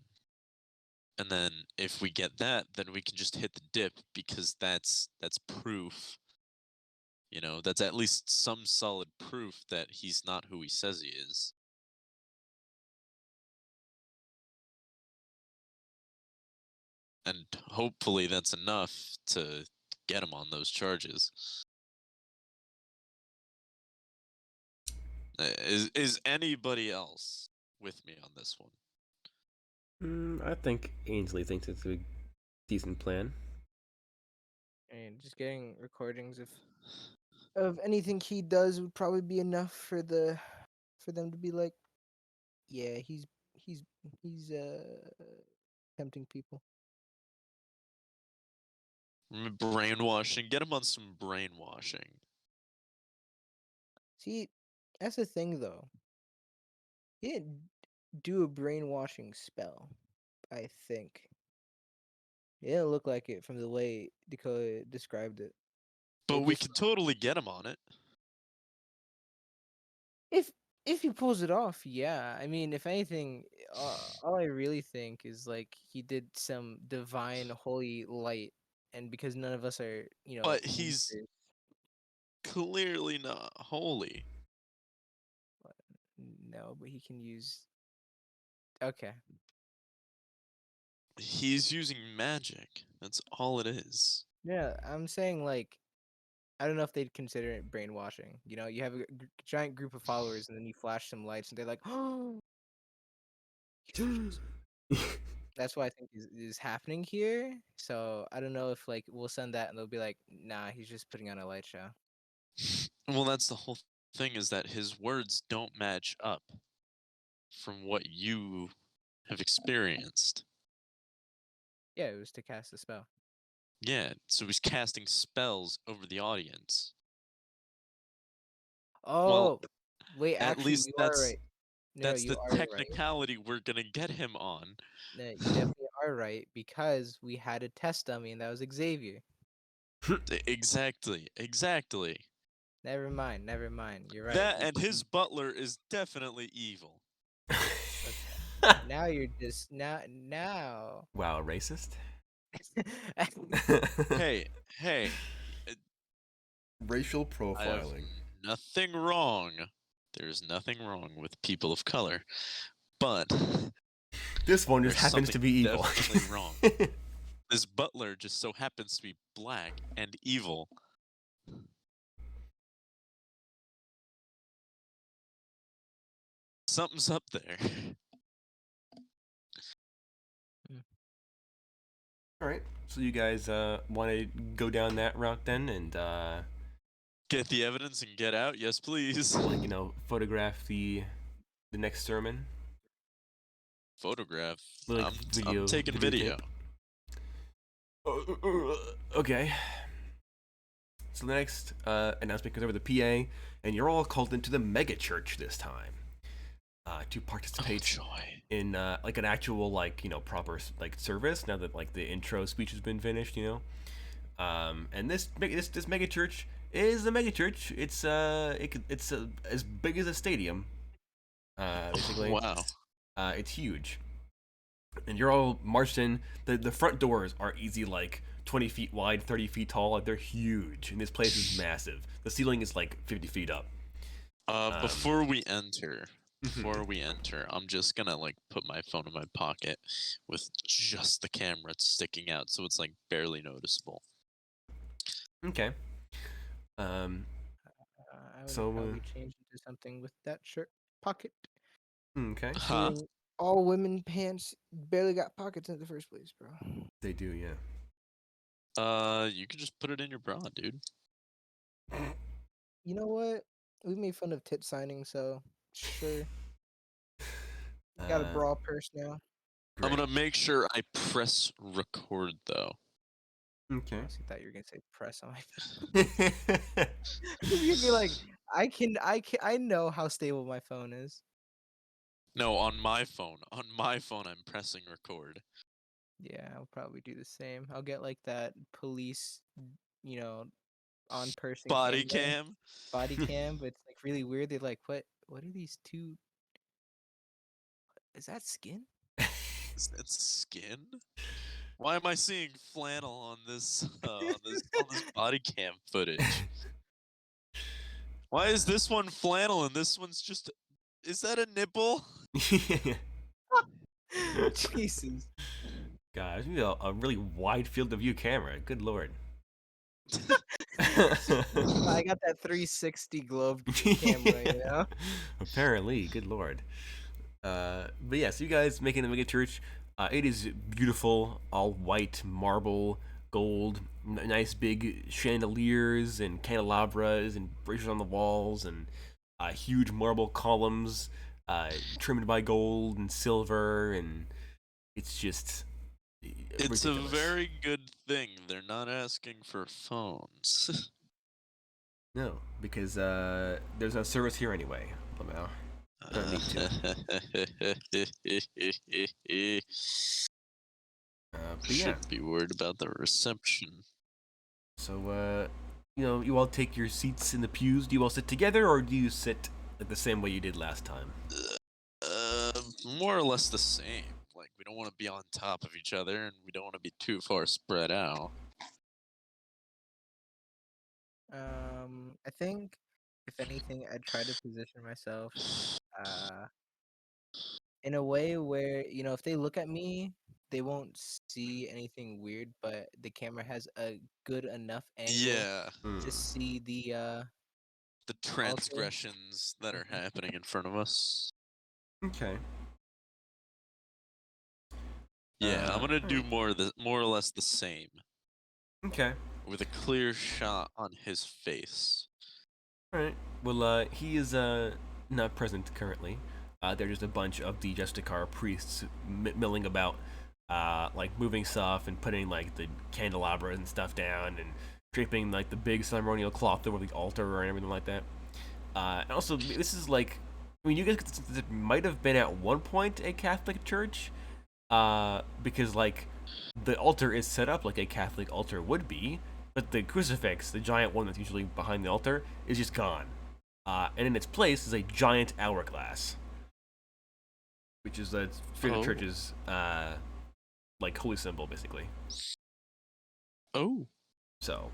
And then if we get that, then we can just hit the dip, because that's proof. That's at least some solid proof that he's not who he says he is. And hopefully that's enough to get him on those charges. Is anybody else with me on this one? I think Ainsley thinks it's a decent plan. And just getting recordings of anything he does would probably be enough for them to be like, yeah, he's tempting people. Brainwashing. Get him on some brainwashing. See, that's the thing though. He didn't do a brainwashing spell, I think. It didn't look like it from the way Dakota described it. But It we just- could totally get him on it. If he pulls it off, yeah. I mean, if anything, all I really think is like he did some divine holy light, and because none of us are, But he's monsters, clearly not holy. no, but he can use. Okay, He's using magic. That's all it is. yeah, I'm saying like, I don't know if they'd consider it brainwashing. You have a giant group of followers, and then you flash some lights, and they're like, "Oh." That's what I think is happening here. So I don't know if like we'll send that and they'll be like, nah, he's just putting on a light show. Well, that's the whole thing, is that his words don't match up from what you have experienced. Yeah, it was to cast a spell. Yeah, so he's casting spells over the audience. Oh, Well, wait, at actually, least you are right. No, that's you the are right. technicality we're gonna get him on. No, you definitely are right because we had a test dummy and that was Xavier. Exactly. Never mind. You're right. That and his butler is definitely evil. Now you're just now. Wow, racist. Hey, Racial I have profiling. nothing wrong. There's nothing wrong with people of color, but This one just there's happens to something be evil. definitely wrong. This butler just so happens to be black and evil. Something's up there. All right, so you guys want to go down that route then, and Get the evidence and get out? Yes, please. like photograph the next sermon. Photograph. Like I'm taking video. Okay. So the next announcement goes over the PA, and you're all called into the mega church this time to participate in like an actual proper service. Now that the intro speech has been finished, and this mega church is a mega church. It's as big as a stadium. Basically, Wow. it's huge. And you're all marched in. The front doors are easy 20 feet wide, 30 feet tall. They're huge, and this place is massive. The ceiling is 50 feet up. Before we enter, I'm just gonna put my phone in my pocket with just the camera sticking out, so it's barely noticeable. Okay. I would So, probably change into something with that shirt pocket. Okay. Huh? Seeing all women pants barely got pockets in the first place, bro. They do, yeah. You can just put it in your bra, dude. You know what? We made fun of tit signing, so sure. Got a bra purse now. I'm gonna make sure I press record though. Okay. I thought you were gonna say press on my phone. You'd be like, I know how stable my phone is. No, on my phone. On my phone, I'm pressing record. Yeah, I'll probably do the same. I'll get like that police, you know, on person Body camera, cam. body cam, but it's like really weird. They're like, what are these two? Is that skin? Is that skin? Why am I seeing flannel on this on this body cam footage? Why is this one flannel and this one's just? Is that a nipple? Jesus. Guys, we got a really wide field of view camera. Good lord. I got that 360 globe camera, you know? Apparently, good lord. But yeah, so you guys making the mega church. It is beautiful, all white marble, gold, nice big chandeliers and candelabras and braziers on the walls and huge marble columns trimmed by gold and silver, and it's just It's a ridiculous. very good thing they're not asking for phones. No, because there's no service here anyway. Somehow. Don't need to. But yeah, Shouldn't be worried about the reception. so you all take your seats in the pews. Do you all sit together, or do you sit like the same way you did last time? More or less the same. Like, we don't want to be on top of each other, and we don't want to be too far spread out. I think if anything, I'd try to position myself in a way where, if they look at me, they won't see anything weird, but the camera has a good enough angle Yeah, to see the the altar. transgressions that are happening in front of us. Okay. Yeah, I'm gonna do more or less the same, Okay. with a clear shot on his face. All right. Well, he is not present currently. There's just a bunch of the Justicar priests milling about, like moving stuff and putting like the candelabras and stuff down and draping like the big ceremonial cloth over the altar and everything like that. And also, this is like, I mean, you guys it might have been at one point a Catholic church, because like the altar is set up like a Catholic altar would be, but the crucifix, the giant one that's usually behind the altar, is just gone. And in its place is a giant hourglass, which is the Fended Church's like holy symbol, basically. Oh. So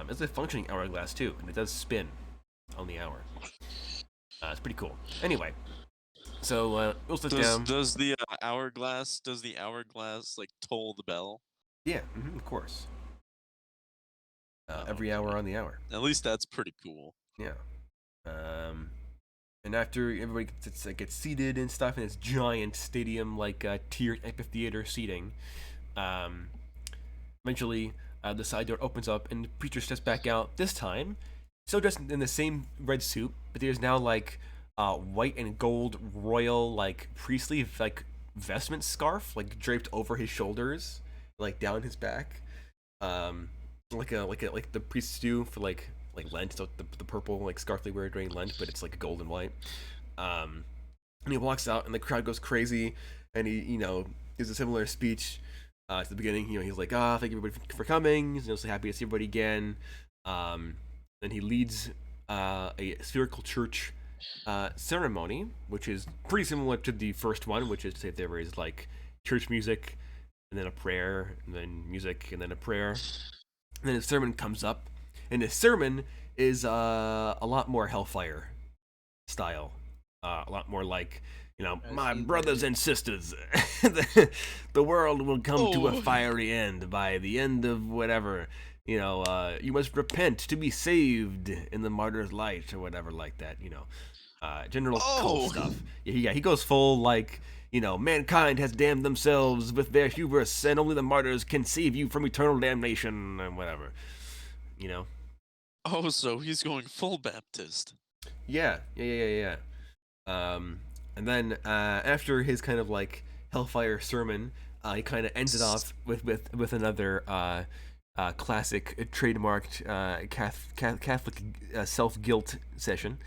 it's a functioning hourglass too, and it does spin on the hour. It's pretty cool. Anyway, so we'll sit down. Does the hourglass like toll the bell? Yeah, of course. Every hour on the hour. At least that's pretty cool. Yeah. And after everybody gets seated and stuff in this giant stadium, like tiered amphitheater seating, eventually the side door opens up and the preacher steps back out. This time, still dressed in the same red suit, but there's now like white and gold royal like priestly like vestment scarf like draped over his shoulders, like down his back, like the priests do for like Lent, so the purple like scarf they wear during Lent, but it's like gold and white. And he walks out, and the crowd goes crazy, and he gives a similar speech to the beginning. He's like, thank you everybody for coming. He's so happy to see everybody again. And he leads a spherical church ceremony, which is pretty similar to the first one, which is to say there is like church music, and then a prayer, and then music, and then a prayer. And then his sermon comes up, and his sermon is a lot more Hellfire style, a lot more like, my brothers and sisters, the world will come to a fiery end by the end of whatever. You must repent to be saved in the martyr's light, or whatever like that. General cult stuff. Yeah, he goes full like, mankind has damned themselves with their hubris, and only the martyrs can save you from eternal damnation, and whatever. Oh, so he's going full Baptist. Yeah. And then after his kind of like Hellfire sermon, he kind of ends it off with another classic trademarked Catholic self-guilt session.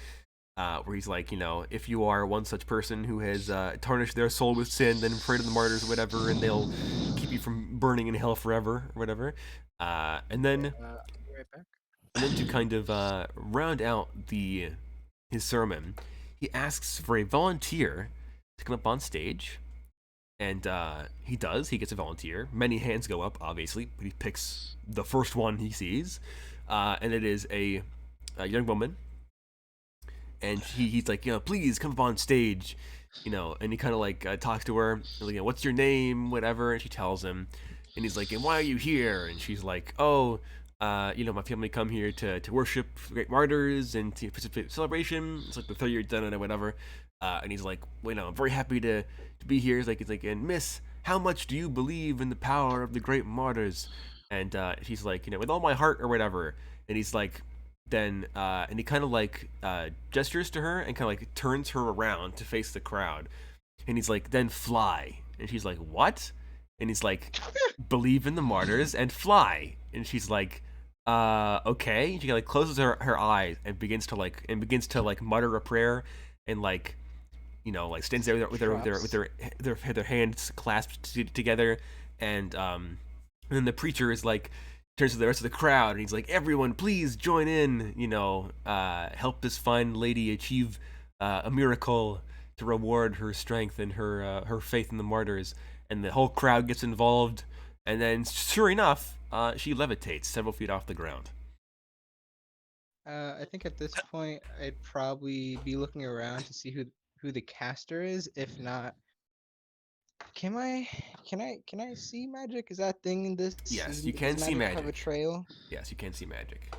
where he's like, if you are one such person who has tarnished their soul with sin, then pray to the martyrs or whatever, and they'll keep you from burning in hell forever or whatever. And then I'll be right back. to kind of round out his sermon, he asks for a volunteer to come up on stage. And he does. He gets a volunteer. Many hands go up, obviously, but he picks the first one he sees. And it is a young woman. And he's like, please come up on stage. And he kind of like talks to her. Like, what's your name? Whatever. And she tells him. And he's like, and why are you here? And she's like, oh, my family come here to worship great martyrs and to participate in celebration. It's like the 3rd year done or whatever. And he's like, I'm very happy to be here. He's like, and Miss, how much do you believe in the power of the great martyrs? And she's like, with all my heart or whatever. And he's like, then, and he kind of like gestures to her and kind of like turns her around to face the crowd. And he's like, then fly. And she's like, what? And he's like, believe in the martyrs and fly. And she's like, okay. And she like closes her eyes and begins to like mutter a prayer and like, like stands there with their hands clasped together, and then the preacher is like turns to the rest of the crowd and he's like, everyone, please join in, help this fine lady achieve a miracle to reward her strength and her faith in the martyrs. And the whole crowd gets involved, and then sure enough, she levitates several feet off the ground. I think at this point I'd probably be looking around to see who the caster is. If not, can I see magic? Is that thing in this? Yes, you can see Have a magic. trail. Yes, you can see magic.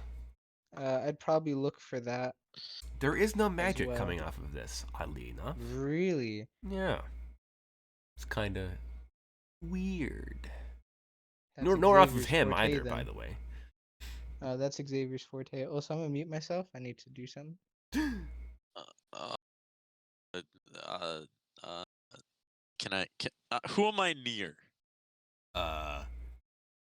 I'd probably look for that. There is no magic well. coming off of this, oddly enough. Really? Yeah. It's kind of weird. That's Nor off of Xavier's him forte, either, then. by the way. That's Xavier's forte. Also, I'm gonna mute myself. I need to do something. Uh, who am I near? You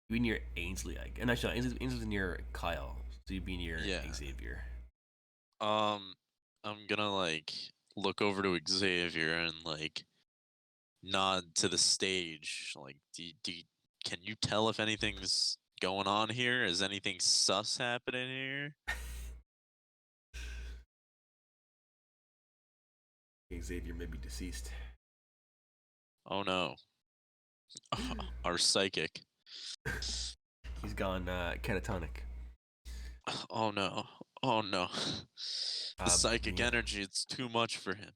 be near Ainsley, and actually, Ainsley's near Kyle, so you'd be near Xavier. I'm gonna like look over to Xavier and like nod to the stage. Like, can you tell if anything's going on here? Is anything sus happening here? Xavier may be deceased. Oh no. Our psychic. He's gone catatonic. Oh no. Oh no. The psychic yeah. energy, it's too much for him.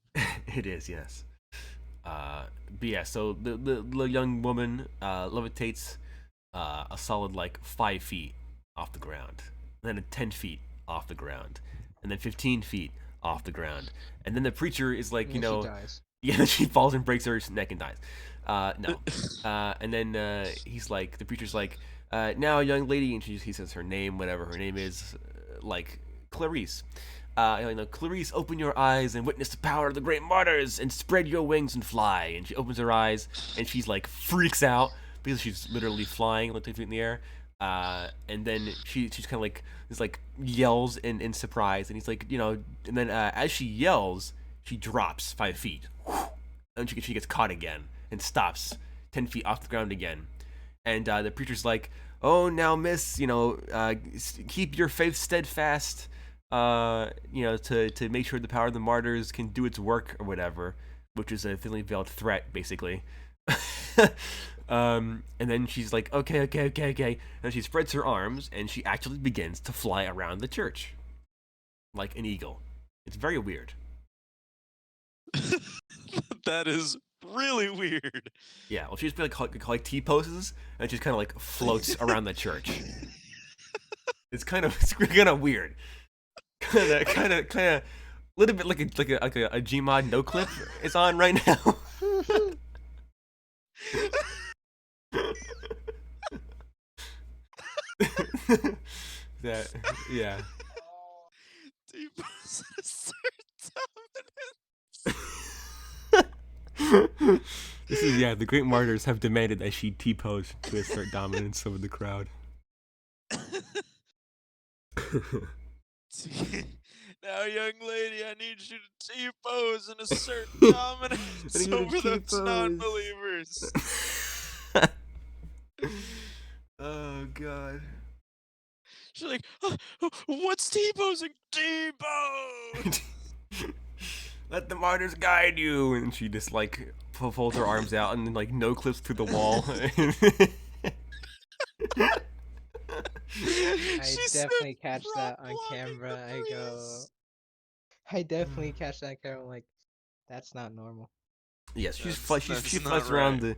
It is, yes. But yeah, so the young woman levitates a solid like 5 feet off the ground, and then 10 feet off the ground, and then 15 feet off the ground, and then the preacher is like, And she dies. yeah, she falls and breaks her neck and dies. No. And then he's like, the preacher's like, now, young lady, and he says her name, whatever her name is, like Clarice. Clarice, open your eyes and witness the power of the great martyrs, and spread your wings and fly. And she opens her eyes, and she's like freaks out because she's literally flying like 2 feet in the air. And then she's kind of like this like yells in surprise, and he's like, and then as she yells, she drops 5 feet, and she gets caught again and stops 10 feet off the ground again. And the preacher's like, oh, now, miss, keep your faith steadfast, to make sure the power of the martyrs can do its work or whatever, which is a thinly veiled threat, basically. And then she's like, okay. And she spreads her arms, and she actually begins to fly around the church like an eagle. It's very weird. That is really weird. Yeah, well, she just like T-poses, and just kind of like floats around the church. It's kind of weird. Kind of, a little bit like a Gmod no clip is on right now. Yeah. T-pose assert dominance. This is the great martyrs have demanded that she T-pose to assert dominance over the crowd. Now, young lady, I need you to T-pose and assert dominance I need you to over those T-pose. non-believers. Oh god. She's like, what's T-posing? T-pose! Let the martyrs guide you, and she just like folds her arms out and then like no clips through the wall. I She said, definitely catch "Prop that on blocking camera. the I go. police." I definitely catch that on camera. I'm like, that's not normal. Yes, she That's not flies around right.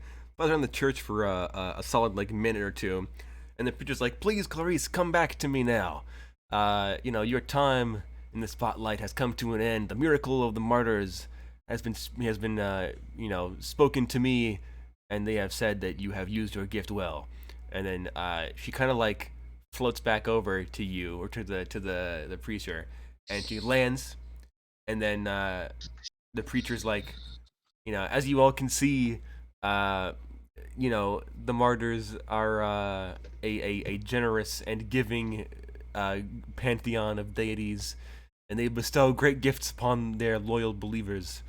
the church for a solid like minute or two, and the preacher's like, "Please, Clarice, come back to me now. Your time in the spotlight has come to an end. The miracle of the martyrs has been spoken to me, and they have said that you have used your gift well." And then she kind of like floats back over to you or to the preacher, and she lands, and then the preacher's like, as you all can see, uh, the martyrs are a generous and giving pantheon of deities, and they bestow great gifts upon their loyal believers.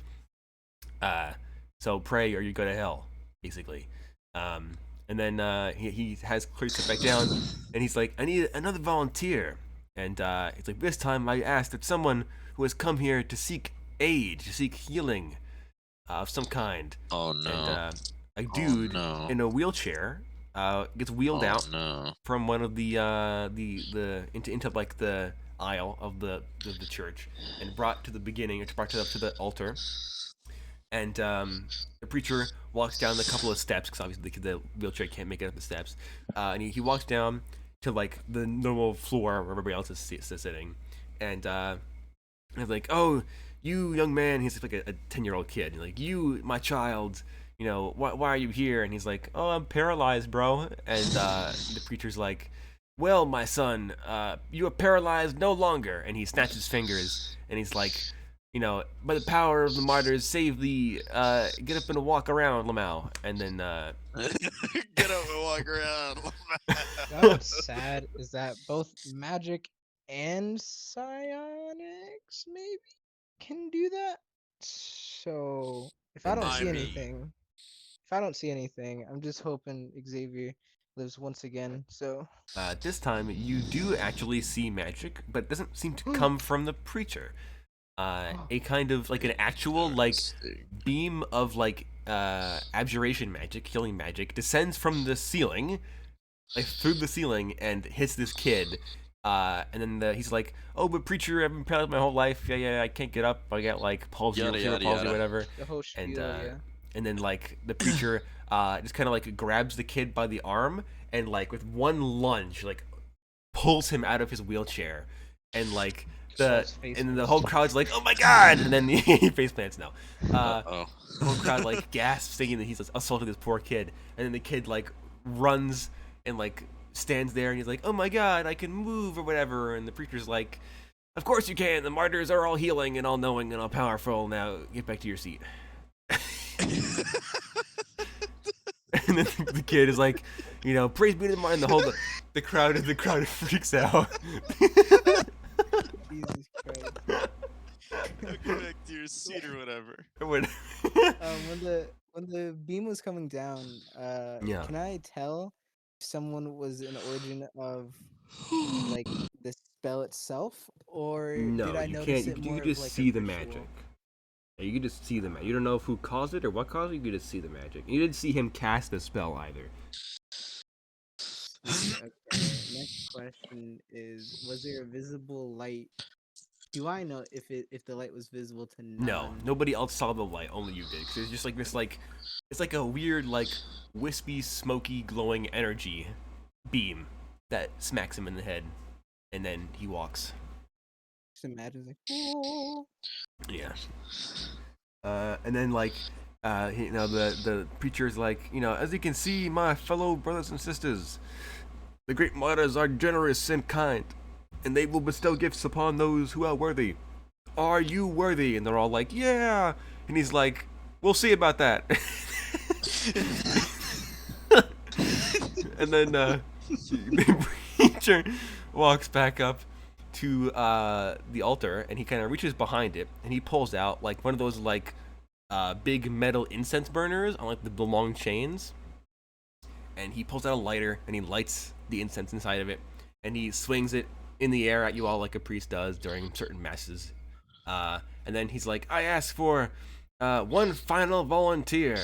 So pray or you go to hell, basically. And then he has Clarice sit back down, and he's like, I need another volunteer. And he's like, this time I asked that someone who has come here to seek aid, to seek healing of some kind. Oh no. And a dude no. in a wheelchair gets wheeled out No. from one of the into like the aisle of the church and brought to the beginning, brought to the altar. And the preacher walks down a couple of steps because obviously the wheelchair can't make it up the steps. And he walks down to like the normal floor where everybody else is sitting. And he's like, "Oh, you young man," he's like a 10-year-old kid. He's like, "You, my child, why are you here?" And he's like, "Oh, I'm paralyzed, bro." And the preacher's like, "Well, my son, you are paralyzed no longer." And he snaps his fingers, and he's like, "By the power of the martyrs, save thee. Get up and walk around, Lamau." And then Get up and walk around. What's sad is that both magic and psionics maybe can do that. So if I don't I see mean- anything, if I don't see anything, I'm just hoping Xavier lives once again. So this time you do actually see magic, but it doesn't seem to come from the preacher. A kind of like an actual like beam of like abjuration magic, healing magic, descends from the ceiling, like through the ceiling, and hits this kid. And then he's like, "Oh, but preacher, I've been paralyzed my whole life. Yeah, I can't get up. I got like palsy, Yada, cerebral yada, palsy, yada. whatever." the whole spiel, And yeah. and then like the preacher just kind of like grabs the kid by the arm and like with one lunge like pulls him out of his wheelchair, and like Starts face and then the first. whole crowd's like, "Oh my god!" And then he face plants now. Oh. The whole crowd like gasps, thinking that he's assaulted this poor kid, and then the kid like runs and like stands there, and he's like, "Oh my god, I can move," or whatever. And the preacher's like, "Of course you can. The martyrs are all healing and all knowing and all powerful. Now get back to your seat." And then the kid is like, "Praise be to the martyrs." And the crowd freaks out. Jesus Christ. Now get back to your seat or whatever. When When the beam was coming down, Yeah. can I tell if someone was an origin of like the spell itself, or No, did I you notice can't. it You more can of just like a see the visual? magic. Yeah, you can just see the magic. You don't know who caused it or what caused it. You can just see the magic. You didn't see him cast the spell either. Okay. Next question is: was there a visible light? Do I know if the light was visible to none? No, nobody else saw the light. Only you did. Because it's just like this, like it's like a weird, like wispy, smoky, glowing energy beam that smacks him in the head, and then he walks. Just imagine like, oh. Yeah. And then like, the preacher is like, as you can see, my fellow brothers and sisters, the great martyrs are generous and kind, and they will bestow gifts upon those who are worthy. Are you worthy? And they're all like, yeah. And he's like, we'll see about that. And then the preacher walks back up to the altar, and he kind of reaches behind it, and he pulls out like one of those like big metal incense burners on like the long chains, and he pulls out a lighter and he lights the incense inside of it, and he swings it in the air at you all like a priest does during certain masses. And then he's like, I ask for one final volunteer.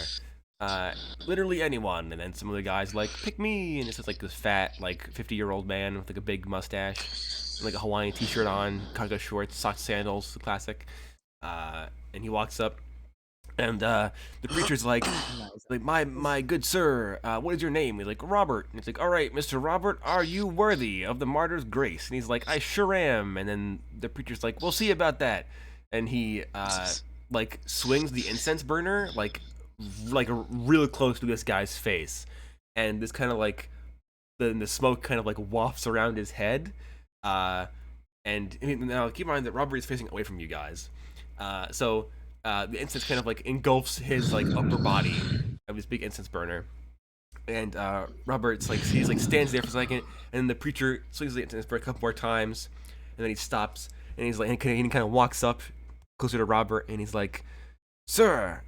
Literally anyone. And then some of the guys like, pick me. And it's just like this fat, like 50-year-old man with like a big mustache, and, like a Hawaiian t-shirt on, cargo shorts, socks, sandals, the classic. And he walks up, and the preacher's like, my good sir, what is your name? He's like, Robert. And it's like, all right, Mr. Robert, are you worthy of the martyr's grace? And he's like, I sure am. And then the preacher's like, we'll see about that. And he like swings the incense burner like real close to this guy's face, and this kind of like the smoke kind of like wafts around his head. And now keep in mind that Robert is facing away from you guys, so the incense kind of like engulfs his like upper body of this big incense burner. And Robert's like he's like stands there for a second, and then the preacher swings the incense burner a couple more times, and then he stops, and he's like he kind of walks up closer to Robert, and he's like, "Sir,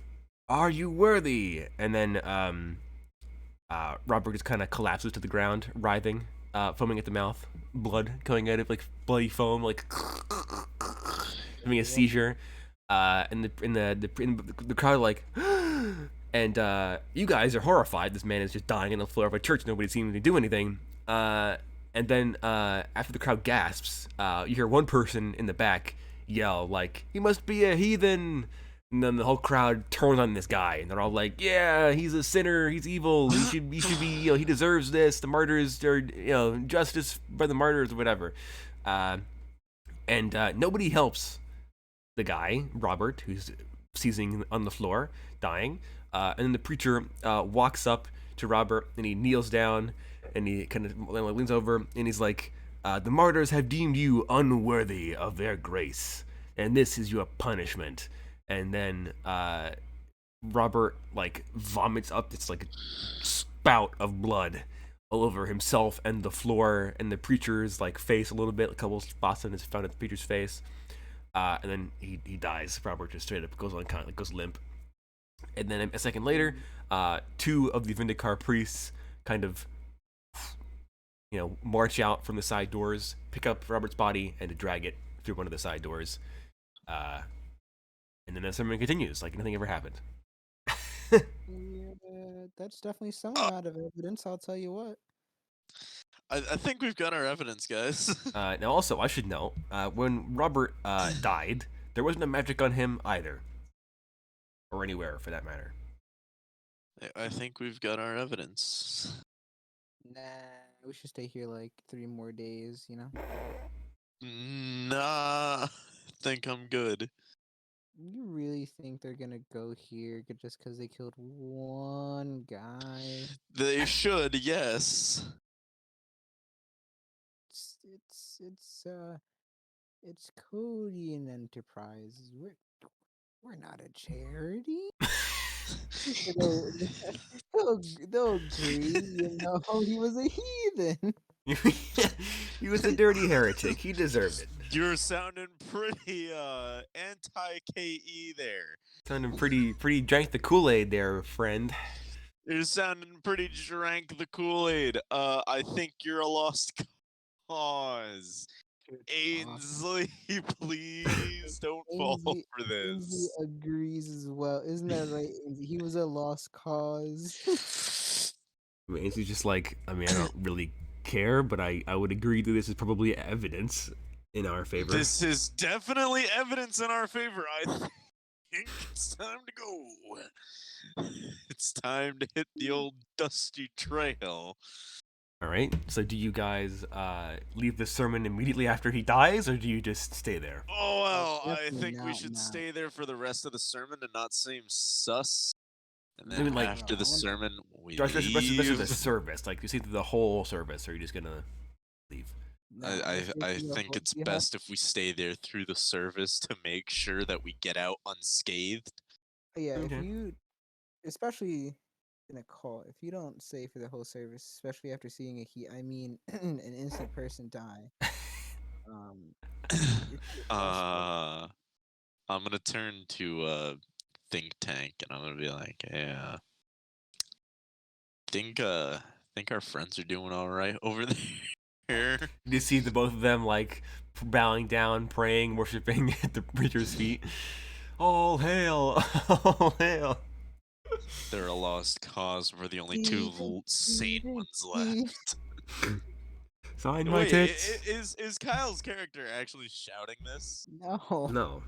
are you worthy?" And then Robert just kind of collapses to the ground, writhing, foaming at the mouth, blood coming out of like bloody foam, like having a seizure. And the crowd like, and you guys are horrified. This man is just dying on the floor of a church. Nobody's seen him do anything. And then after the crowd gasps, you hear one person in the back yell like, "He must be a heathen!" And then the whole crowd turns on this guy, and they're all like, "Yeah, he's a sinner. He's evil. He should be. He deserves this. The martyrs, or justice by the martyrs, or whatever." And nobody helps the guy, Robert, who's seizing on the floor, dying. And then the preacher walks up to Robert, and he kneels down, and he kind of leans over, and he's like, "The martyrs have deemed you unworthy of their grace, and this is your punishment." And then Robert like vomits up this like spout of blood all over himself and the floor and the preacher's like face a little bit. A couple spots on his found at the preacher's face, and then he dies. Robert just straight up goes goes limp. And then a second later, two of the Vindicar priests kind of march out from the side doors, pick up Robert's body, and to drag it through one of the side doors. And then the sermon continues like nothing ever happened. Yeah, that's definitely some amount of evidence. I'll tell you what. I think we've got our evidence, guys. Now, also, I should note, when Robert died, there wasn't a magic on him either, or anywhere for that matter. I think we've got our evidence. Nah, we should stay here like 3 more days. Nah, I think I'm good. You really think they're gonna go here just because they killed one guy? They should, yes. It's Cody and Enterprises. We're not a charity. They'll agree. He was a heathen. He was a dirty heretic. He deserved it. You're sounding pretty anti-KE there. Sounding pretty drank the Kool-Aid there, friend. You're sounding pretty drank the Kool-Aid. I think you're a lost cause. Ainsley, please don't fall for this. Ainsley agrees as well. Isn't that right, Ainsley? He was a lost cause. Ainsley's just like, I don't really care, but I would agree that this is probably evidence in our favor. This is definitely evidence in our favor. I think it's time to go. It's time to hit the old dusty trail. All right. So do you guys leave the sermon immediately after he dies, or do you just stay there? Oh, well, I Definitely think we should not. stay there for the rest of the sermon to not seem sus. And Maybe, then like, after the sermon, we Rest of leave. the service, like you see through the whole service, or are you just gonna leave? I think it's best if we stay there through the service to make sure that we get out unscathed. Yeah, Okay. if you, especially in a cult, if you don't stay for the whole service, especially after seeing an innocent person die, It's possible. I'm gonna turn to think tank and I'm gonna be like, yeah, think our friends are doing all right over there. You see the both of them like bowing down, praying, worshiping at the preacher's feet. All hail! All hail! They're a lost cause. We're the only two sane ones left. Sign my Wait, tits. is Kyle's character actually shouting this? No. No,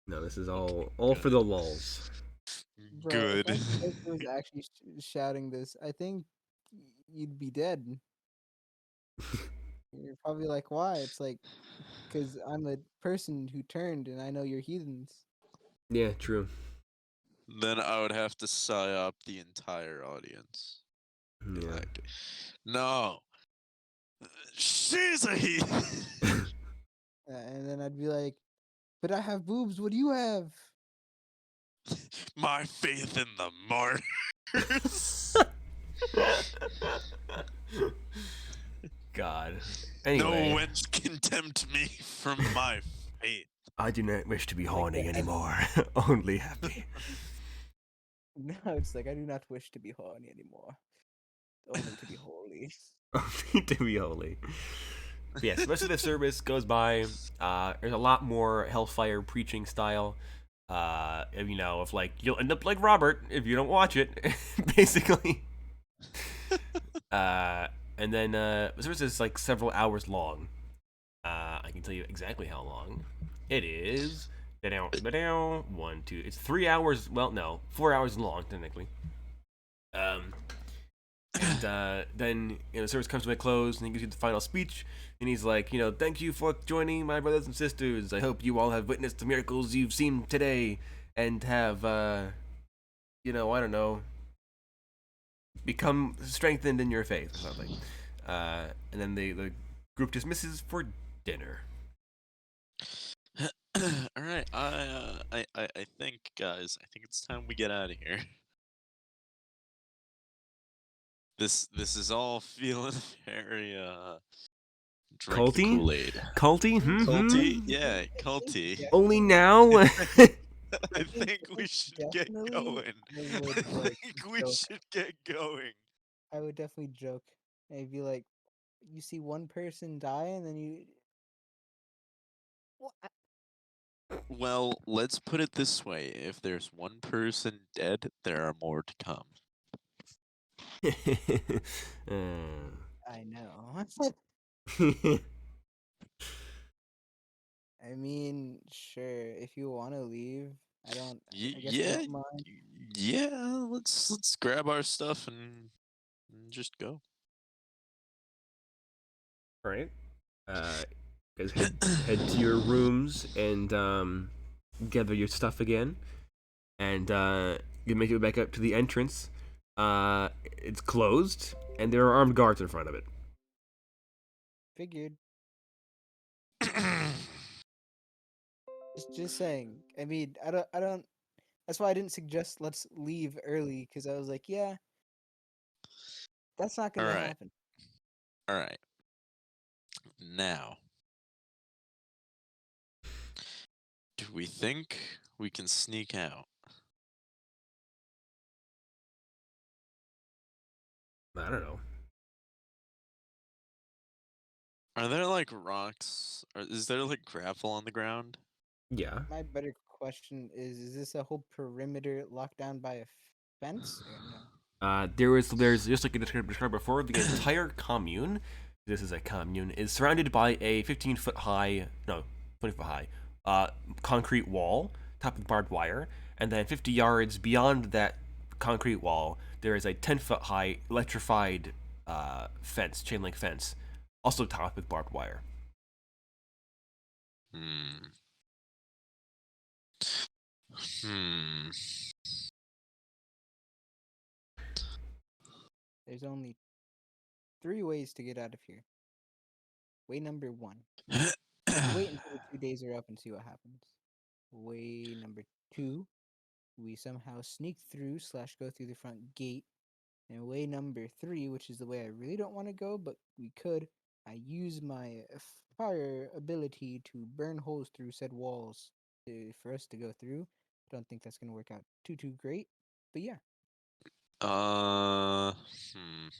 no, this is Okay, all for the good. lulls. Bro, Good. if my character was actually shouting this, I think you'd be dead. You're probably like, why? It's like, because I'm a person who turned and I know you're heathens. Yeah, true. Then I would have to psyop the entire audience. In Yeah. that case. No. She's a heathen. And then I'd be like, but I have boobs. What do you have? My faith in the martyrs. God. No Anyway, wench can tempt me from my faith. I do not wish to be Like horny the anymore. Only happy. No, it's like I do not wish to be horny anymore. Only to be holy. Only to be holy. But yes, most of the service goes by. There's a lot more hellfire preaching style. Of like you'll end up like Robert if you don't watch it, basically. And then the service is like several hours long. I can tell you exactly how long. It is. One, two. It's 3 hours. Well, no, 4 hours long technically. And then the service comes to a close, and he gives you the final speech, and he's like, thank you for joining, my brothers and sisters. I hope you all have witnessed the miracles you've seen today, and have, I don't know, become strengthened in your faith or something. And then the group dismisses for dinner. All right, I think, guys, I think it's time we get out of here. This is all feeling very drink the Culty? Kool-Aid. Culty? Culty? Yeah, culty. Only now? I think we should get Definitely, going. I would, I like, think we joke. should get going. I would definitely joke. I'd be like, you see one person die, and then you. Well, Well, let's put it this way. If there's one person dead, there are more to come. I know. I mean, sure. If you want to leave, I don't. I guess I Yeah, don't mind. yeah. Let's grab our stuff and just go. Alright. Guys head to your rooms and gather your stuff again. And you make it back up to the entrance. It's closed, and there are armed guards in front of it. Figured. Just saying. I mean, I don't. That's why I didn't suggest let's leave early, because I was like, yeah, that's not gonna Alright. happen. All right. Now, do we think we can sneak out? I don't know. Are there like rocks? Or is there like gravel on the ground? Yeah. My better question is this a whole perimeter locked down by a fence or no? There's just like I described before, the entire commune. This is a commune is surrounded by a 15-foot high, no, 20-foot high, concrete wall topped with barbed wire, and then 50 yards beyond that concrete wall, there is a 10-foot high electrified fence, chain link fence, also topped with barbed wire. Hmm. Hmm. There's only 3 ways to get out of here. Way number 1. Wait until the 2 days are up and see what happens. Way number 2. We somehow sneak through / go through the front gate. And way number 3, which is the way I really don't want to go, but we could. I use my prior ability to burn holes through said walls for us to go through. I don't think that's gonna work out too great, but yeah. Hmm.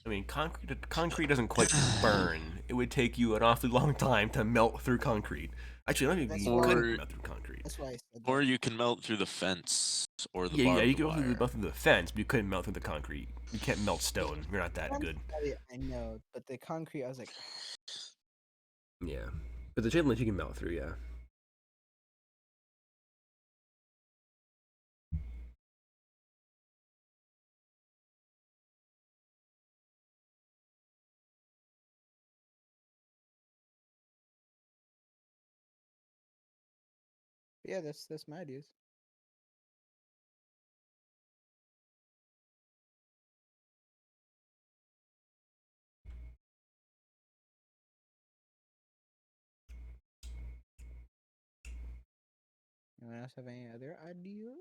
I mean, concrete doesn't quite burn. It would take you an awfully long time to melt through concrete. Actually, maybe That's you why- couldn't melt through concrete. That's why I said that. Or you can melt through the fence or the Yeah, barbed you can melt wire. through the fence, but you couldn't melt through the concrete. You can't melt stone. You're not that I'm good. sorry, I know, but the concrete, I was like, Yeah, but the chain link you can melt through. Yeah. yeah, that's my ideas. Anyone else have any other ideas?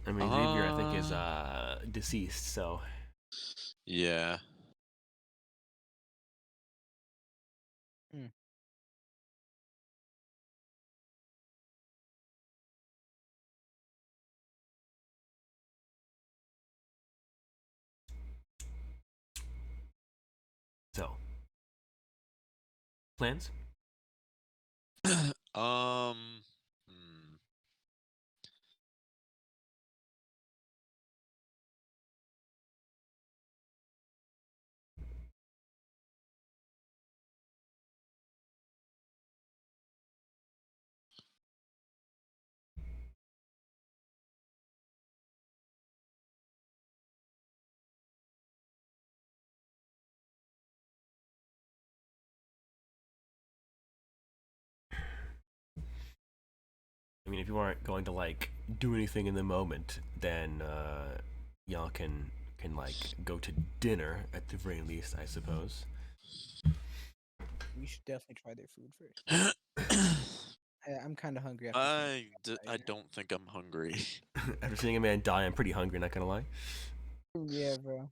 I mean, Xavier, I think, is deceased. So Yeah. plans. Hmm. I mean, if you aren't going to like do anything in the moment, then y'all can like go to dinner at the very least, I suppose. We should definitely try their food first. I'm kind of hungry after seeing I don't think I'm hungry. After seeing a man die, I'm pretty hungry. Not gonna lie. Yeah, bro.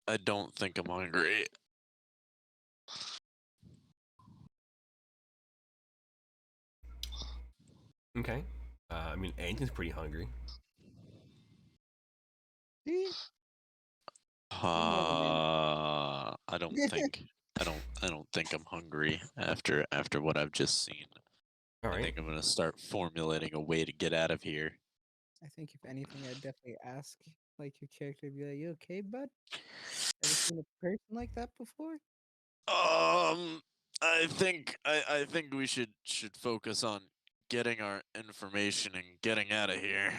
I don't think I'm hungry. Okay. I mean, Anton's pretty hungry. See? I don't think I don't think I'm hungry after what I've just seen. All I right. think I'm gonna start formulating a way to get out of here. I think if anything, I'd definitely ask like your character, be like, "You okay, bud? Ever seen a person like that before?" I think we should focus on getting our information and getting out of here.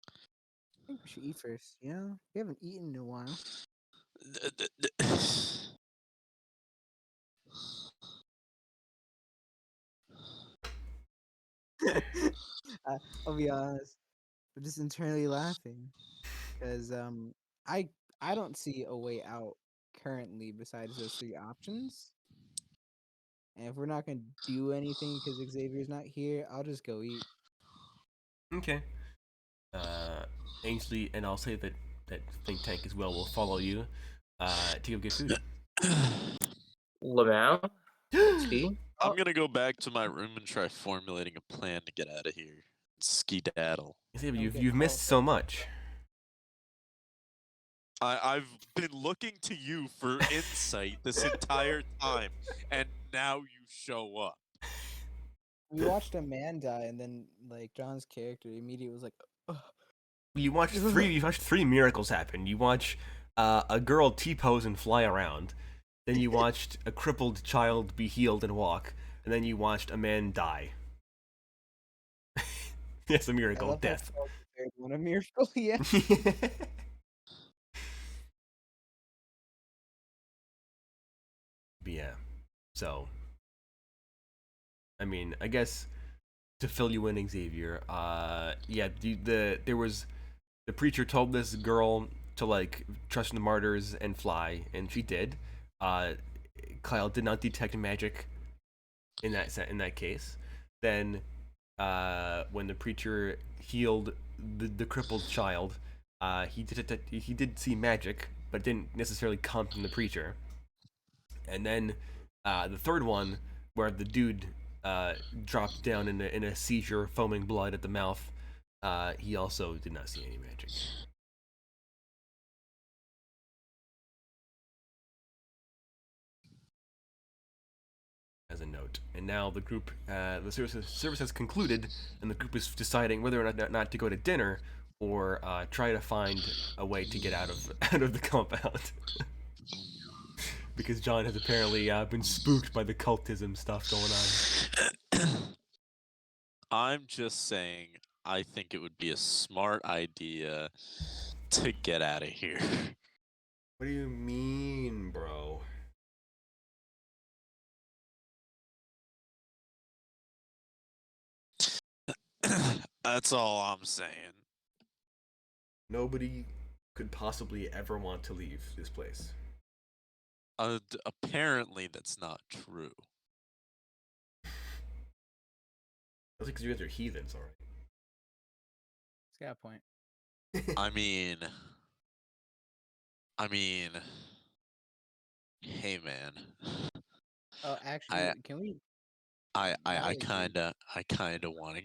I think we should eat first. You know, we haven't eaten in a while. I'll be honest. I'm just internally laughing because I I don't see a way out currently besides those three options. And if we're not gonna do anything because Xavier's not here, I'll just go eat. Okay. Ainsley, and I'll say that think tank as well will follow you to go get food. Lamau? XP? I'm gonna go back to my room and try formulating a plan to get out of here. Skedaddle. Xavier, Don't get you've missed caught so up. much. I've been looking to you for insight this entire time, and now you show up. We watched a man die, and then like John's character immediately was like, "Ugh." You watched three miracles happen. You watch a girl T-pose and fly around. Then you watched a crippled child be healed and walk, and then you watched a man die. Yes, a I miracle, love how death. Charles the third one a miracle. Yeah. But yeah, so I mean, I guess to fill you in, Xavier, yeah, there was the preacher told this girl to like trust in the martyrs and fly, and she did. Kyle did not detect magic in that case. Then, when the preacher healed the crippled child, he did see magic but didn't necessarily come from the preacher. And then the third one, where the dude dropped down in a seizure, foaming blood at the mouth, he also did not see any magic. As a note. And now the group, the service has concluded, and the group is deciding whether or not to go to dinner or try to find a way to get out of the compound. Because John has apparently been spooked by the cultism stuff going on. I'm just saying, I think it would be a smart idea to get out of here. What do you mean, bro? That's all I'm saying. Nobody could possibly ever want to leave this place. Apparently, that's not true. That's because you guys are heathens, alright. He's got a point. I mean, hey man, Oh, actually, can we? I agree. kinda want to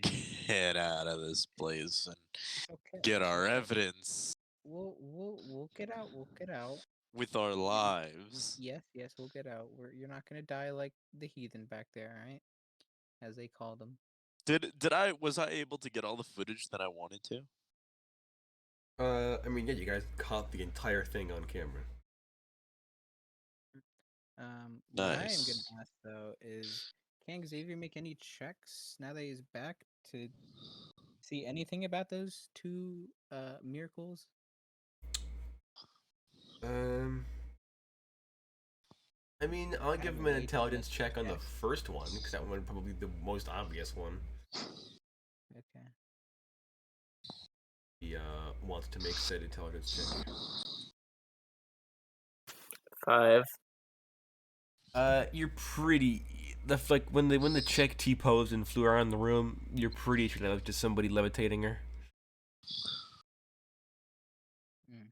get out of this place and Okay. get our evidence We'll get out. We'll get out. with our lives. Yes, we'll get out. You're not gonna die like the heathen back there, right? As they call them. Was I able to get all the footage that I wanted to? I mean, yeah, you guys caught the entire thing on camera. What I am Nice. gonna ask though is, can Xavier make any checks now that he's back to see anything about those two miracles? I mean, I'll give Kinda him an late, intelligence but check on the yes. first one, because that one would probably be the most obvious one. Okay. He wants to make said intelligence check. 5. You're pretty. Like when the chick T-posed and flew around the room, you're pretty sure that was just somebody levitating her.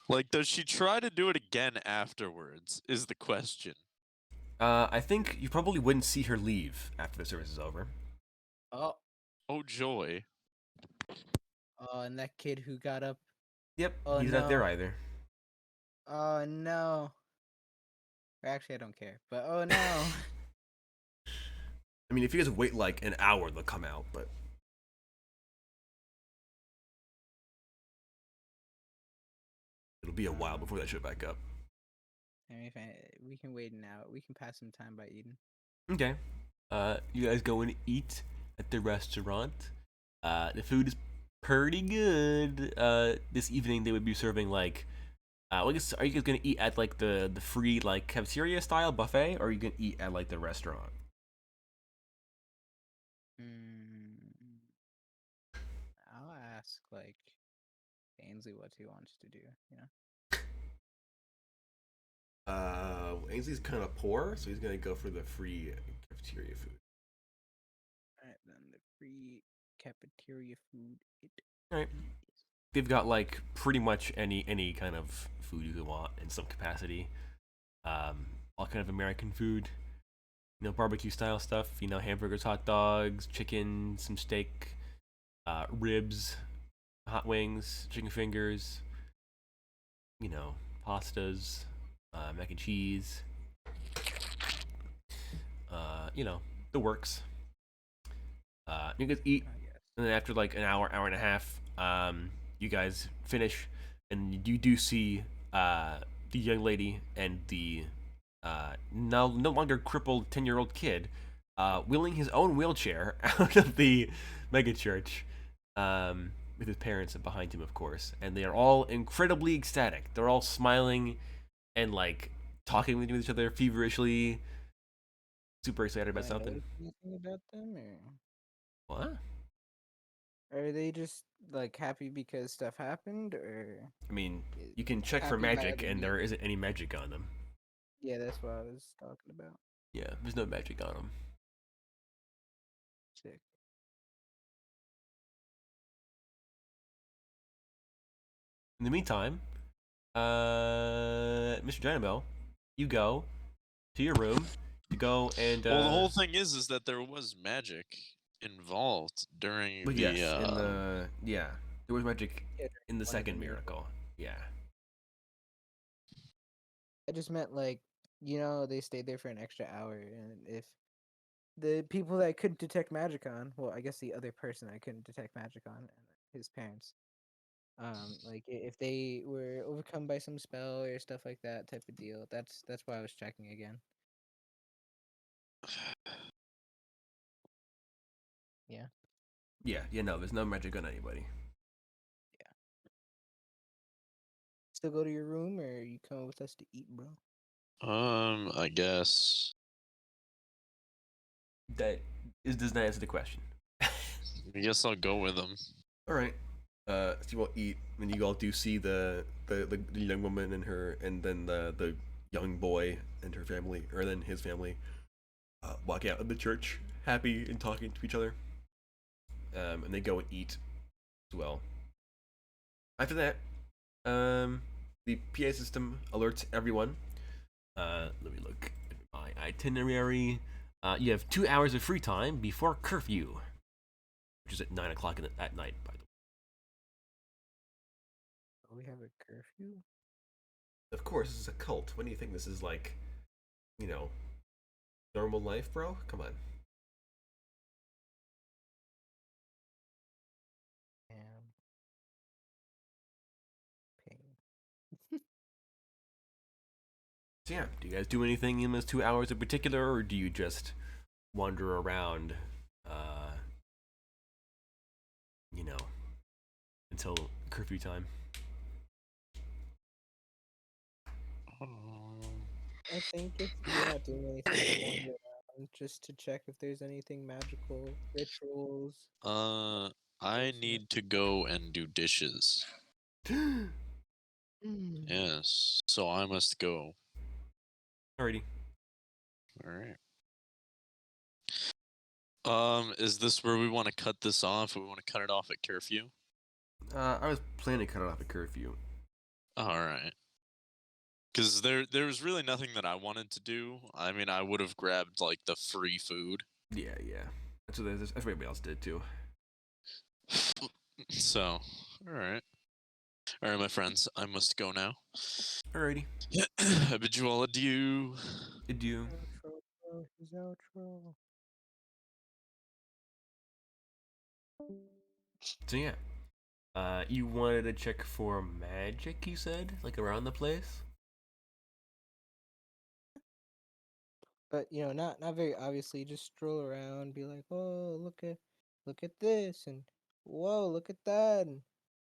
Like, does she try to do it again afterwards? Is the question. I think you probably wouldn't see her leave after the service is over. Oh, Oh joy. and that kid who got up. Yep, Oh, he's not there no. either. Oh no. Actually, I don't care. But oh no. I mean, if you guys wait like an hour, they'll come out, but it'll be a while before they show back up. I mean, we can wait an hour. We can pass some time by eating. Okay. You guys go and eat at the restaurant. The food is pretty good. This evening they would be serving like, I guess, are you guys gonna eat at like the free like cafeteria style buffet, or are you gonna eat at like the restaurant? I'll ask like Ainsley what he wants to do. You know. Ainsley's kind of poor, so he's gonna go for the free cafeteria food. Alright, then the free cafeteria food. Alright. They've got like pretty much any kind of food you want in some capacity. All kind of American food, you know, barbecue style stuff. You know, hamburgers, hot dogs, chicken, some steak, ribs, hot wings, chicken fingers. You know, pastas, mac and cheese. You know, the works. You guys eat, and then after like an hour and a half, you guys finish, and you do see the young lady and the no longer crippled 10-year-old kid wheeling his own wheelchair out of the megachurch, with his parents behind him, of course, and they are all incredibly ecstatic. They're all smiling and like talking with each other feverishly, super excited about something. Anything about them, or What? are they just like happy because stuff happened, or? I mean, you can check for Happy about magic, it and being- there isn't any magic on them. Yeah, that's what I was talking about. Yeah, there's no magic on them. Sick. In the meantime, Mr. Dynamo, you go to your room. You go and Well, the whole thing is that there was magic involved during but the. yes, in the there was magic Yeah, in the one of the second miracles. miracle. Yeah. I just meant like, they stayed there for an extra hour, and if the people that I couldn't detect magic on, well, I guess the other person I couldn't detect magic on, and his parents, like if they were overcome by some spell or stuff like that type of deal, that's why I was checking again. Yeah. Yeah, no, there's no magic on anybody. Still go to your room, or you come with us to eat, bro? I guess. That does not answer the question. I guess I'll go with them. All right. So you all eat, and you all do see the young woman and her, and then the young boy and her family, or then his family, walk out of the church, happy and talking to each other. And they go and eat as well. After that, the PA system alerts everyone. Let me look at my itinerary. You have 2 hours of free time before curfew, which is at 9 o'clock at night, by the way. Oh, we have a curfew. Of course, this is a cult. What do you think this is like? You know, normal life, bro? Come on. Damn. Pain. So yeah, do you guys do anything in those 2 hours in particular, or do you just wander around, you know, until curfew time? I think if we're not doing anything, we'll wander around just to check if there's anything magical, rituals. I Yes, need to go and do dishes. Mm. Yes, so I must go. Alrighty. All right. Is this where we want to cut this off? We want to cut it off at curfew? I was planning to cut it off at curfew. All right. Because there was really nothing that I wanted to do. I mean, I would have grabbed like the free food. Yeah. That's what everybody else did too. So, all right, my friends. I must go now. Alrighty. I bid you all adieu. Adieu. Outro, bro, his outro. So yeah. You wanted to check for magic, you said? Like around the place? But not very obviously. Just stroll around, be like, "Oh, look at this," and "Whoa, look at that," and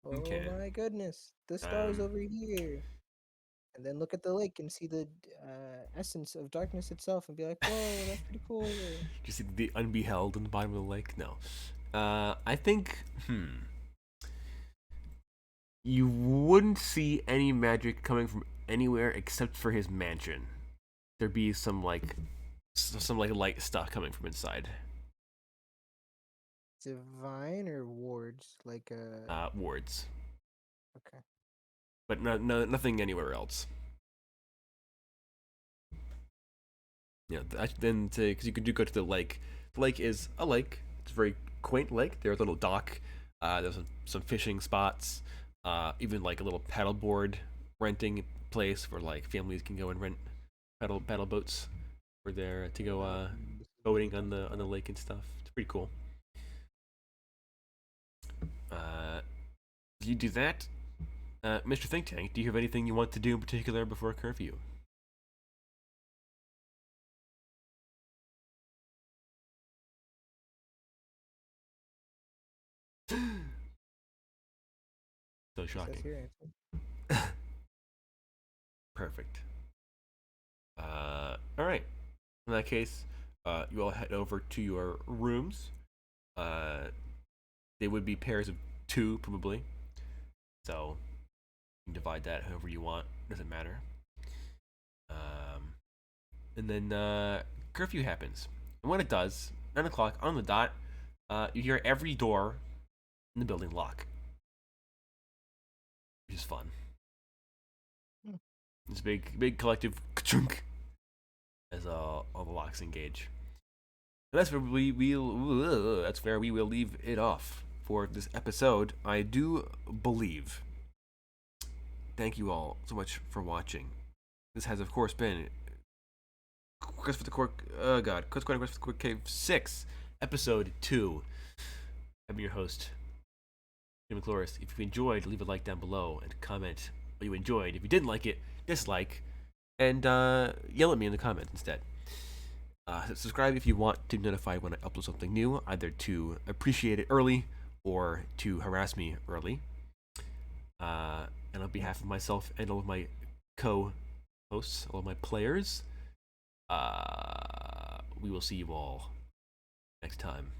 "Oh Okay. my goodness, the stars Um, over here." And then look at the lake and see the essence of darkness itself, and be like, "Whoa, that's pretty cool." do you see the unbeheld in the bottom of the lake? No. I think, you wouldn't see any magic coming from anywhere except for his mansion. There'd be some light stuff coming from inside. Divine or wards? Like Wards, okay. but nothing anywhere else. Yeah, then because you could do go to the lake. The lake is a lake. It's a very quaint lake. There's a little dock. There's some fishing spots. Even like a little paddleboard renting place where like families can go and rent paddle boats for there to go boating on the lake and stuff. It's pretty cool. You do that. Mr. Think Tank, do you have anything you want to do in particular before curfew? So Says shocking. here, answer. Perfect. All right. In that case, you all head over to your rooms. They would be pairs of two, probably. So you can divide that however you want. Doesn't matter. And then curfew happens. And when it does, 9 o'clock on the dot, you hear every door in the building lock, which is fun. This big collective chunk as all the locks engage. And that's where we will leave it off for this episode. I do believe. Thank you all so much for watching. This has, of course, been Quest for the Core. Quest for the Core Cave 6, Episode 2. I'm your host, Jim McCloris. If you enjoyed, leave a like down below and comment what you enjoyed. If you didn't like it, dislike, and yell at me in the comments instead. Subscribe if you want to be notified when I upload something new, either to appreciate it early or to harass me early. And on behalf of myself and all of my co-hosts, all of my players, we will see you all next time.